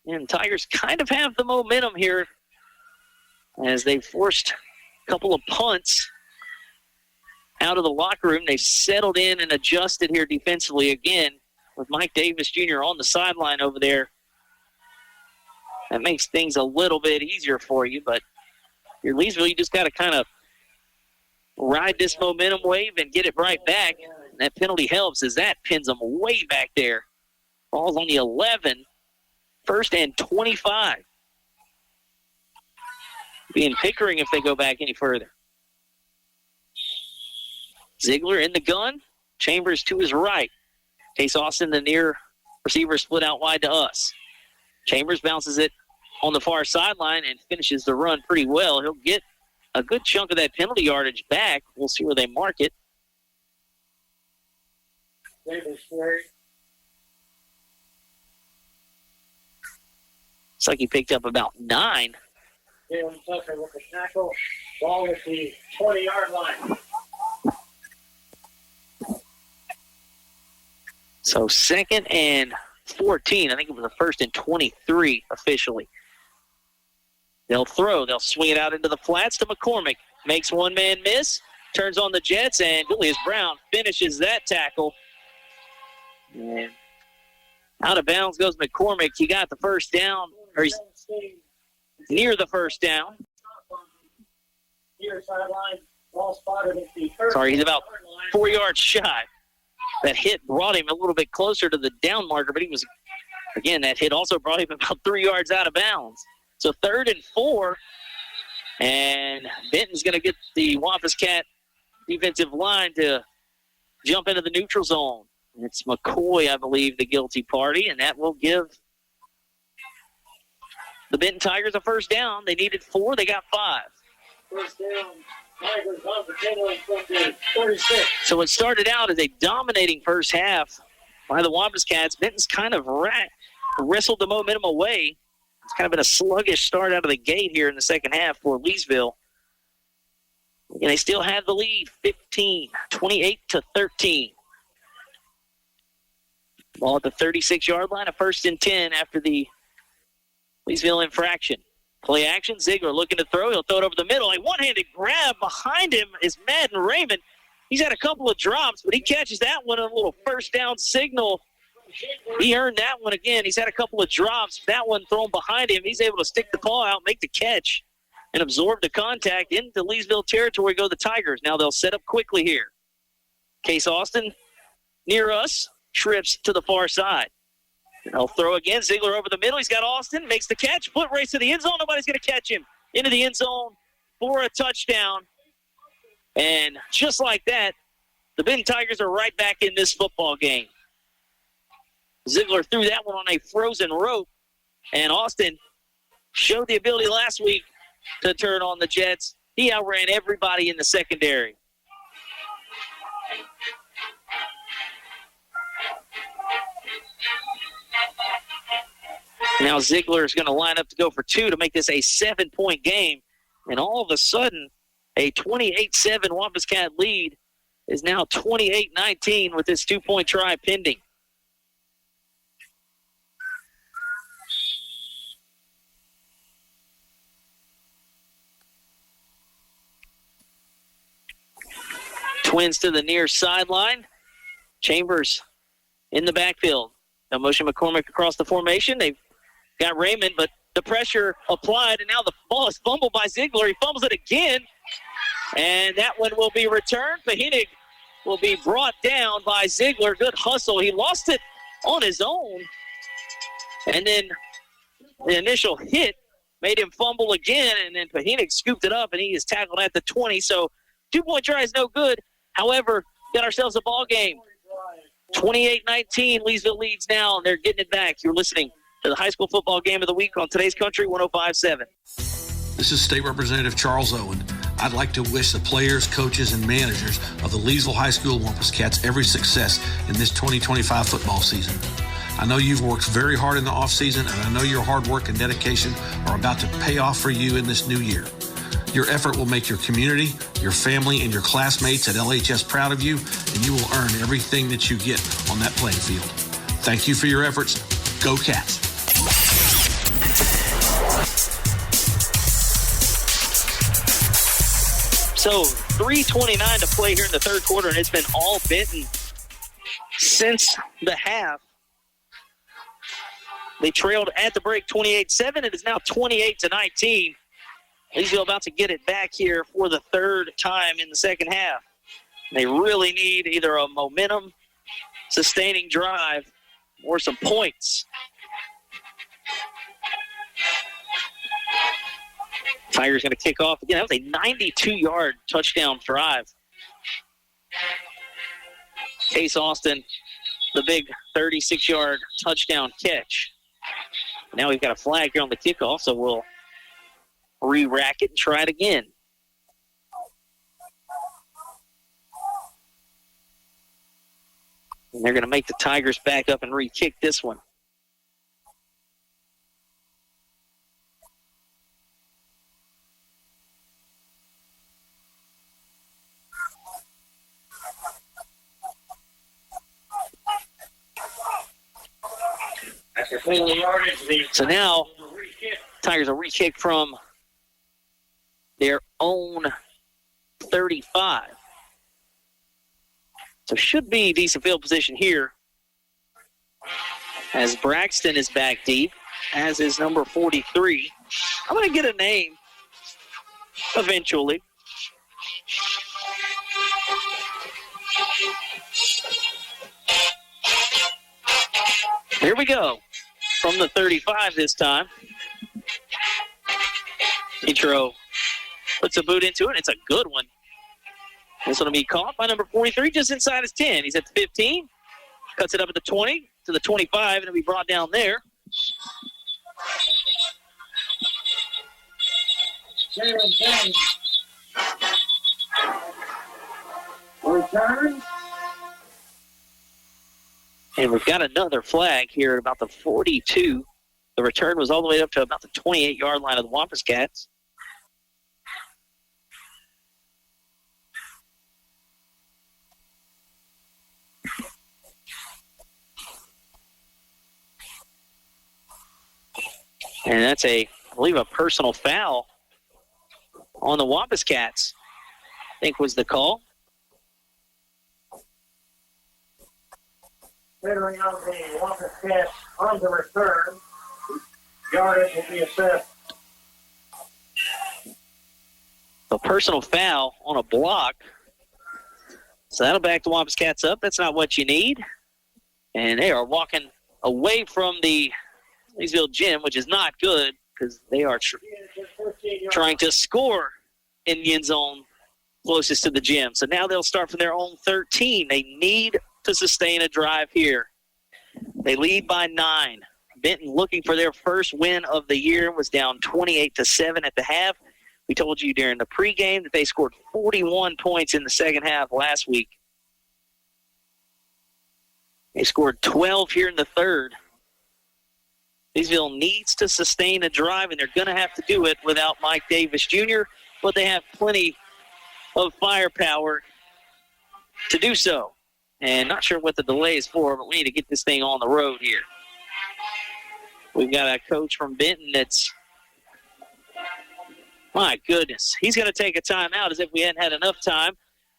And Tigers kind of have the momentum here as they forced a couple of punts out of the locker room. They've settled in and adjusted here defensively again with Mike Davis Jr. on the sideline over there. That makes things a little bit easier for you, but you're Leesville, you just got to kind of ride this momentum wave and get it right back. And that penalty helps as that pins them way back there. Ball's on the 11, 1st and 25. Being Pickering if they go back any further. Ziegler in the gun. Chambers to his right. Case Austin, the near receiver, split out wide to us. Chambers bounces it on the far sideline and finishes the run pretty well. He'll get a good chunk of that penalty yardage back. We'll see where they mark it. Looks like he picked up about 9. Jalen Tucker with the tackle. Ball at the 20-yard line. So 2nd and 14. I think it was the 1st and 23 officially. They'll throw. They'll swing it out into the flats to McCormick. Makes one man miss. Turns on the Jets, and Julius Brown finishes that tackle. And out of bounds goes McCormick. He got the first down, or he's near the first down. Sorry, he's about 4 yards shy. That hit brought him a little bit closer to the down marker, but he was Again, that hit also brought him about 3 yards out of bounds. So 3rd and 4. And Benton's going to get the Wampus Cat defensive line to jump into the neutral zone. It's McCoy, I believe, the guilty party, and that will give the Benton Tigers a first down. They needed 4. They got 5. First down, Tigers on the 36. So it started out as a dominating first half by the Wampus Cats. Benton's kind of wrestled the momentum away. It's kind of been a sluggish start out of the gate here in the second half for Leesville. And they still have the lead, 28-13. Ball at the 36-yard line, a 1st and 10 after the Leesville infraction. Play action, Ziegler looking to throw. He'll throw it over the middle. A one-handed grab behind him is Madden Raymond. He's had a couple of drops, but he catches that one on a little first down signal. He earned that one again. He's had a couple of drops. That one thrown behind him. He's able to stick the paw out, make the catch, and absorb the contact. Into Leesville territory go the Tigers. Now they'll set up quickly here. Case Austin near us, trips to the far side. They'll throw again. Ziegler over the middle. He's got Austin, makes the catch, foot race to the end zone. Nobody's going to catch him. Into the end zone for a touchdown. And just like that, the Benton Tigers are right back in this football game. Ziegler threw that one on a frozen rope, and Austin showed the ability last week to turn on the Jets. He outran everybody in the secondary. Now Ziegler is going to line up to go for 2 to make this a 7-point game. And all of a sudden, a 28-7 Wampus Cat lead is now 28-19 with this 2-point try pending. Twins to the near sideline. Chambers in the backfield. Now motion McCormick across the formation. They've got Raymond, but the pressure applied, and now the ball is fumbled by Ziegler. He fumbles it again, and that one will be returned. Pahinig will be brought down by Ziegler. Good hustle. He lost it on his own, and then the initial hit made him fumble again, and then Pahinig scooped it up, and he is tackled at the 20. So 2-point try is no good. However, got ourselves a ball game. 28-19, Leesville leads now, and they're getting it back. You're listening to the high school football game of the week on today's Country 105.7. This is State Representative Charles Owen. I'd like to wish the players, coaches, and managers of the Leesville High School Wampus Cats every success in this 2025 football season. I know you've worked very hard in the offseason, and I know your hard work and dedication are about to pay off for you in this new year. Your effort will make your community, your family, and your classmates at LHS proud of you, and you will earn everything that you get on that playing field. Thank you for your efforts. Go Cats. So 3:29 to play here in the third quarter, and it's been all Benton since the half. They trailed at the break 28-7. It is now 28-19. Leesville about to get it back here for the third time in the second half. They really need either a momentum-sustaining drive or some points. Tigers going to kick off again. That was a 92-yard touchdown drive. Case Austin, the big 36-yard touchdown catch. Now we've got a flag here on the kickoff, so we'll re-rack it and try it again. And they're going to make the Tigers back up and re-kick this one. So now, Tigers will re-kick from their own 35. So should be decent field position here as Braxton is back deep, as is number 43. I'm going to get a name eventually. Here we go. from the 35 this time. Intro puts a boot into it. It's a good one. This one will be caught by number 43 just inside his 10. He's at the 15. Cuts it up at the 20 to the 25, and it'll be brought down there. Return. And we've got another flag here at about the 42. The return was all the way up to about the 28-yard line of the Wampus Cats. And that's I believe, a personal foul on the Wampus Cats, I think was the call. Considering on the Wampus Cats on the return, yardage will be assessed. A personal foul on a block. So that'll back the Wampus Cats up. That's not what you need. And they are walking away from the Leesville gym, which is not good because they are trying to score in the end zone closest to the gym. So now they'll start from their own 13. They need to sustain a drive here. They lead by 9. Benton looking for their first win of the year, was down 28-7 at the half. We told you during the pregame that they scored 41 points in the second half last week. They scored 12 here in the third. Leesville needs to sustain a drive, and they're going to have to do it without Mike Davis Jr., but they have plenty of firepower to do so. And not sure what the delay is for, but we need to get this thing on the road here. We've got a coach from Benton that's, my goodness, he's going to take a timeout as if we hadn't had enough time.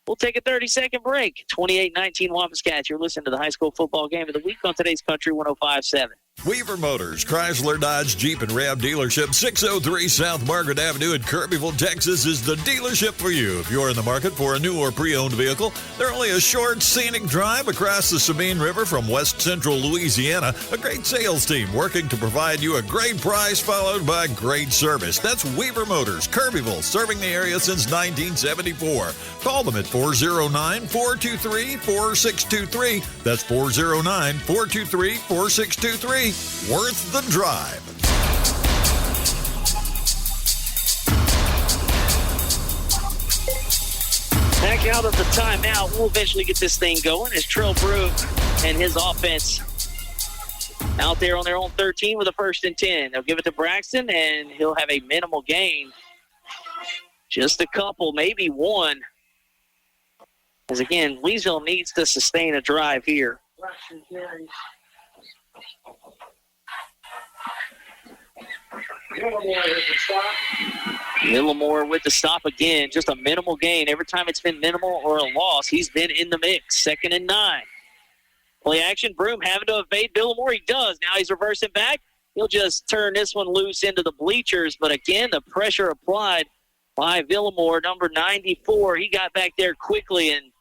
We'll take a 30-second break. 28-19 Wampus Cats. You're listening to the high school football game of the week on today's Country 105.7. Weaver Motors, Chrysler, Dodge, Jeep, and Ram dealership, 603 South Margaret Avenue in Kirbyville, Texas, is the dealership for you. If you're in the market for a new or pre-owned vehicle, they're only a short, scenic drive across the Sabine River from west central Louisiana. A great sales team working to provide you a great price followed by great service. That's Weaver Motors, Kirbyville, serving the area since 1974. Call them at 409-423-4623. That's 409-423-4623. Worth the drive. Back out of the timeout. We'll eventually get this thing going as Trell Brook and his offense out there on their own 13 with a 1st and 10. They'll give it to Braxton, and he'll have a minimal gain. Just a couple, maybe one. As again, Leesville needs to sustain a drive here. Braxton carries. Millimore with the stop again. Just a minimal gain. Every time it's been minimal or a loss, he's been in the mix. 2nd and 9. Play action. Broom having to evade Millimore. He does. Now he's reversing back. He'll just turn this one loose into the bleachers. But again, the pressure applied by Villamore, number 94. He got back there quickly, and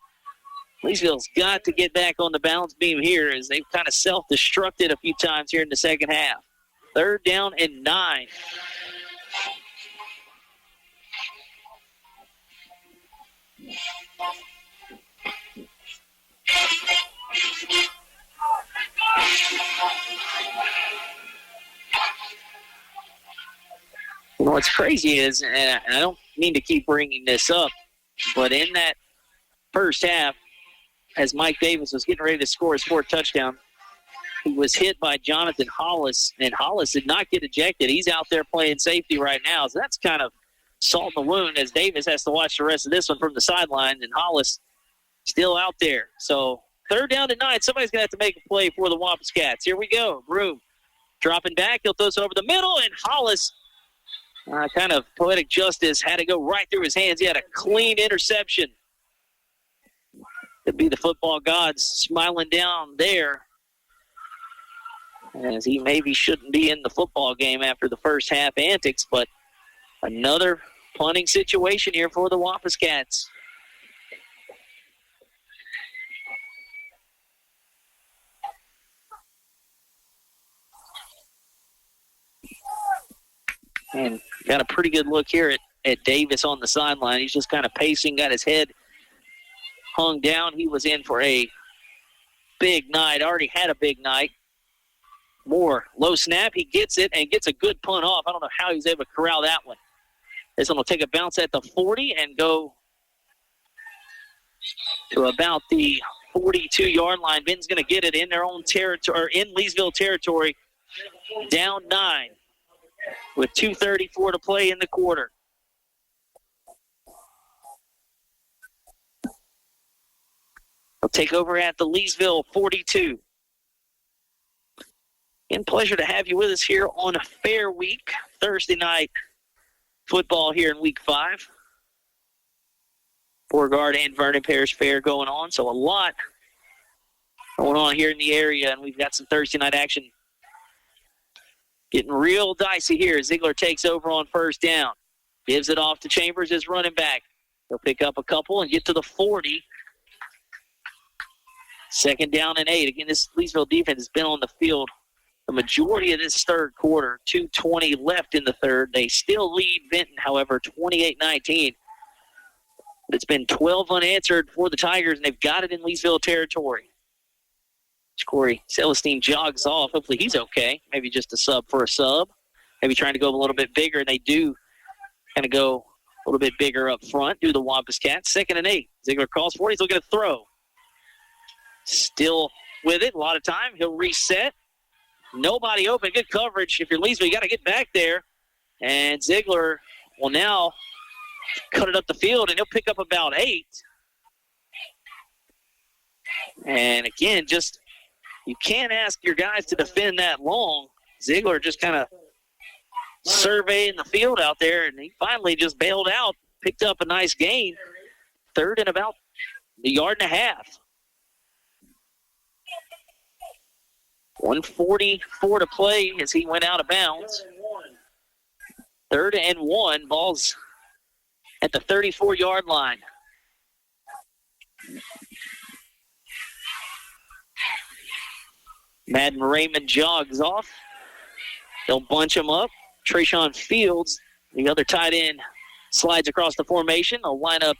Leesville's got to get back on the balance beam here as they've kind of self-destructed a few times here in the second half. 3rd down and 9. You know, what's crazy is, and I don't mean to keep bringing this up, but in that first half, as Mike Davis was getting ready to score his 4th touchdown, he was hit by Jonathan Hollis, and Hollis did not get ejected. He's out there playing safety right now, so that's kind of salt in the wound as Davis has to watch the rest of this one from the sideline, and Hollis still out there. So 3rd down and 9. Somebody's going to have to make a play for the Wampus Cats. Here we go. Broom dropping back. He'll throw it over the middle, and Hollis, kind of poetic justice, had to go right through his hands. He had a clean interception. Could be the football gods smiling down there, as he maybe shouldn't be in the football game after the first half antics, but another punting situation here for the Wampus Cats. And got a pretty good look here at Davis on the sideline. He's just kind of pacing, got his head hung down. He was in for a big night, already had a big night. Moore, low snap, he gets it and gets a good punt off. I don't know how he's able to corral that one. This one will take a bounce at the 40 and go to about the 42-yard line. Benton's going to get it in their own territory, or in Leesville territory, down 9 with 2:34 to play in the quarter. They'll take over at the Leesville 42. And pleasure to have you with us here on a fair week, Thursday night football here in week 5. Beauregard and Vernon Parish Fair going on, so a lot going on here in the area, and we've got some Thursday night action getting real dicey here. Ziegler takes over on first down, gives it off to Chambers as running back. He'll pick up a couple and get to the 40. Second down and 8. Again, this Leesville defense has been on the field the majority of this third quarter. 2:20 left in the third. They still lead Benton, however, 28-19. But it's been 12 unanswered for the Tigers, and they've got it in Leesville territory. Corey Celestine jogs off. Hopefully he's okay. Maybe just a sub for a sub. Maybe trying to go a little bit bigger, and they do kind of go a little bit bigger up front, do the Wampus Cats. 2nd and 8. Ziegler calls for it. He's looking to throw. Still with it. A lot of time. He'll reset. Nobody open. Good coverage. If you're Leesville, you got to get back there. And Ziegler will now cut it up the field, and he'll pick up about 8. And again, just you can't ask your guys to defend that long. Ziegler just kind of surveying the field out there, and he finally just bailed out, picked up a nice gain. 3rd and about a yard and a half. 1:44 to play as he went out of bounds. 3rd and 1. Ball's at the 34-yard line. Madden Raymond jogs off. They'll bunch him up. Trayshawn Fields, the other tight end, slides across the formation. They'll line up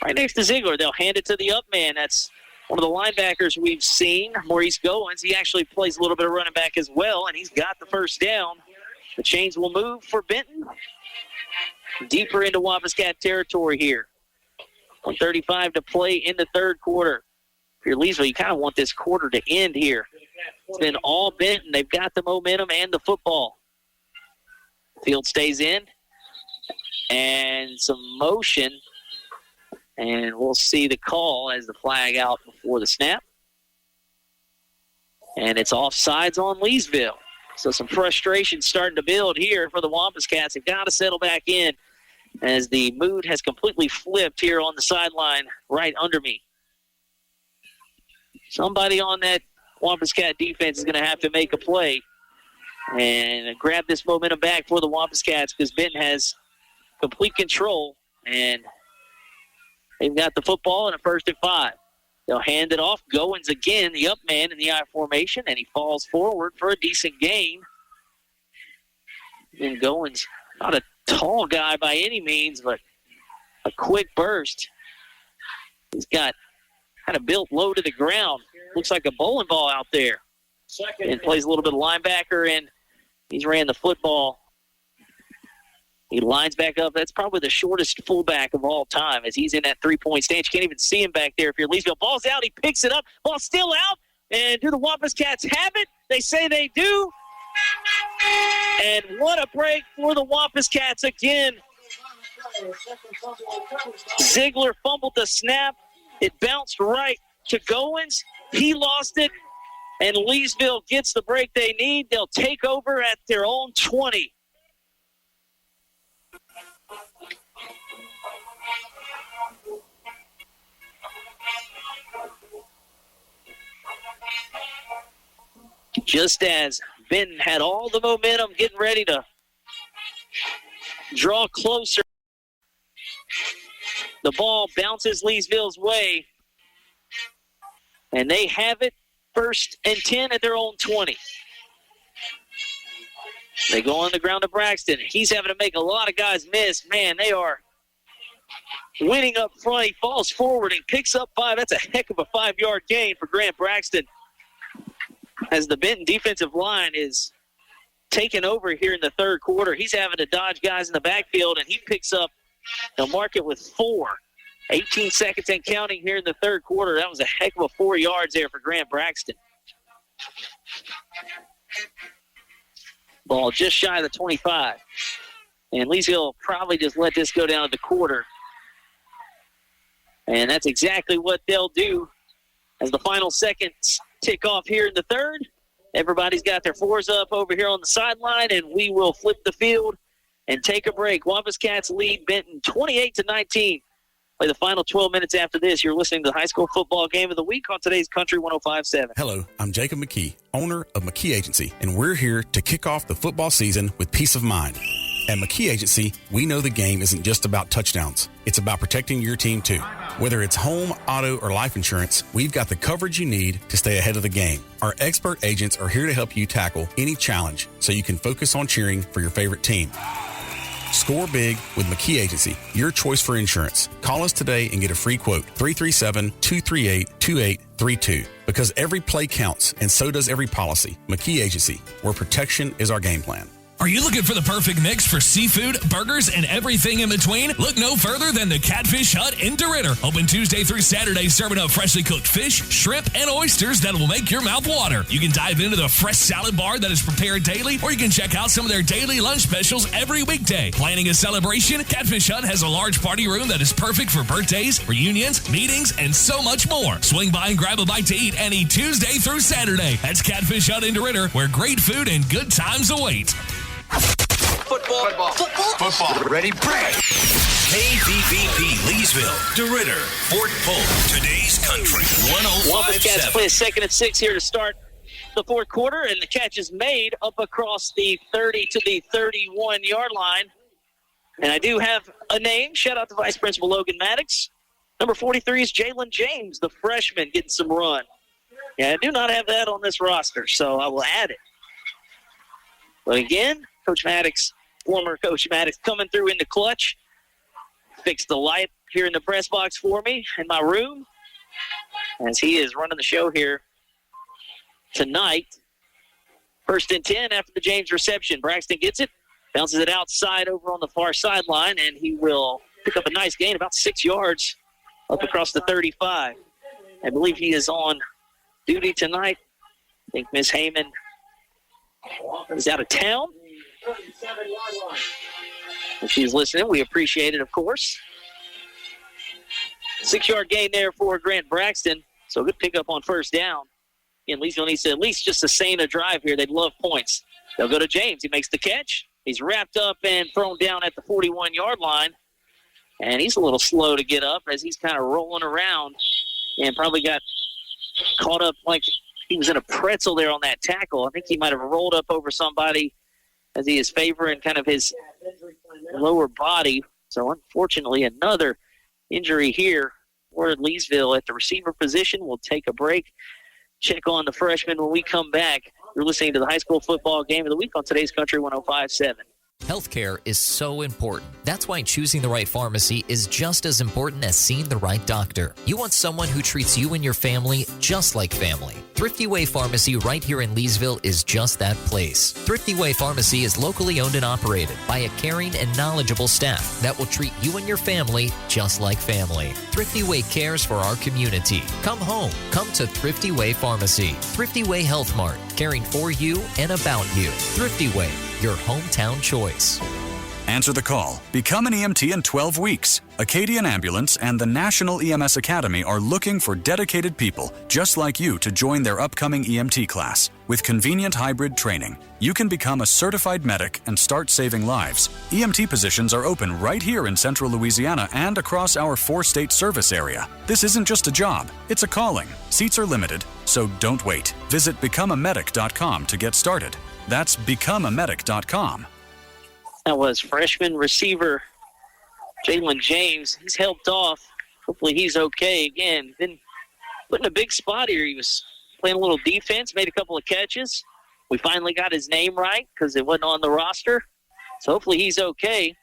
right next to Ziegler. They'll hand it to the up man. That's one of the linebackers we've seen, Maurice Goins. He actually plays a little bit of running back as well, and he's got the first down. The chains will move for Benton. Deeper into Wampus Cat territory here. 1:35 to play in the third quarter. If you're Leesville, you kind of want this quarter to end here. It's been all Benton. They've got the momentum and the football. Field stays in. And some motion. And we'll see the call as the flag out before the snap. And it's offsides on Leesville. So some frustration starting to build here for the Wampus Cats. They've got to settle back in as the mood has completely flipped here on the sideline right under me. Somebody on that Wampus Cat defense is going to have to make a play and grab this momentum back for the Wampus Cats because Benton has complete control, and they've got the football in a 1st and 5. They'll hand it off. Goins again, the up man in the I formation, and he falls forward for a decent gain. And Goins, not a tall guy by any means, but a quick burst. He's got kind of built low to the ground. Looks like a bowling ball out there. And plays a little bit of linebacker, and he's ran the football. He lines back up. That's probably the shortest fullback of all time as he's in that 3-point stance. You can't even see him back there if you're Leesville. Ball's out. He picks it up. Ball's still out. And do the Wampus Cats have it? They say they do. And what a break for the Wampus Cats again. Ziegler fumbled the snap. It bounced right to Goins. He lost it. And Leesville gets the break they need. They'll take over at their own 20. Just as Benton had all the momentum getting ready to draw closer, the ball bounces Leesville's way, and they have it 1st and 10 at their own 20. They go on the ground to Braxton. He's having to make a lot of guys miss. Man, they are winning up front. He falls forward and picks up 5. That's a heck of a 5-yard gain for Grant Braxton, as the Benton defensive line is taking over here in the third quarter. He's having to dodge guys in the backfield, and he picks up, they'll mark it with 4. 18 seconds and counting here in the third quarter. That was a heck of a 4 yards there for Grant Braxton. Ball just shy of the 25. And Leesville probably just let this go down to the quarter. And that's exactly what they'll do as the final seconds tick off here in the third. Everybody's got their 4s up over here on the sideline, and we will flip the field and take a break. Wampus Cats lead Benton 28-19. Play the final 12 minutes after this. You're listening to the high school football game of the week on today's Country 105.7. Hello, I'm Jacob McKee, owner of McKee Agency, and we're here to kick off the football season with peace of mind. At McKee Agency, we know the game isn't just about touchdowns. It's about protecting your team, too. Whether it's home, auto, or life insurance, we've got the coverage you need to stay ahead of the game. Our expert agents are here to help you tackle any challenge so you can focus on cheering for your favorite team. Score big with McKee Agency, your choice for insurance. Call us today and get a free quote, 337-238-2832. Because every play counts, and so does every policy. McKee Agency, where protection is our game plan. Are you looking for the perfect mix for seafood, burgers, and everything in between? Look no further than the Catfish Hut in DeRidder. Open Tuesday through Saturday, serving up freshly cooked fish, shrimp, and oysters that will make your mouth water. You can dive into the fresh salad bar that is prepared daily, or you can check out some of their daily lunch specials every weekday. Planning a celebration? Catfish Hut has a large party room that is perfect for birthdays, reunions, meetings, and so much more. Swing by and grab a bite to eat any Tuesday through Saturday. That's Catfish Hut in DeRidder, where great food and good times await. Football. Ready, break. KVVP Leesville, DeRidder, Fort Polk, today's Country 105.7. Wampus Cats play a 2nd and 6 here to start the fourth quarter, and the catch is made up across the 30 to the 31-yard line. And I do have a name. Shout out to Vice Principal Logan Maddox. Number 43 is Jalen James, the freshman, getting some run. Yeah, I do not have that on this roster, so I will add it. But again, Coach Maddox, former Coach Maddox, coming through in the clutch. Fixed the light here in the press box for me in my room, as he is running the show here tonight. 1st and 10 after the James reception. Braxton gets it, bounces it outside over on the far sideline, and he will pick up a nice gain, about 6 yards up across the 35. I believe he is on duty tonight. I think Miss Heyman is out of town. If she's listening, we appreciate it, of course. 6-yard gain there for Grant Braxton. So good pickup on 1st down. And Leesville needs to at least just sustain a drive here. They'd love points. They'll go to James. He makes the catch. He's wrapped up and thrown down at the 41-yard line. And he's a little slow to get up as he's kind of rolling around and probably got caught up like he was in a pretzel there on that tackle. I think he might have rolled up over somebody as he is favoring kind of his lower body. So unfortunately, another injury here. We're at Leesville at the receiver position. We'll take a break. Check on the freshman when we come back. You're listening to the high school football game of the week on today's Country 105.7. Healthcare is so important. That's why choosing the right pharmacy is just as important as seeing the right doctor. You want someone who treats you and your family just like family. Thrifty Way Pharmacy right here in Leesville is just that place. Thrifty Way Pharmacy is locally owned and operated by a caring and knowledgeable staff that will treat you and your family just like family. Thrifty Way cares for our community. Come home. Come to Thrifty Way Pharmacy. Thrifty Way Health Mart, caring for you and about you. Thrifty Way, your hometown choice. Answer the call. Become an EMT in 12 weeks. Acadian Ambulance and the National EMS Academy are looking for dedicated people just like you to join their upcoming EMT class. With convenient hybrid training, you can become a certified medic and start saving lives. EMT positions are open right here in central Louisiana and across our 4-state service area. This isn't just a job, it's a calling. Seats are limited, so don't wait. Visit becomeamedic.com to get started. That's becomeamedic.com. That was freshman receiver Jalen James. He's helped off. Hopefully he's okay. Again, been put in a big spot here. He was playing a little defense, made a couple of catches. We finally got his name right because it wasn't on the roster. So hopefully he's okay.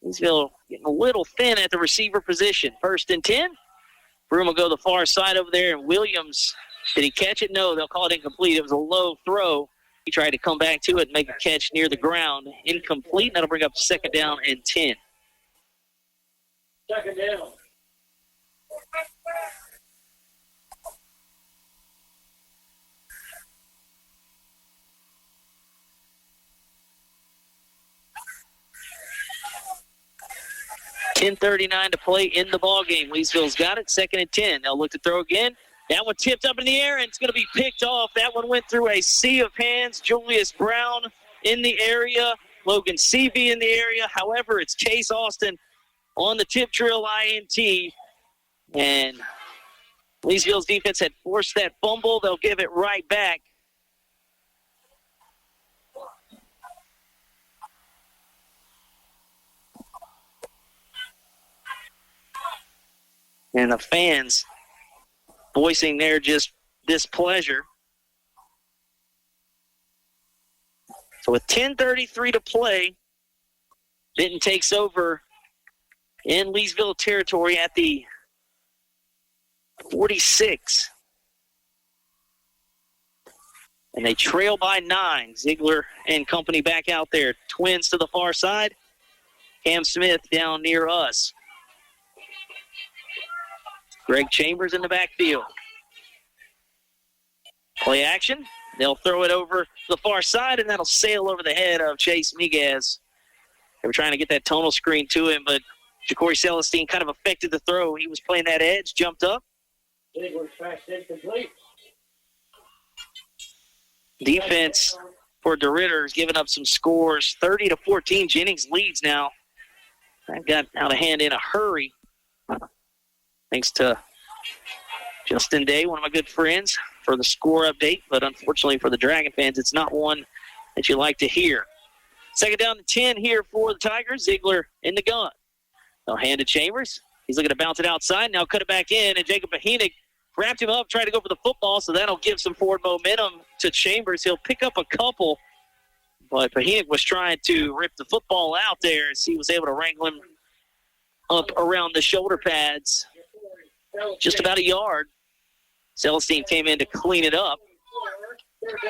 Leesville getting a little thin at the receiver position. 1st and 10. Broom will go the far side over there, and Williams, did he catch it? No, they'll call it incomplete. It was a low throw. He tried to come back to it and make a catch near the ground. Incomplete. That'll bring up 2nd down and 10. 2nd down. $10:39 to play in the ball game. Leesville's got it. 2nd and 10. They'll look to throw again. That one tipped up in the air, and it's going to be picked off. That one went through a sea of hands. Julius Brown in the area. Logan Seavey in the area. However, it's Chase Austin on the tip drill INT. And Leesville's defense had forced that fumble. They'll give it right back. And the fans voicing their just displeasure. So with 10:33 to play, Benton takes over in Leesville territory at the 46. And they trail by 9. Ziegler and company back out there. Twins to the far side. Cam Smith down near us. Greg Chambers in the backfield. Play action. They'll throw it over to the far side, and that'll sail over the head of Chase Miguez. They were trying to get that tonal screen to him, but Ja'Cory Celestine kind of affected the throw. He was playing that edge, jumped up. Defense for DeRitter has given up some scores. 30-14. Jennings leads now. That got out of hand in a hurry. Thanks to Justin Day, one of my good friends, for the score update. But unfortunately for the Dragon fans, it's not one that you like to hear. 2nd down to 10 here for the Tigers. Ziegler in the gun. They'll hand to Chambers. He's looking to bounce it outside. Now cut it back in, and Jacob Bahinig wrapped him up, tried to go for the football, so that'll give some forward momentum to Chambers. He'll pick up a couple, but Bahinig was trying to rip the football out there as he was able to wrangle him up around the shoulder pads. Just about a yard. Celestine came in to clean it up.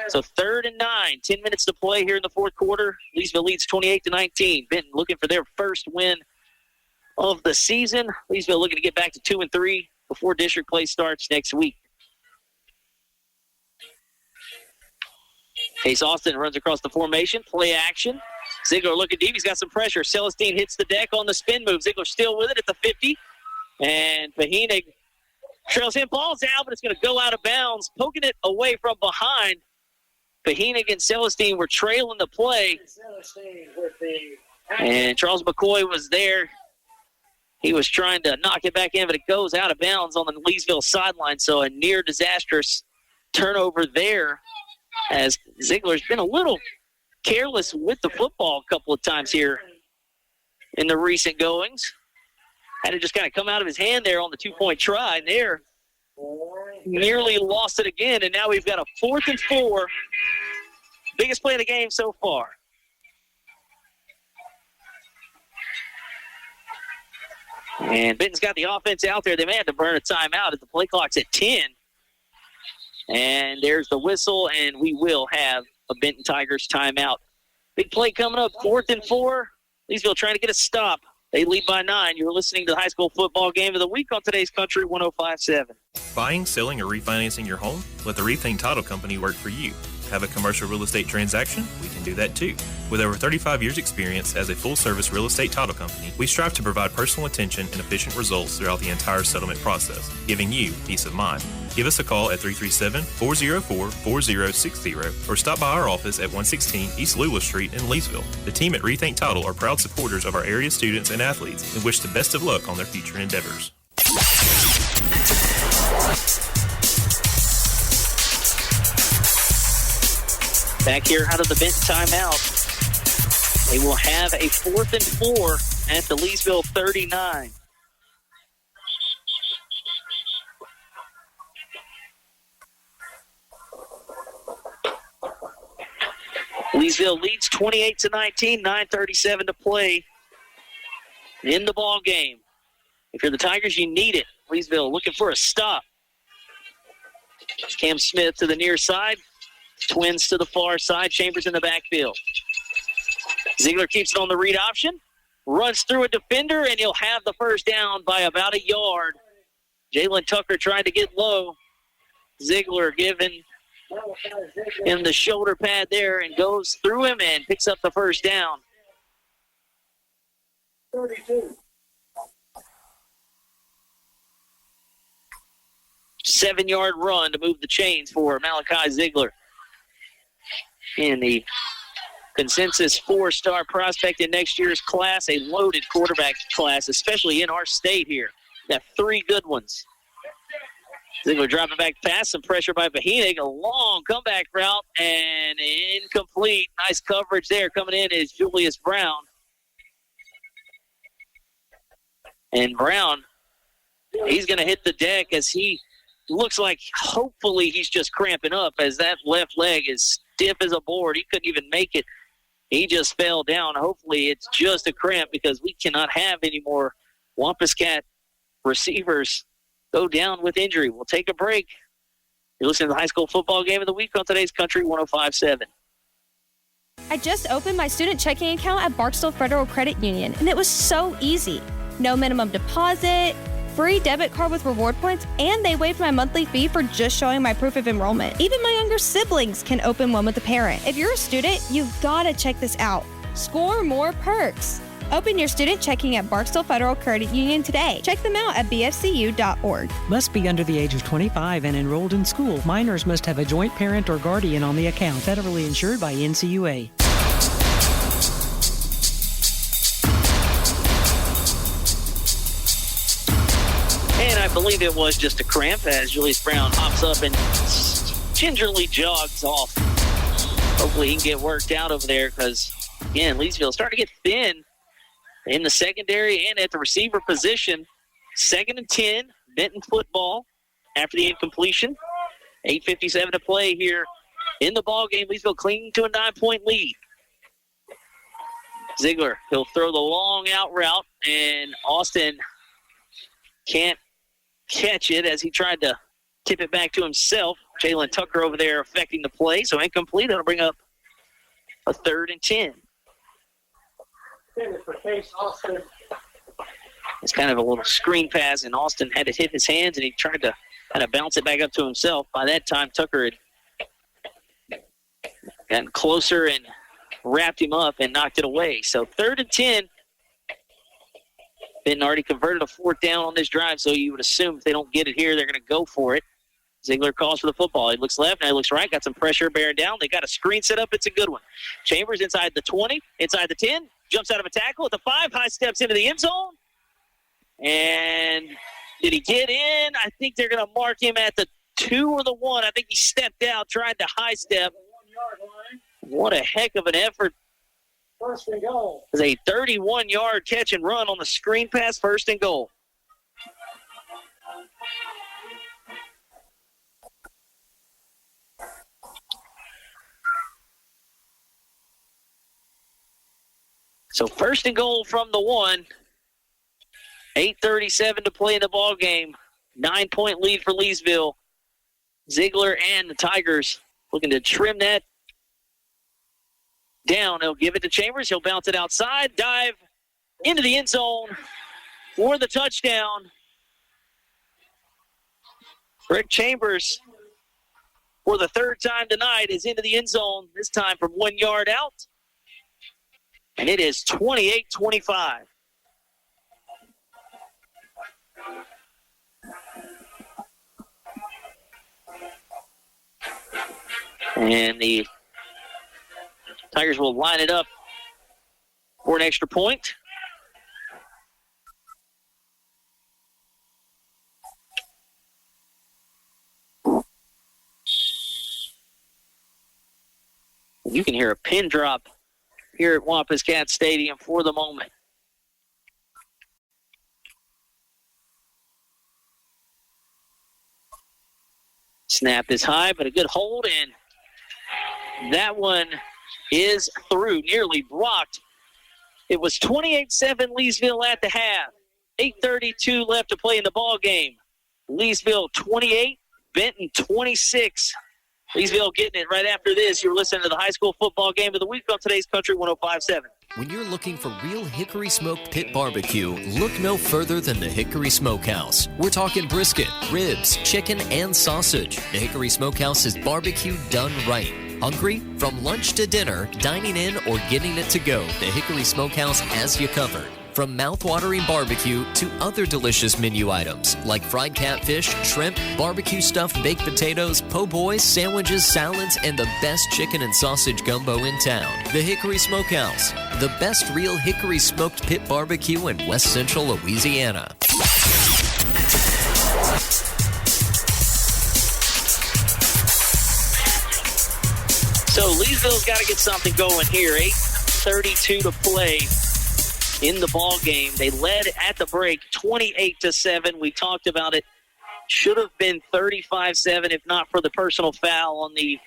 So 3rd and 9, 10 minutes to play here in the 4th quarter. Leesville leads 28-19. Benton looking for their first win of the season. Leesville looking to get back to 2-3 before district play starts next week. Chase Austin runs across the formation. Play action. Ziegler looking deep. He's got some pressure. Celestine hits the deck on the spin move. Ziegler still with it at the 50. And Bahinig trails him. Ball's out, but it's going to go out of bounds. Poking it away from behind. Bahinig and Celestine were trailing the play. And Charles McCoy was there. He was trying to knock it back in, but it goes out of bounds on the Leesville sideline. So a near disastrous turnover there, as Ziegler's been a little careless with the football a couple of times here in the recent goings. Had to just kind of come out of his hand there on the 2-point try. And there, nearly lost it again. And now we've got a 4th and 4. Biggest play of the game so far. And Benton's got the offense out there. They may have to burn a timeout as the play clock's at 10. And there's the whistle, and we will have a Benton Tigers timeout. Big play coming up, 4th and 4. Leesville trying to get a stop. They lead by 9. You're listening to the high school football game of the week on today's Country 105.7. Buying, selling, or refinancing your home? Let the Rethink Title Company work for you. Have a commercial real estate transaction? We can do that too. With over 35 years experience as a full-service real estate title company, we strive to provide personal attention and efficient results throughout the entire settlement process, giving you peace of mind. Give us a call at 337-404-4060 or stop by our office at 116 East Lula Street in Leesville. The team at Rethink Title are proud supporters of our area students and athletes and wish the best of luck on their future endeavors. Back here out of the Benton timeout. They will have a 4th and 4 at the Leesville 39. Leesville leads 28-19, 9:37 to play in the ball game. If you're the Tigers, you need it. Leesville looking for a stop. Cam Smith to the near side. Twins to the far side. Chambers in the backfield. Ziegler keeps it on the read option. Runs through a defender, and he'll have the first down by about a yard. Jalen Tucker trying to get low. Ziegler giving him the shoulder pad there and goes through him and picks up the first down. 32. 7-yard run to move the chains for Malachi Ziegler. In the consensus 4-star prospect in next year's class, a loaded quarterback class, especially in our state here. Got 3 good ones. Ziegler dropping back pass, some pressure by Vahinig, a long comeback route, and incomplete. Nice coverage there. Coming in is Julius Brown. And Brown, he's going to hit the deck as he looks like hopefully he's just cramping up as that left leg is stiff as a board. He couldn't even make it. He just fell down. Hopefully it's just a cramp because we cannot have any more Wampus Cat receivers go down with injury. We'll take a break. You're listening to the high school football game of the week on today's Country 105.7. I just opened my student checking account at Barksdale Federal Credit Union, and it was so easy. No minimum deposit, free debit card with reward points, and they waived my monthly fee for just showing my proof of enrollment. Even my younger siblings can open one with a parent. If you're a student, you've got to check this out. Score more perks. Open your student checking at Barksdale Federal Credit Union today. Check them out at bfcu.org. Must be under the age of 25 and enrolled in school. Minors must have a joint parent or guardian on the account. Federally insured by NCUA. And I believe it was just a cramp as Julius Brown hops up and gingerly jogs off. Hopefully he can get worked out over there because, again, Leesville starting to get thin in the secondary and at the receiver position. 2nd and 10, Benton football after the incompletion. 8:57 to play here in the ball game. Leesville clinging to a 9-point lead. Ziegler, he'll throw the long out route, and Austin can't catch it as he tried to tip it back to himself. Jalen Tucker over there affecting the play, so incomplete. That'll bring up a 3rd and 10. It's kind of a little screen pass, and Austin had to hit his hands, and he tried to kind of bounce it back up to himself. By that time, Tucker had gotten closer and wrapped him up and knocked it away. So 3rd and 10. Benton already converted a 4th down on this drive, so you would assume if they don't get it here, they're going to go for it. Ziegler calls for the football. He looks left, now he looks right. Got some pressure bearing down. They got a screen set up. It's a good one. Chambers inside the 20, inside the 10. Jumps out of a tackle at the 5. High steps into the end zone. And did he get in? I think they're going to mark him at the 2 or the 1. I think he stepped out, tried to high step. What a heck of an effort. 1st and goal. It's a 31-yard catch and run on the screen pass, 1st and goal. So 1st and goal from the 1. 8:37 to play in the ball game. 9-point lead for Leesville. Ziegler and the Tigers looking to trim that down. He'll give it to Chambers. He'll bounce it outside, dive into the end zone for the touchdown. Rick Chambers, for the 3rd time tonight, is into the end zone, this time from 1 yard out. And it is 28-25. And the Tigers will line it up for an extra point. You can hear a pin drop here at Wampus Cat Stadium for the moment. Snap is high, but a good hold, and that one is through, nearly blocked. It was 28-7 Leesville at the half. 8:32 left to play in the ball game. Leesville 28, Benton 26. Leesville getting it right after this. You're listening to the high school football game of the week on today's Country 105.7. When you're looking for real Hickory Smoked Pit Barbecue, look no further than the Hickory Smokehouse. We're talking brisket, ribs, chicken, and sausage. The Hickory Smokehouse is barbecue done right. Hungry? From lunch to dinner, dining in, or getting it to go, the Hickory Smokehouse has you covered. From mouth-watering barbecue to other delicious menu items like fried catfish, shrimp, barbecue stuffed baked potatoes, po' boys, sandwiches, salads, and the best chicken and sausage gumbo in town. The Hickory Smokehouse, the best real hickory smoked pit barbecue in West Central Louisiana. So Leesville's got to get something going here. 8:32 to play in the ball game. They led at the break 28-7. We talked about it. Should have been 35-7 if not for the personal foul on the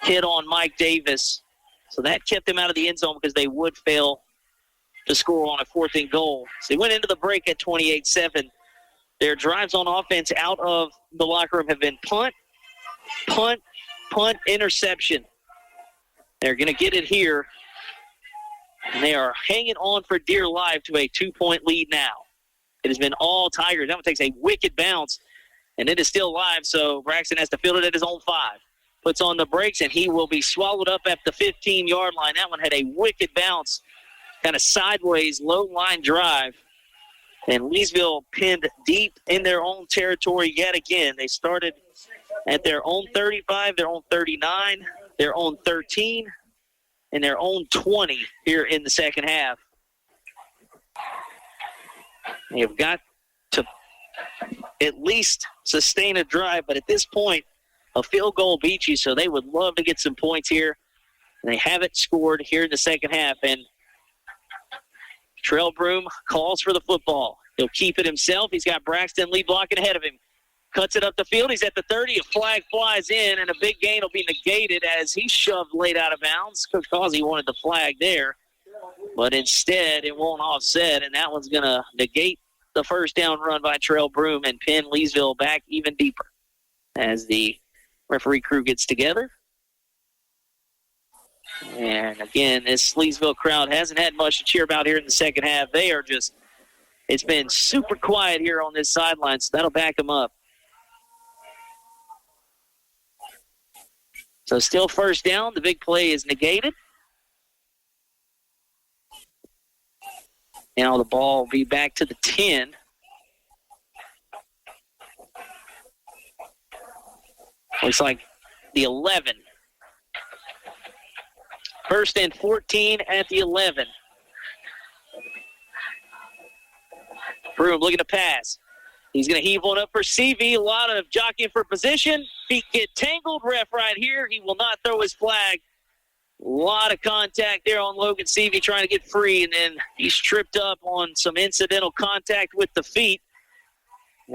hit on Mike Davis. So that kept them out of the end zone because they would fail to score on a 4th and goal. So they went into the break at 28-7. Their drives on offense out of the locker room have been punt, interception. They're going to get it here. And they are hanging on for dear life to a 2-point lead now. It has been all Tigers. That one takes a wicked bounce, and it is still live, so Braxton has to field it at his own 5. Puts on the brakes, and he will be swallowed up at the 15-yard line. That one had a wicked bounce, kind of sideways, low-line drive. And Leesville pinned deep in their own territory yet again. They started at their own 35, their own 39, their own 13, and their own 20 here in the second half. They've got to at least sustain a drive, but at this point, a field goal beats you, so they would love to get some points here. And they haven't scored here in the second half, and Trell Broom calls for the football. He'll keep it himself. He's got Braxton Lee blocking ahead of him. Cuts it up the field. He's at the 30. A flag flies in, and a big gain will be negated as he shoved late out of bounds. Coach Causey wanted the flag there, but instead it won't offset, and that one's going to negate the first down run by Trell Broom and pin Leesville back even deeper as the referee crew gets together. And again, this Leesville crowd hasn't had much to cheer about here in the second half. They are just, it's been super quiet here on this sideline, so that'll back them up. So still first down. The big play is negated. Now the ball will be back to the 10. Looks like the 11. First and 14 at the 11. Broom looking to pass. He's going to heave one up for CV. A lot of jockeying for position. Feet get tangled. Ref right here. He will not throw his flag. A lot of contact there on Logan CV trying to get free, and then he's tripped up on some incidental contact with the feet.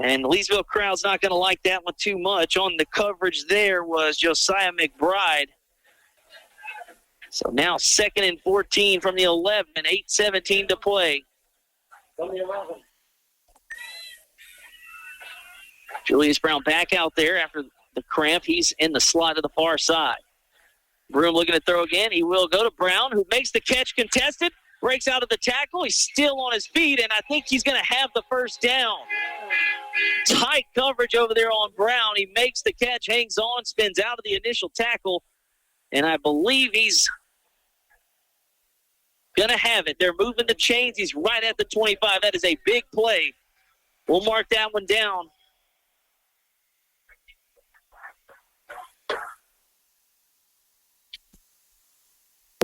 And the Leesville crowd's not going to like that one too much. On the coverage there was Josiah McBride. So now 2nd and 14 from the 11, 8:17 to play. Julius Brown back out there after the cramp. He's in the slot to the far side. Broom looking to throw again. He will go to Brown, who makes the catch contested, breaks out of the tackle. He's still on his feet, and I think he's going to have the first down. Tight coverage over there on Brown. He makes the catch, hangs on, spins out of the initial tackle, and I believe he's going to have it. They're moving the chains. He's right at the 25. That is a big play. We'll mark that one down.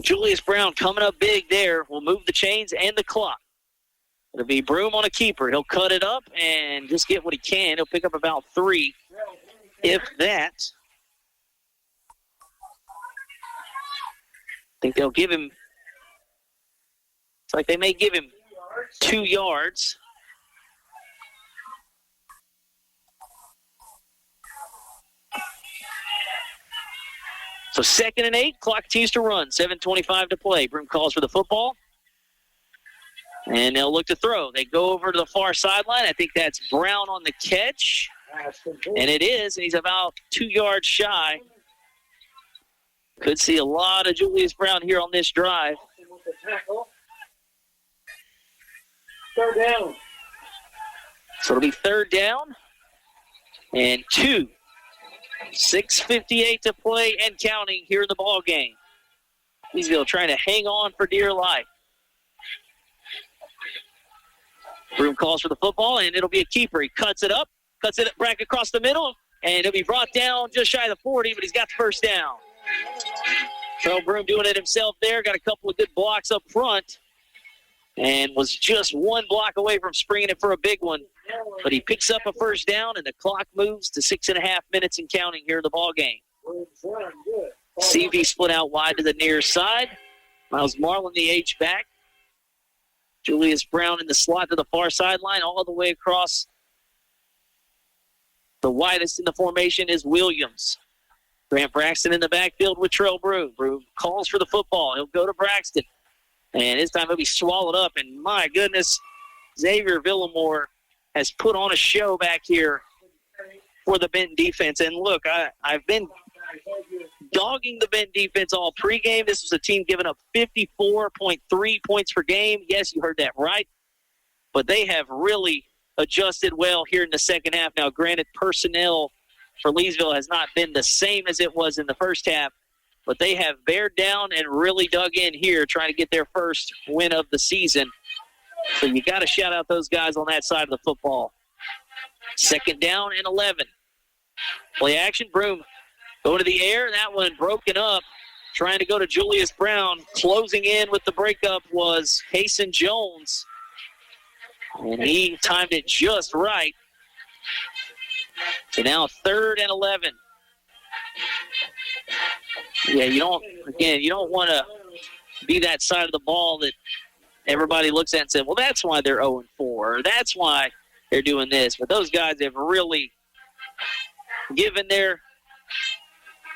Julius Brown coming up big there. Will move the chains and the clock. It'll be Broom on a keeper. He'll cut it up and just get what he can. He'll pick up about 3, if that. I think they'll give him, it's like they may give him 2 yards. So 2nd and 8, clock continues to run, 7:25 to play. Broom calls for the football. And they'll look to throw. They go over to the far sideline. I think that's Brown on the catch. And it is, and he's about 2 yards shy. Could see a lot of Julius Brown here on this drive. Third down. So it'll be 3rd down and 2. 6:58 to play and counting here in the ball game. Leesville trying to hang on for dear life. Broom calls for the football, and it'll be a keeper. He cuts it back across the middle, and it'll be brought down just shy of the 40, but he's got the first down. So Broom doing it himself there, got a couple of good blocks up front, and was just 1 block away from springing it for a big one. But he picks up a first down, and the clock moves to 6.5 minutes and counting here in the ball game. CV split out wide to the near side. Miles Marlin, the H-back. Julius Brown in the slot to the far sideline, all the way across. The widest in the formation is Williams. Grant Braxton in the backfield with Trell Broom. Broom calls for the football. He'll go to Braxton. And this time he'll be swallowed up. And my goodness, Xavier Villamore has put on a show back here for the Benton defense. And look, I've been dogging the Benton defense all pregame. This was a team giving up 54.3 points per game. Yes, you heard that right. But they have really adjusted well here in the second half. Now, granted, personnel for Leesville has not been the same as it was in the first half, but they have bared down and really dug in here trying to get their first win of the season. So you got to shout out those guys on that side of the football. 2nd down and 11. Play action. Broom going to the air. That one broken up. Trying to go to Julius Brown. Closing in with the breakup was Hasten Jones. And he timed it just right. So now 3rd and 11. Yeah, you don't want to be that side of the ball that everybody looks at and says, well, that's why they're 0-4, or that's why they're doing this. But those guys have really given their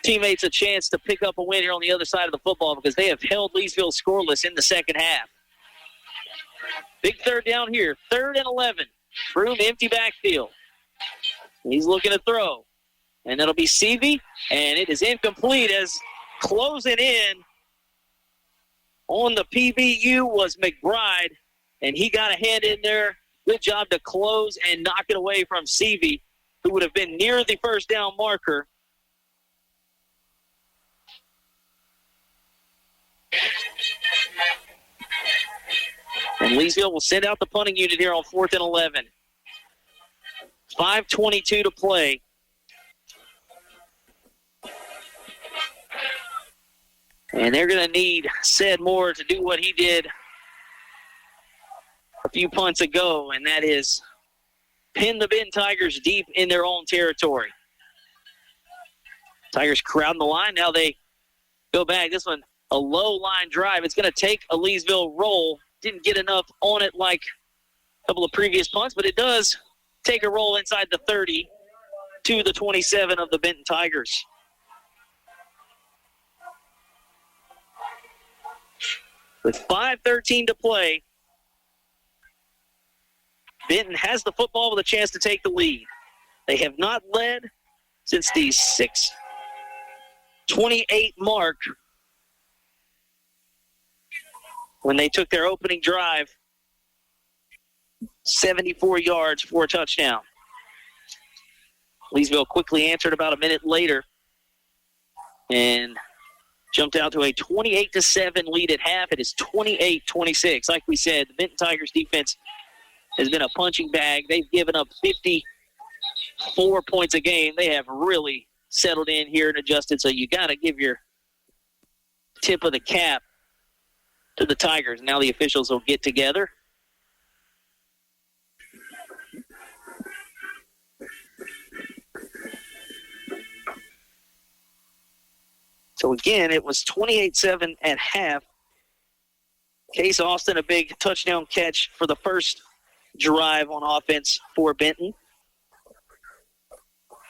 teammates a chance to pick up a win here on the other side of the football because they have held Leesville scoreless in the second half. Big 3rd down here, 3rd and 11. Broom empty backfield. He's looking to throw. And that'll be Seavey, and it is incomplete as closing in on the PBU was McBride, and he got a hand in there. Good job to close and knock it away from Seavey, who would have been near the first down marker. And Leesville will send out the punting unit here on 4th and 11. 5:22 to play. And they're going to need Ced Moore to do what he did a few punts ago, and that is pin the Benton Tigers deep in their own territory. Tigers crowding the line. Now they go back. This one, a low line drive. It's going to take a Leesville roll. Didn't get enough on it like a couple of previous punts, but it does take a roll inside the 30 to the 27 of the Benton Tigers. With 5:13 to play, Benton has the football with a chance to take the lead. They have not led since the 6:28 mark when they took their opening drive, 74 yards for a touchdown. Leesville quickly answered about a minute later and jumped out to a 28-7 lead at half. It is 28-26. Like we said, the Benton Tigers defense has been a punching bag. They've given up 54 points a game. They have really settled in here and adjusted, so you got to give your tip of the cap to the Tigers. Now the officials will get together. So again, it was 28-7 at half. Case Austin, a big touchdown catch for the first drive on offense for Benton.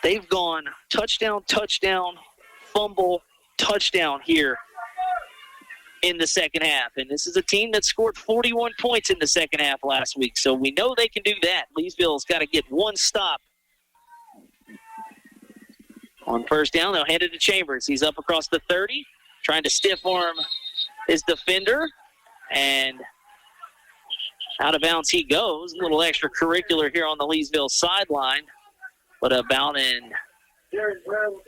They've gone touchdown, fumble, touchdown here in the second half. And this is a team that scored 41 points in the second half last week, so we know they can do that. Leesville's got to get one stop. On first down, they'll hand it to Chambers. He's up across the 30, trying to stiff arm his defender, and out of bounds he goes. A little extracurricular here on the Leesville sideline, but about an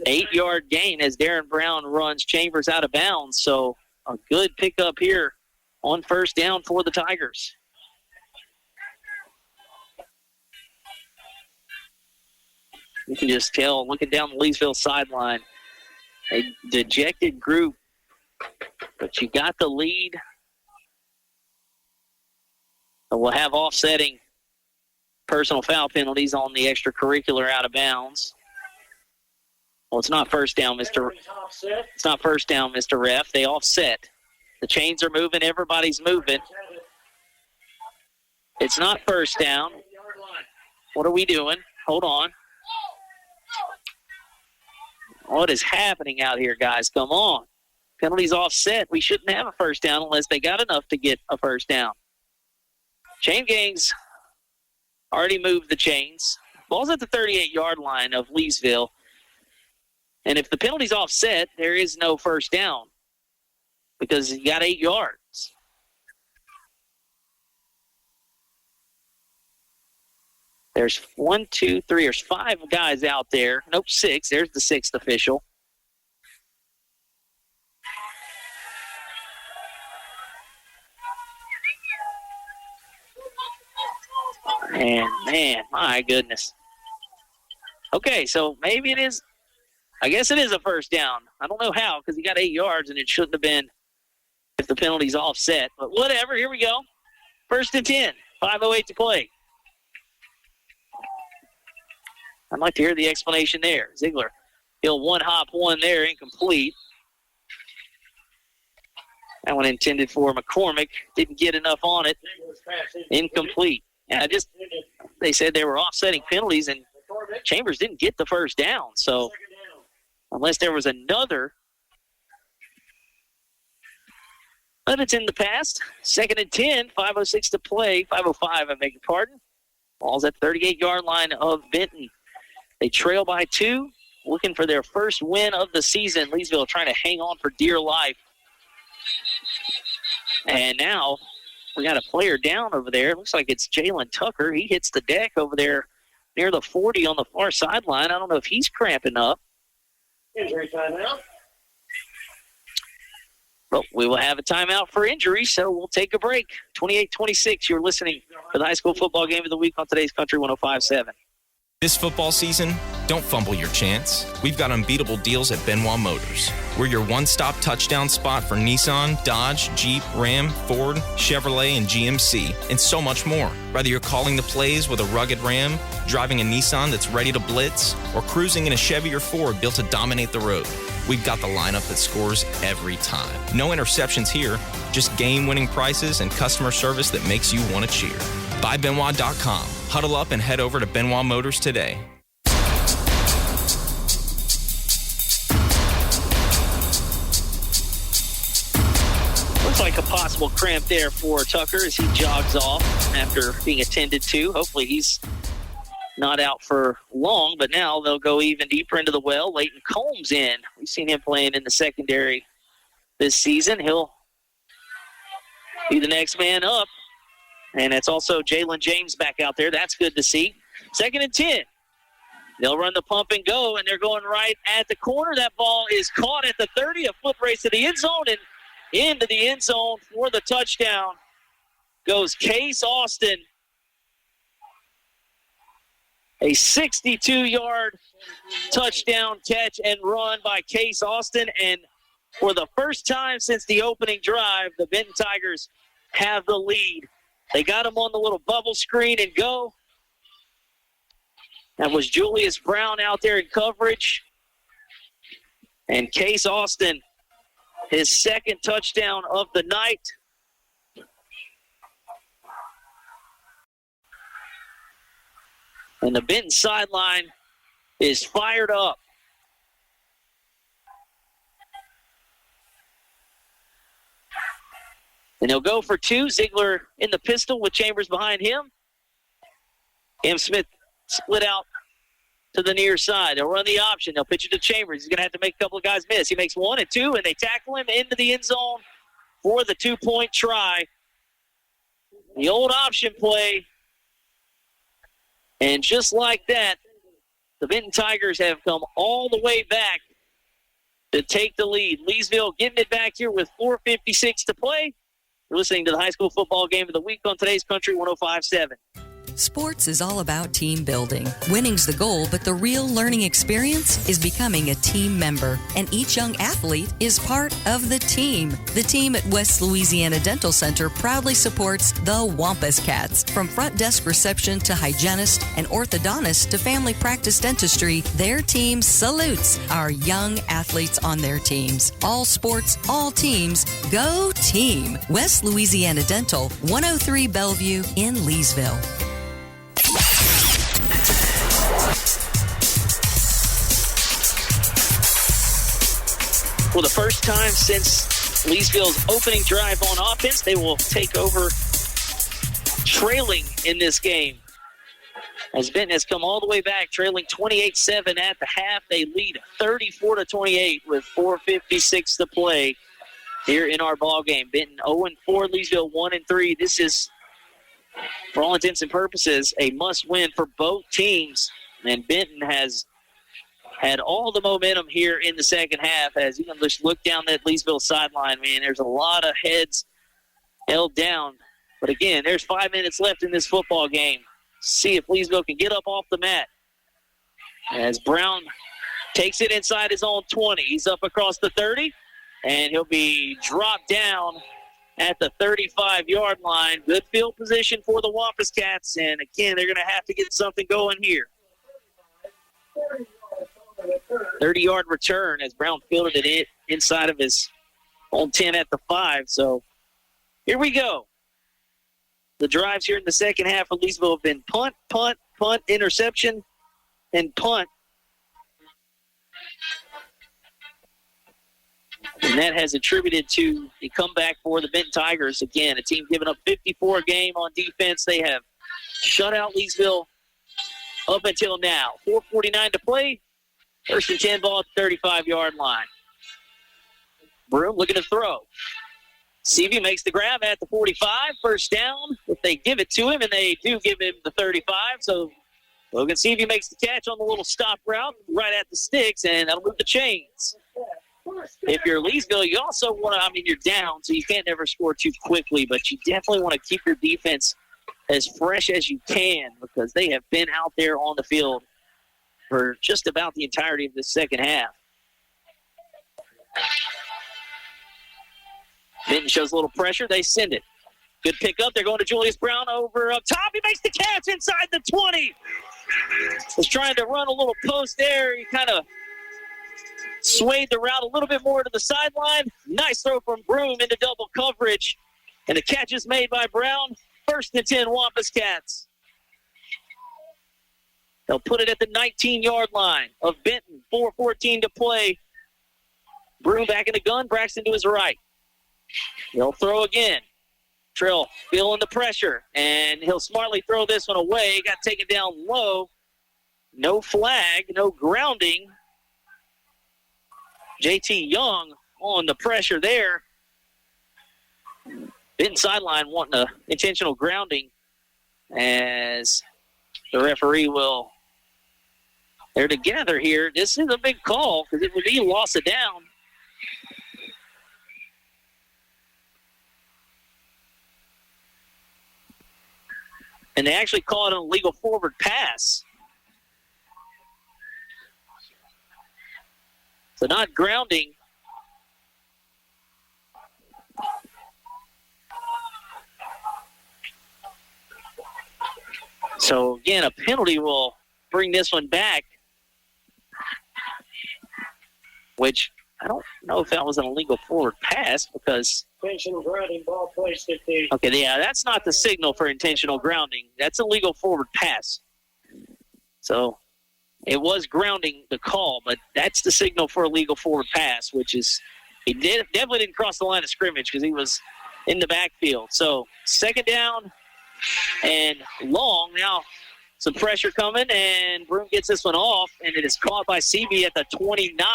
8-yard gain as Darren Brown runs Chambers out of bounds. So a good pickup here on first down for the Tigers. You can just tell, looking down the Leesville sideline, a dejected group, but you got the lead. So we'll have offsetting personal foul penalties on the extracurricular out of bounds. Well, it's not first down, Mr. It's not first down, Mr. Ref. They offset. The chains are moving. Everybody's moving. It's not first down. What are we doing? Hold on. What is happening out here, guys? Come on. Penalties offset. We shouldn't have a first down unless they got enough to get a first down. Chain gangs already moved the chains. Ball's at the 38-yard line of Leesville. And if the penalty's offset, there is no first down because you got 8 yards. There's 1, 2, 3. There's 5 guys out there. Nope, 6. There's the 6th official. And, man, my goodness. Okay, so maybe it is. I guess it is a first down. I don't know how because he got 8 yards and it shouldn't have been if the penalty's offset. But whatever, here we go. First and 10, 5:08 to play. I'd like to hear the explanation there. Ziegler, he'll one-hop one there, incomplete. That one intended for McCormick. Didn't get enough on it. Incomplete. Yeah, just they said they were offsetting penalties, and Chambers didn't get the first down. So unless there was another. But it's in the past. Second and 10, 5:06 to play. 5:05, I beg your pardon. Ball's at the 38-yard line of Benton. They trail by 2, looking for their first win of the season. Leesville trying to hang on for dear life. And now we got a player down over there. It looks like it's Jalen Tucker. He hits the deck over there near the 40 on the far sideline. I don't know if he's cramping up. Injury timeout. But we will have a timeout for injury, so we'll take a break. 28-26, you're listening to the high school football game of the week on today's Country 105.7. This football season, don't fumble your chance. We've got unbeatable deals at Benoit Motors. We're your one-stop touchdown spot for Nissan, Dodge, Jeep, Ram, Ford, Chevrolet, and GMC, and so much more. Whether you're calling the plays with a rugged Ram, driving a Nissan that's ready to blitz, or cruising in a Chevy or Ford built to dominate the road, we've got the lineup that scores every time. No interceptions here, just game-winning prices and customer service that makes you want to cheer. BuyBenoit.com. Huddle up and head over to Benoit Motors today. Looks like a possible cramp there for Tucker as he jogs off after being attended to. Hopefully he's not out for long, but now they'll go even deeper into the well. Leighton Combs in. We've seen him playing in the secondary this season. He'll be the next man up. And it's also Jalen James back out there. That's good to see. Second and 10. They'll run the pump and go, and they're going right at the corner. That ball is caught at the 30. A foot race to the end zone, and into the end zone for the touchdown goes Case Austin. A 62-yard touchdown catch and run by Case Austin. And for the first time since the opening drive, the Benton Tigers have the lead. They got him on the little bubble screen and go. That was Julius Brown out there in coverage. And Case Austin, his second touchdown of the night. And the Benton sideline is fired up. And he'll go for two. Ziegler in the pistol with Chambers behind him. Cam Smith split out to the near side. They'll run the option. They'll pitch it to Chambers. He's going to have to make a couple of guys miss. He makes 1 and 2, and they tackle him into the end zone for the 2-point try. The old option play. And just like that, the Benton Tigers have come all the way back to take the lead. Leesville getting it back here with 4:56 to play. You're listening to the high school football game of the week on today's Country 105.7. Sports is all about team building. Winning's the goal, but the real learning experience is becoming a team member. And each young athlete is part of the team. The team at West Louisiana Dental Center proudly supports the Wampus Cats. From front desk reception to hygienist and orthodontist to family practice dentistry, their team salutes our young athletes on their teams. All sports, all teams, go team. West Louisiana Dental, 103 Bellevue in Leesville. For the first time since Leesville's opening drive on offense, they will take over trailing in this game. As Benton has come all the way back, trailing 28-7 at the half. They lead 34-28 with 4:56 to play here in our ball game. Benton 0-4, Leesville 1-3. This is, for all intents and purposes, a must-win for both teams. And Benton has had all the momentum here in the second half. As you can just look down that Leesville sideline, man, there's a lot of heads held down. But again, there's 5 minutes left in this football game. See if Leesville can get up off the mat. As Brown takes it inside his own 20. He's up across the 30, and he'll be dropped down at the 35-yard line. Good field position for the Wampus Cats, and again, they're going to have to get something going here. 30-yard return as Brown fielded it inside of his own 10 at the 5. So here we go. The drives here in the second half of Leesville have been punt, punt, punt, interception, and punt. And that has attributed to the comeback for the Benton Tigers. Again, a team giving up 54 a game on defense. They have shut out Leesville up until now. 4:49 to play. First and 10 ball at the 35-yard line. Broom looking to throw. Seavey makes the grab at the 45. First down if they give it to him, and they do give him the 35. So Logan Seavey makes the catch on the little stop route right at the sticks, and that'll move the chains. If you're Leesville, you also want to, you're down, so you can't never score too quickly, but you definitely want to keep your defense as fresh as you can because they have been out there on the field for just about the entirety of the second half. Benton shows a little pressure. They send it. Good pickup. They're going to Julius Brown over up top. He makes the catch inside the 20. Was trying to run a little post there. He kind of swayed the route a little bit more to the sideline. Nice throw from Broom into double coverage. And the catch is made by Brown. First and 10, Wampus Cats. They'll put it at the 19-yard line of Benton. 4:14 to play. Broom back in the gun. Braxton to his right. He'll throw again. Trill feeling the pressure, and he'll smartly throw this one away. Got taken down low. No flag, no grounding. JT Young on the pressure there. Benton sideline wanting an intentional grounding as the referee will. They're together here. This is a big call because it would be loss of down. And they actually call it an illegal forward pass. So not grounding. So, again, a penalty will bring this one back, which I don't know if that was an illegal forward pass because intentional grounding, ball placed at the... Okay, yeah, that's not the signal for intentional grounding. That's a legal forward pass. So it was grounding the call, but that's the signal for a legal forward pass, which is he definitely didn't cross the line of scrimmage because he was in the backfield. So second down and long. Now some pressure coming, and Broom gets this one off, and it is caught by Seavey at the 29.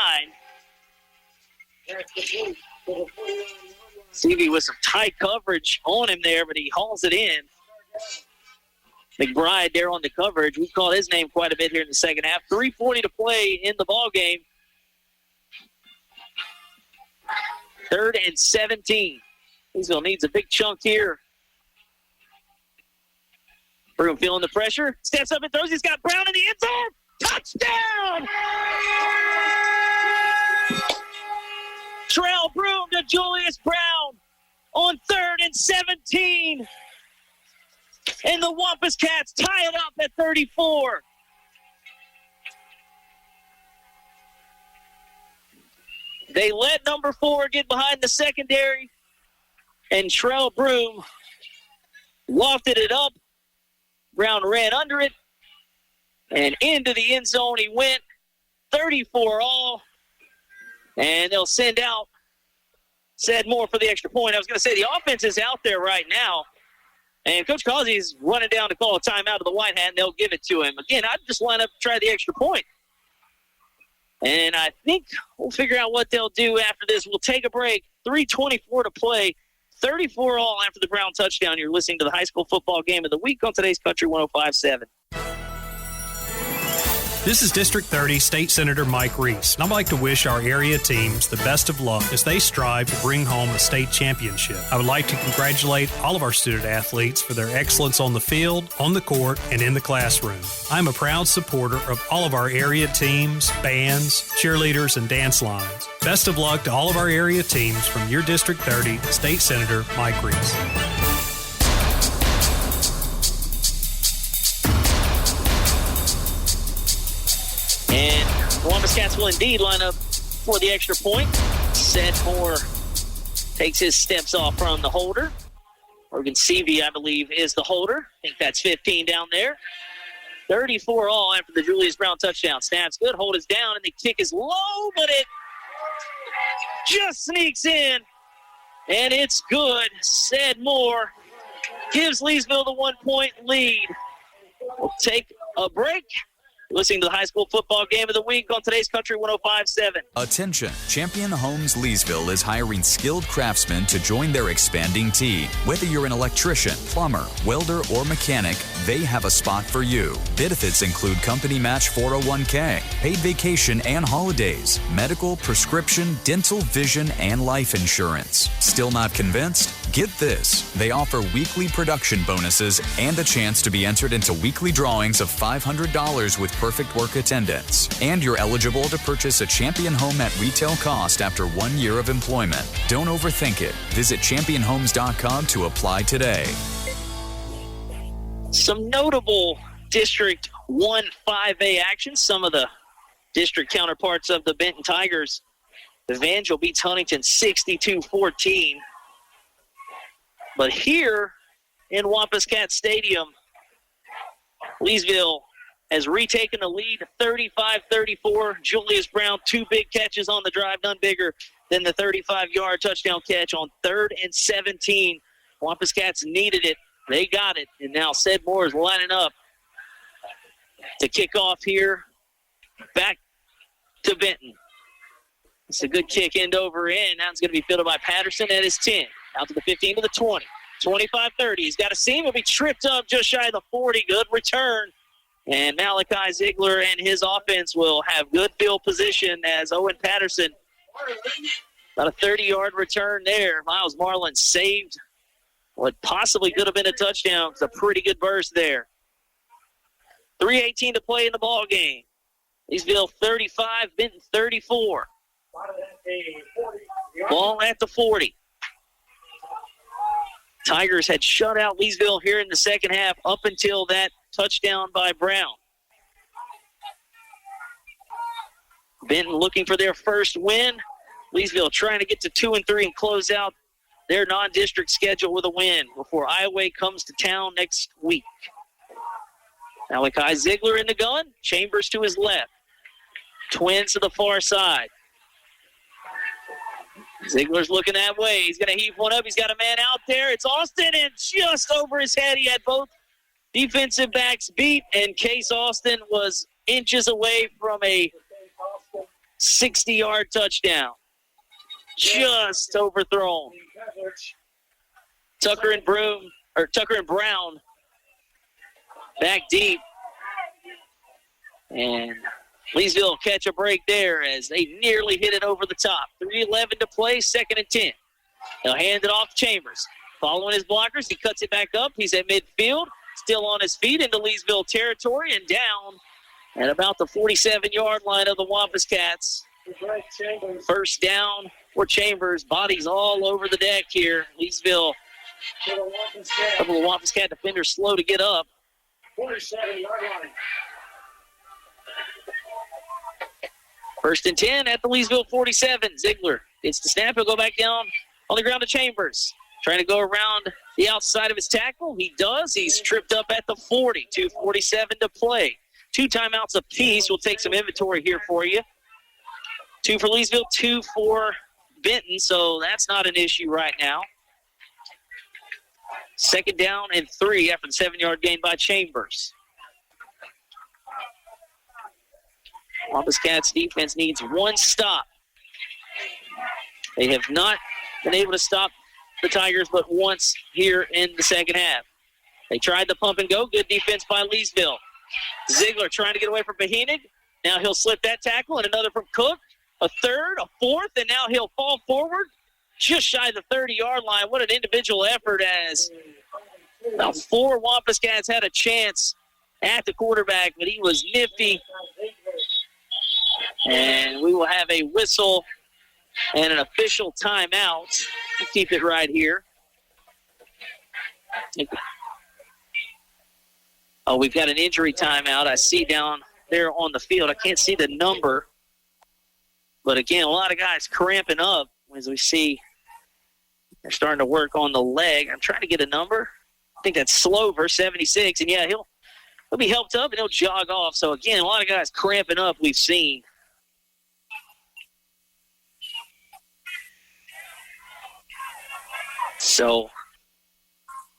Seavey with some tight coverage on him there, but he hauls it in. McBride there on the coverage. We've called his name quite a bit here in the second half. 3:40 to play in the ball game. 3rd and 17. Leesville needs a big chunk here. Broom feeling the pressure. Steps up and throws. He's got Brown in the end zone. Touchdown! Trail Broom to Julius Brown on 3rd and 17. And the Wampus Cats tie it up at 34. They let number 4 get behind the secondary, and Trell Broom lofted it up. Brown ran under it, and into the end zone he went. 34 all, and they'll send out Sedmore for the extra point. I was going to say the offense is out there right now, and Coach Causey is running down to call a timeout of the White Hat, and they'll give it to him. Again, I'd just line up to try the extra point. And I think we'll figure out what they'll do after this. We'll take a break. 3:24 to play. 34 all after the Brown touchdown. You're listening to the high school football game of the week on today's Country 105.7. This is District 30 State Senator Mike Reese, and I'd like to wish our area teams the best of luck as they strive to bring home a state championship. I would like to congratulate all of our student athletes for their excellence on the field, on the court, and in the classroom. I'm a proud supporter of all of our area teams, bands, cheerleaders, and dance lines. Best of luck to all of our area teams from your District 30 State Senator Mike Reese. And Columbus Cats will indeed line up for the extra point. Sedmore takes his steps off from the holder. Morgan Seavey, I believe, is the holder. I think that's 15 down there. 34 all after the Julius Brown touchdown. Snaps good, hold is down, and the kick is low, but it just sneaks in. And it's good. Sedmore gives Leesville the 1-point lead. We'll take a break. Listening to the high school football game of the week on today's Country 105.7. Attention! Champion Homes Leesville is hiring skilled craftsmen to join their expanding team. Whether you're an electrician, plumber, welder, or mechanic, they have a spot for you. Benefits include company match 401k, paid vacation and holidays, medical, prescription, dental, vision, and life insurance. Still not convinced? Get this. They offer weekly production bonuses and a chance to be entered into weekly drawings of $500 with perfect work attendance. And you're eligible to purchase a Champion home at retail cost after 1 year of employment. Don't overthink it. Visit championhomes.com to apply today. Some notable District 1 5A action. Some of the district counterparts of the Benton Tigers. Evangel beats Huntington 62-14. But here in Wampus Cat Stadium, Leesville has retaken the lead 35-34. Julius Brown, 2 big catches on the drive, none bigger than the 35-yard touchdown catch on 3rd and 17. Wampus Cats needed it. They got it. And now Sedmore is lining up to kick off here. Back to Benton. It's a good kick end over end. Now it's going to be fielded by Patterson at his 10. Out to the 15 to the 20. 25-30. He's got a seam. He'll be tripped up just shy of the 40. Good return. And Malachi Ziegler and his offense will have good field position as Owen Patterson. About a 30-yard return there. Miles Marlin saved what possibly could have been a touchdown. It's a pretty good burst there. 3:18 to play in the ball game. Leesville 35, Benton 34. Ball at the 40. Tigers had shut out Leesville here in the second half up until that touchdown by Brown. Benton looking for their first win. Leesville trying to get to 2-3 and close out their non-district schedule with a win before Iowa comes to town next week. Malachi Ziegler in the gun. Chambers to his left. Twins to the far side. Ziegler's looking that way. He's going to heave one up. He's got a man out there. It's Austin, and just over his head. He had both defensive backs beat, and Case Austin was inches away from a 60-yard touchdown. Just overthrown. Tucker and Brown back deep. And Leesville catch a break there as they nearly hit it over the top. 3:11 to play, 2nd and 10. He'll hand it off to Chambers. Following his blockers, he cuts it back up. He's at midfield, still on his feet into Leesville territory and down at about the 47-yard line of the Wampus Cats. First down for Chambers. Bodies all over the deck here. Leesville, a couple of Wampus Cat defenders slow to get up. 47-yard line. 1st and 10 at the Leesville 47. Ziegler gets the snap. He'll go back down on the ground to Chambers. Trying to go around the outside of his tackle. He does. He's tripped up at the 40. 2:47 to play. 2 timeouts apiece. We'll take some inventory here for you. 2 for Leesville, 2 for Benton, so that's not an issue right now. 2nd down and 3 after the 7-yard gain by Chambers. Wampus Cats defense needs 1 stop. They have not been able to stop the Tigers but once here in the second half. They tried the pump and go. Good defense by Leesville. Ziegler trying to get away from Behenig. Now he'll slip that tackle, and another from Cook. A third, a fourth, and now he'll fall forward just shy of the 30-yard line. What an individual effort as about 4 Wampus Cats had a chance at the quarterback, but he was nifty. And we will have a whistle and an official timeout. We'll keep it right here. Oh, we've got an injury timeout. I see down there on the field. I can't see the number. But, again, a lot of guys cramping up as we see they're starting to work on the leg. I'm trying to get a number. I think that's Slover, 76. And, yeah, he'll be helped up and he'll jog off. So, again, a lot of guys cramping up we've seen. So,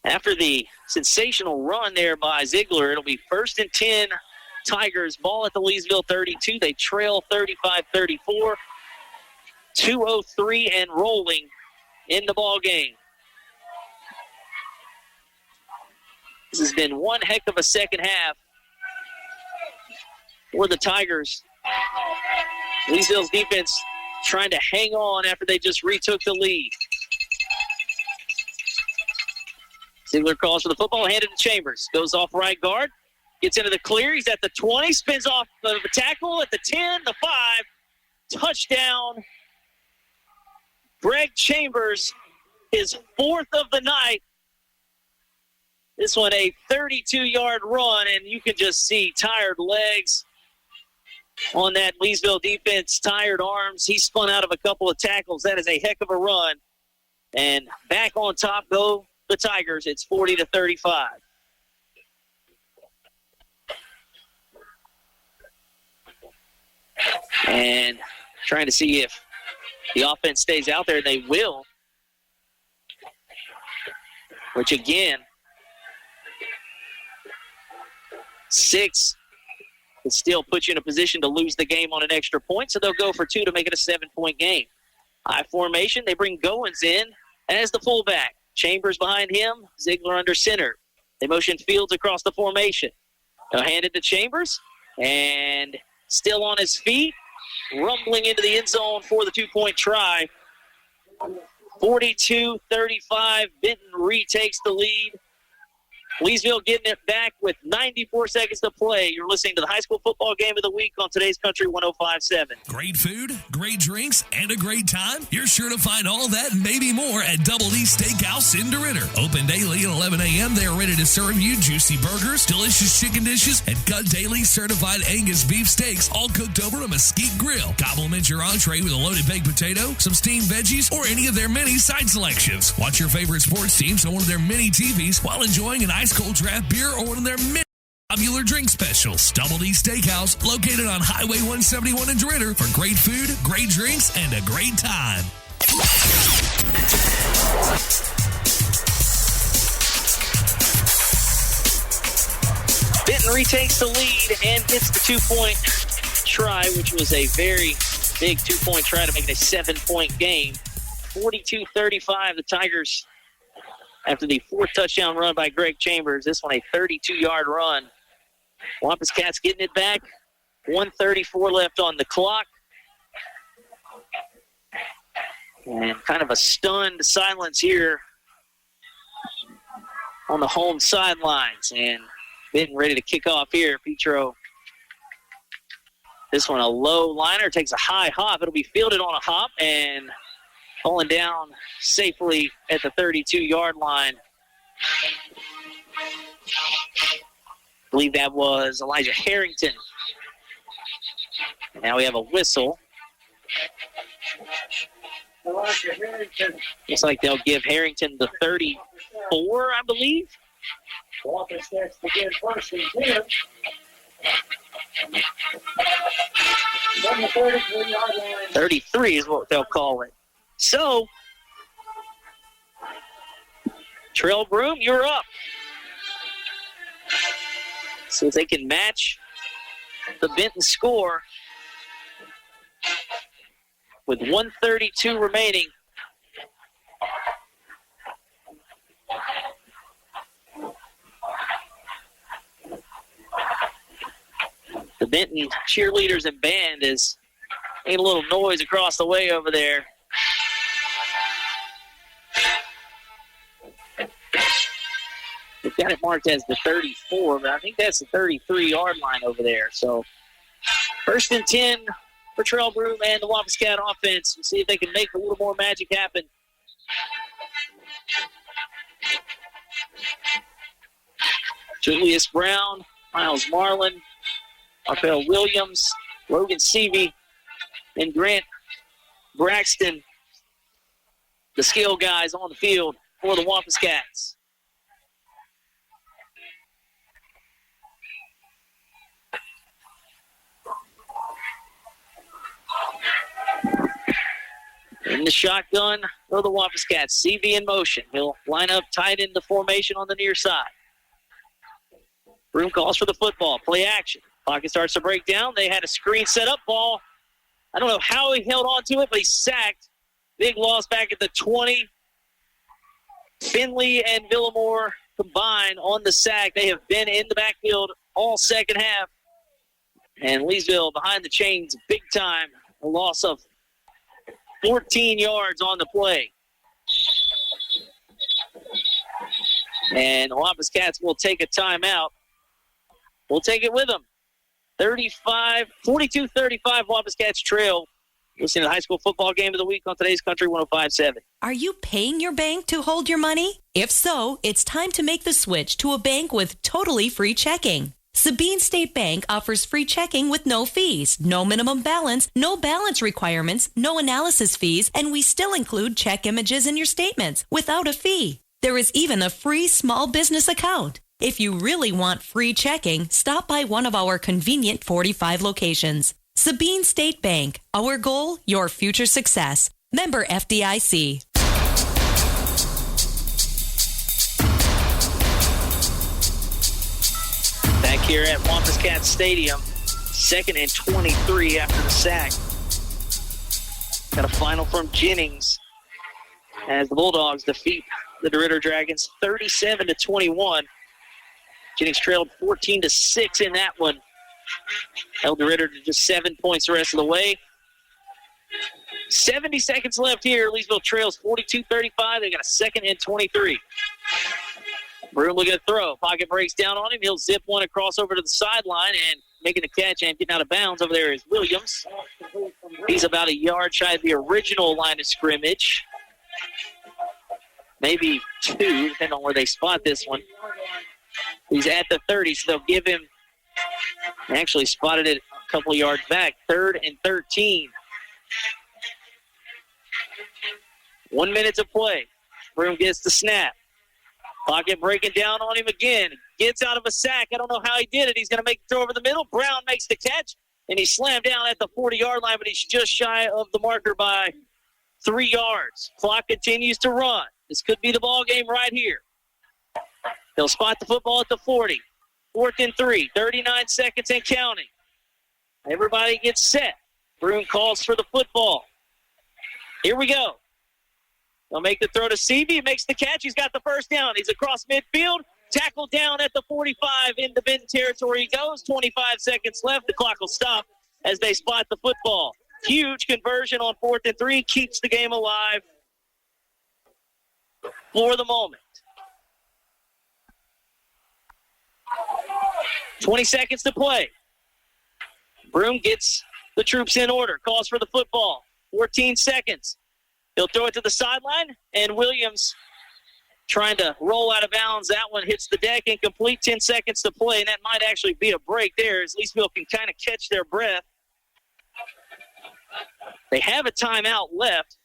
after the sensational run there by Ziegler, it'll be 1st and 10 Tigers. Ball at the Leesville 32. They trail 35-34. 2:03 and rolling in the ball game. This has been one heck of a second half for the Tigers. Leesville's defense trying to hang on after they just retook the lead. Ziegler calls for the football, handed to Chambers. Goes off right guard, gets into the clear. He's at the 20, spins off the tackle at the 10, the 5. Touchdown. Greg Chambers, his 4th of the night. This one a 32-yard run, and you can just see tired legs on that Leesville defense, tired arms. He spun out of a couple of tackles. That is a heck of a run. And back on top go the Tigers. It's 40-35. And trying to see if the offense stays out there. They will. Which, again, 6 can still put you in a position to lose the game on an extra point, so they'll go for 2 to make it a 7-point game. High formation, they bring Goins in as the fullback. Chambers behind him, Ziegler under center. They motion Fields across the formation. They'll hand it to Chambers, and still on his feet, rumbling into the end zone for the 2-point try. 42-35, Benton retakes the lead. Leesville getting it back with 94 seconds to play. You're listening to the high school football game of the week on today's Country 105.7. Great food, great drinks, and a great time? You're sure to find all that and maybe more at Double D Steakhouse in DeRidder. Open daily at 11 a.m. They are ready to serve you juicy burgers, delicious chicken dishes, and cut daily certified Angus beef steaks, all cooked over a mesquite grill. Compliment your entree with a loaded baked potato, some steamed veggies, or any of their many side selections. Watch your favorite sports teams on one of their mini TVs while enjoying an ice cold draft beer or one of their many popular drink specials. Double D Steakhouse, located on Highway 171 in DeRidder, for great food, great drinks, and a great time. Benton retakes the lead and gets the 2-point try, which was a very big 2-point try to make it a 7-point game. 42-35, the Tigers, after the 4th touchdown run by Greg Chambers. This one a 32-yard run. Wampus Cats getting it back. 1:34 left on the clock. And kind of a stunned silence here on the home sidelines. And Benton ready to kick off here. Petro, this one a low liner, takes a high hop. It'll be fielded on a hop and pulling down safely at the 32-yard line. I believe that was Elijah Harrington. And now we have a whistle. Looks like they'll give Harrington the 34, I believe. 33 is what they'll call it. So, Trail Broom, you're up. See if they can match the Benton score with 1:32 remaining. The Benton cheerleaders and band is making a little noise across the way over there. They've got it marked as the 34, but I think that's the 33-yard line over there. So 1st and 10 for Trail Broom and the Wampus Cat offense. We'll see if they can make a little more magic happen. Julius Brown, Miles Marlin, Raphael Williams, Logan Seavey, and Grant Braxton, the skill guys on the field for the Wampus Cats. In the shotgun for the Wampus Cats. CV in motion. He'll line up tight in the formation on the near side. Broom calls for the football. Play action. Pocket starts to break down. They had a screen set up ball. I don't know how he held on to it, but he sacked. Big loss back at the 20. Finley and Villamore combined on the sack. They have been in the backfield all second half. And Leesville behind the chains big time. A loss of 14 yards on the play. And the Wampus Cats will take a timeout. We'll take it with them. 42-35 Wampus Cats trail. Listening to the high school football game of the week on today's Country 105.7. Are you paying your bank to hold your money? If so, it's time to make the switch to a bank with totally free checking. Sabine State Bank offers free checking with no fees, no minimum balance, no balance requirements, no analysis fees, and we still include check images in your statements without a fee. There is even a free small business account. If you really want free checking, stop by one of our convenient 45 locations. Sabine State Bank. Our goal, your future success. Member FDIC. Back here at Wampus Cats Stadium, 2nd and 23 after the sack. Got a final from Jennings as the Bulldogs defeat the DeRidder Dragons 37-21. Jennings trailed 14-6 in that one. Held DeRidder to just 7 points the rest of the way. 70 seconds left here. Leesville trails 42-35. They got a 2nd and 23. Broom looking to throw. Pocket breaks down on him. He'll zip one across over to the sideline and making a catch and getting out of bounds over there is Williams. He's about a yard shy of the original line of scrimmage. Maybe 2, depending on where they spot this one. He's at the 30, so they'll give him, actually spotted it a couple of yards back, 3rd and 13. 1 minute to play. Broom gets the snap. Pocket breaking down on him again. Gets out of a sack. I don't know how he did it. He's going to make the throw over the middle. Brown makes the catch, and he's slammed down at the 40-yard line, but he's just shy of the marker by 3 yards. Clock continues to run. This could be the ball game right here. They'll spot the football at the 40. 4th and 3, 39 seconds and counting. Everybody gets set. Broom calls for the football. Here we go. They'll make the throw to Seavey. He makes the catch. He's got the first down. He's across midfield. Tackled down at the 45 into Benton territory he goes. 25 seconds left. The clock will stop as they spot the football. Huge conversion on 4th and 3. Keeps the game alive for the moment. 20 seconds to play. Broom gets the troops in order. Calls for the football. 14 seconds. He'll throw it to the sideline, and Williams trying to roll out of bounds. That one hits the deck, incomplete. 10 seconds to play, and that might actually be a break there as Leesville can kind of catch their breath. They have a timeout left.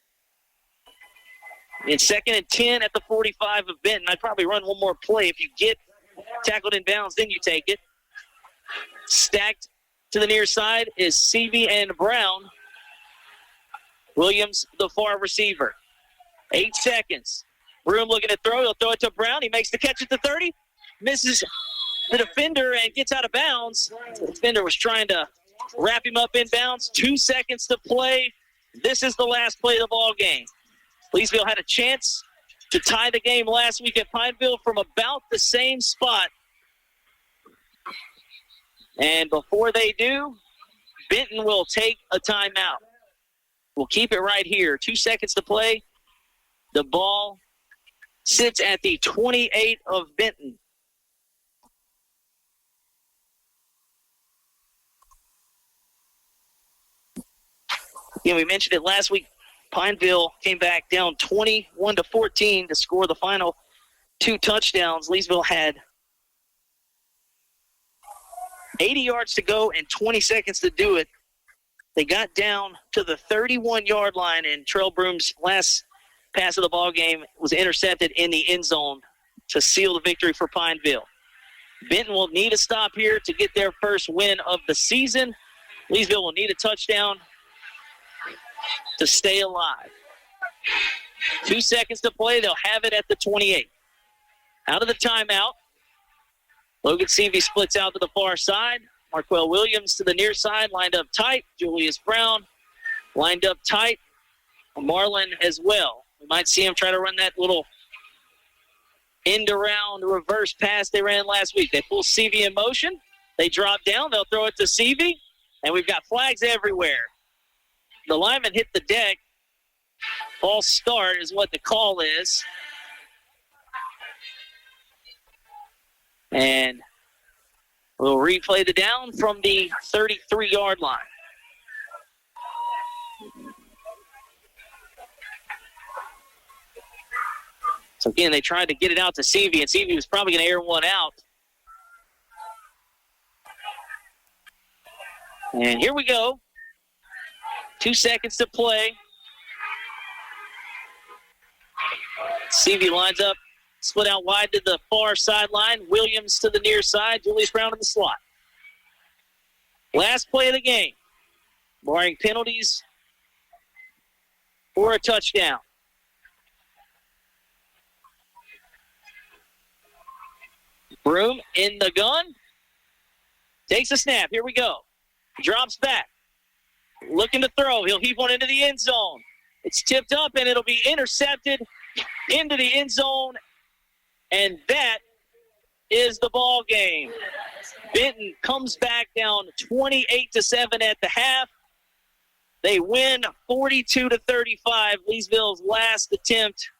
In 2nd and 10 at the 45 of Benton. I'd probably run one more play. If you get tackled in bounds, then you take it. Stacked to the near side is Seavey and Brown. Williams, the far receiver. 8 seconds. Broom looking to throw. He'll throw it to Brown. He makes the catch at the 30. Misses the defender and gets out of bounds. The defender was trying to wrap him up in bounds. 2 seconds to play. This is the last play of the ball game. Leesville had a chance to tie the game last week at Pineville from about the same spot. And before they do, Benton will take a timeout. We'll keep it right here. 2 seconds to play. The ball sits at the 28 of Benton. Yeah, we mentioned it last week. Pineville came back down 21-14 to score the final 2 touchdowns. Leesville had 80 yards to go and 20 seconds to do it. They got down to the 31-yard line, and Trell Broom's last pass of the ball game was intercepted in the end zone to seal the victory for Pineville. Benton will need a stop here to get their first win of the season. Leesville will need a touchdown to stay alive. 2 seconds to play. They'll have it at the 28. Out of the timeout, Logan Seavey splits out to the far side. Marquell Williams to the near side, lined up tight. Julius Brown lined up tight. Marlin as well. We might see him try to run that little end-around reverse pass they ran last week. They pull Seavey in motion. They drop down. They'll throw it to Seavey. And we've got flags everywhere. The lineman hit the deck. False start is what the call is. And we'll replay the down from the 33-yard line. So, again, they tried to get it out to Seavey, and Seavey was probably going to air one out. And here we go. 2 seconds to play. Seavey lines up, split out wide to the far sideline. Williams to the near side. Julius Brown in the slot. Last play of the game. Barring penalties for a touchdown. Broom in the gun. Takes a snap. Here we go. Drops back. Looking to throw. He'll heave one into the end zone. It's tipped up, and it'll be intercepted into the end zone. And that is the ball game. Benton comes back down 28-7 at the half. They win 42-35. Leesville's last attempt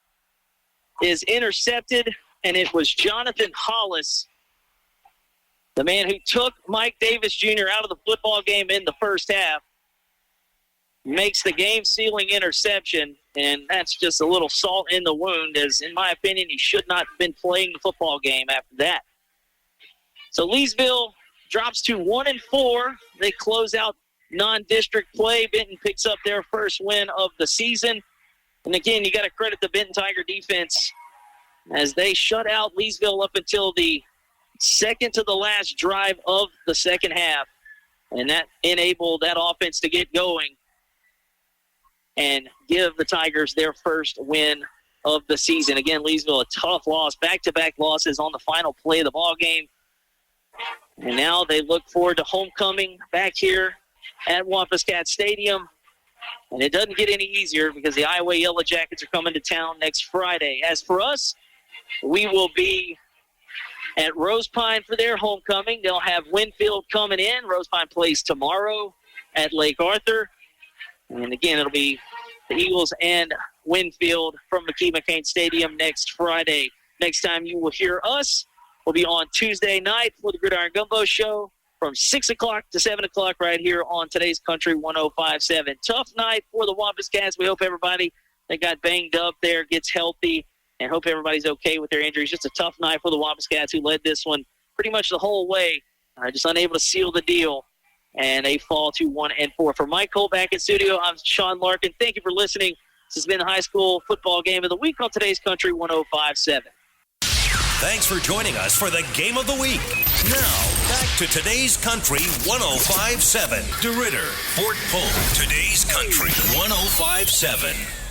is intercepted, and it was Jonathan Hollis, the man who took Mike Davis Jr. out of the football game in the first half, makes the game-sealing interception, and that's just a little salt in the wound, as, in my opinion, he should not have been playing the football game after that. So Leesville drops to 1-4. They close out non-district play. Benton picks up their first win of the season. And, again, you got to credit the Benton Tiger defense as they shut out Leesville up until the second to the last drive of the second half, and that enabled that offense to get going. and give the Tigers their first win of the season. Again, Leesville, a tough loss, back-to-back losses on the final play of the ball game. And now they look forward to homecoming back here at Wampus Cat Stadium. And it doesn't get any easier because the Iowa Yellow Jackets are coming to town next Friday. As for us, we will be at Rose Pine for their homecoming. They'll have Winfield coming in. Rose Pine plays tomorrow at Lake Arthur. And again, it'll be the Eagles and Winfield from McKee McCain Stadium next Friday. Next time you will hear us will be on Tuesday night for the Gridiron Gumbo Show from 6 o'clock to 7 o'clock right here on today's Country 105.7. Tough night for the Wampus Cats. We hope everybody that got banged up there gets healthy and hope everybody's okay with their injuries. Just a tough night for the Wampus Cats who led this one pretty much the whole way. Just unable to seal the deal, and they fall to 1-4. For Mike Cole back in studio, I'm Sean Larkin. Thank you for listening. This has been the high school football game of the week on today's Country 105.7. Thanks for joining us for the Game of the Week. Now, back to today's Country 105.7. DeRidder, Fort Polk, today's Country 105.7.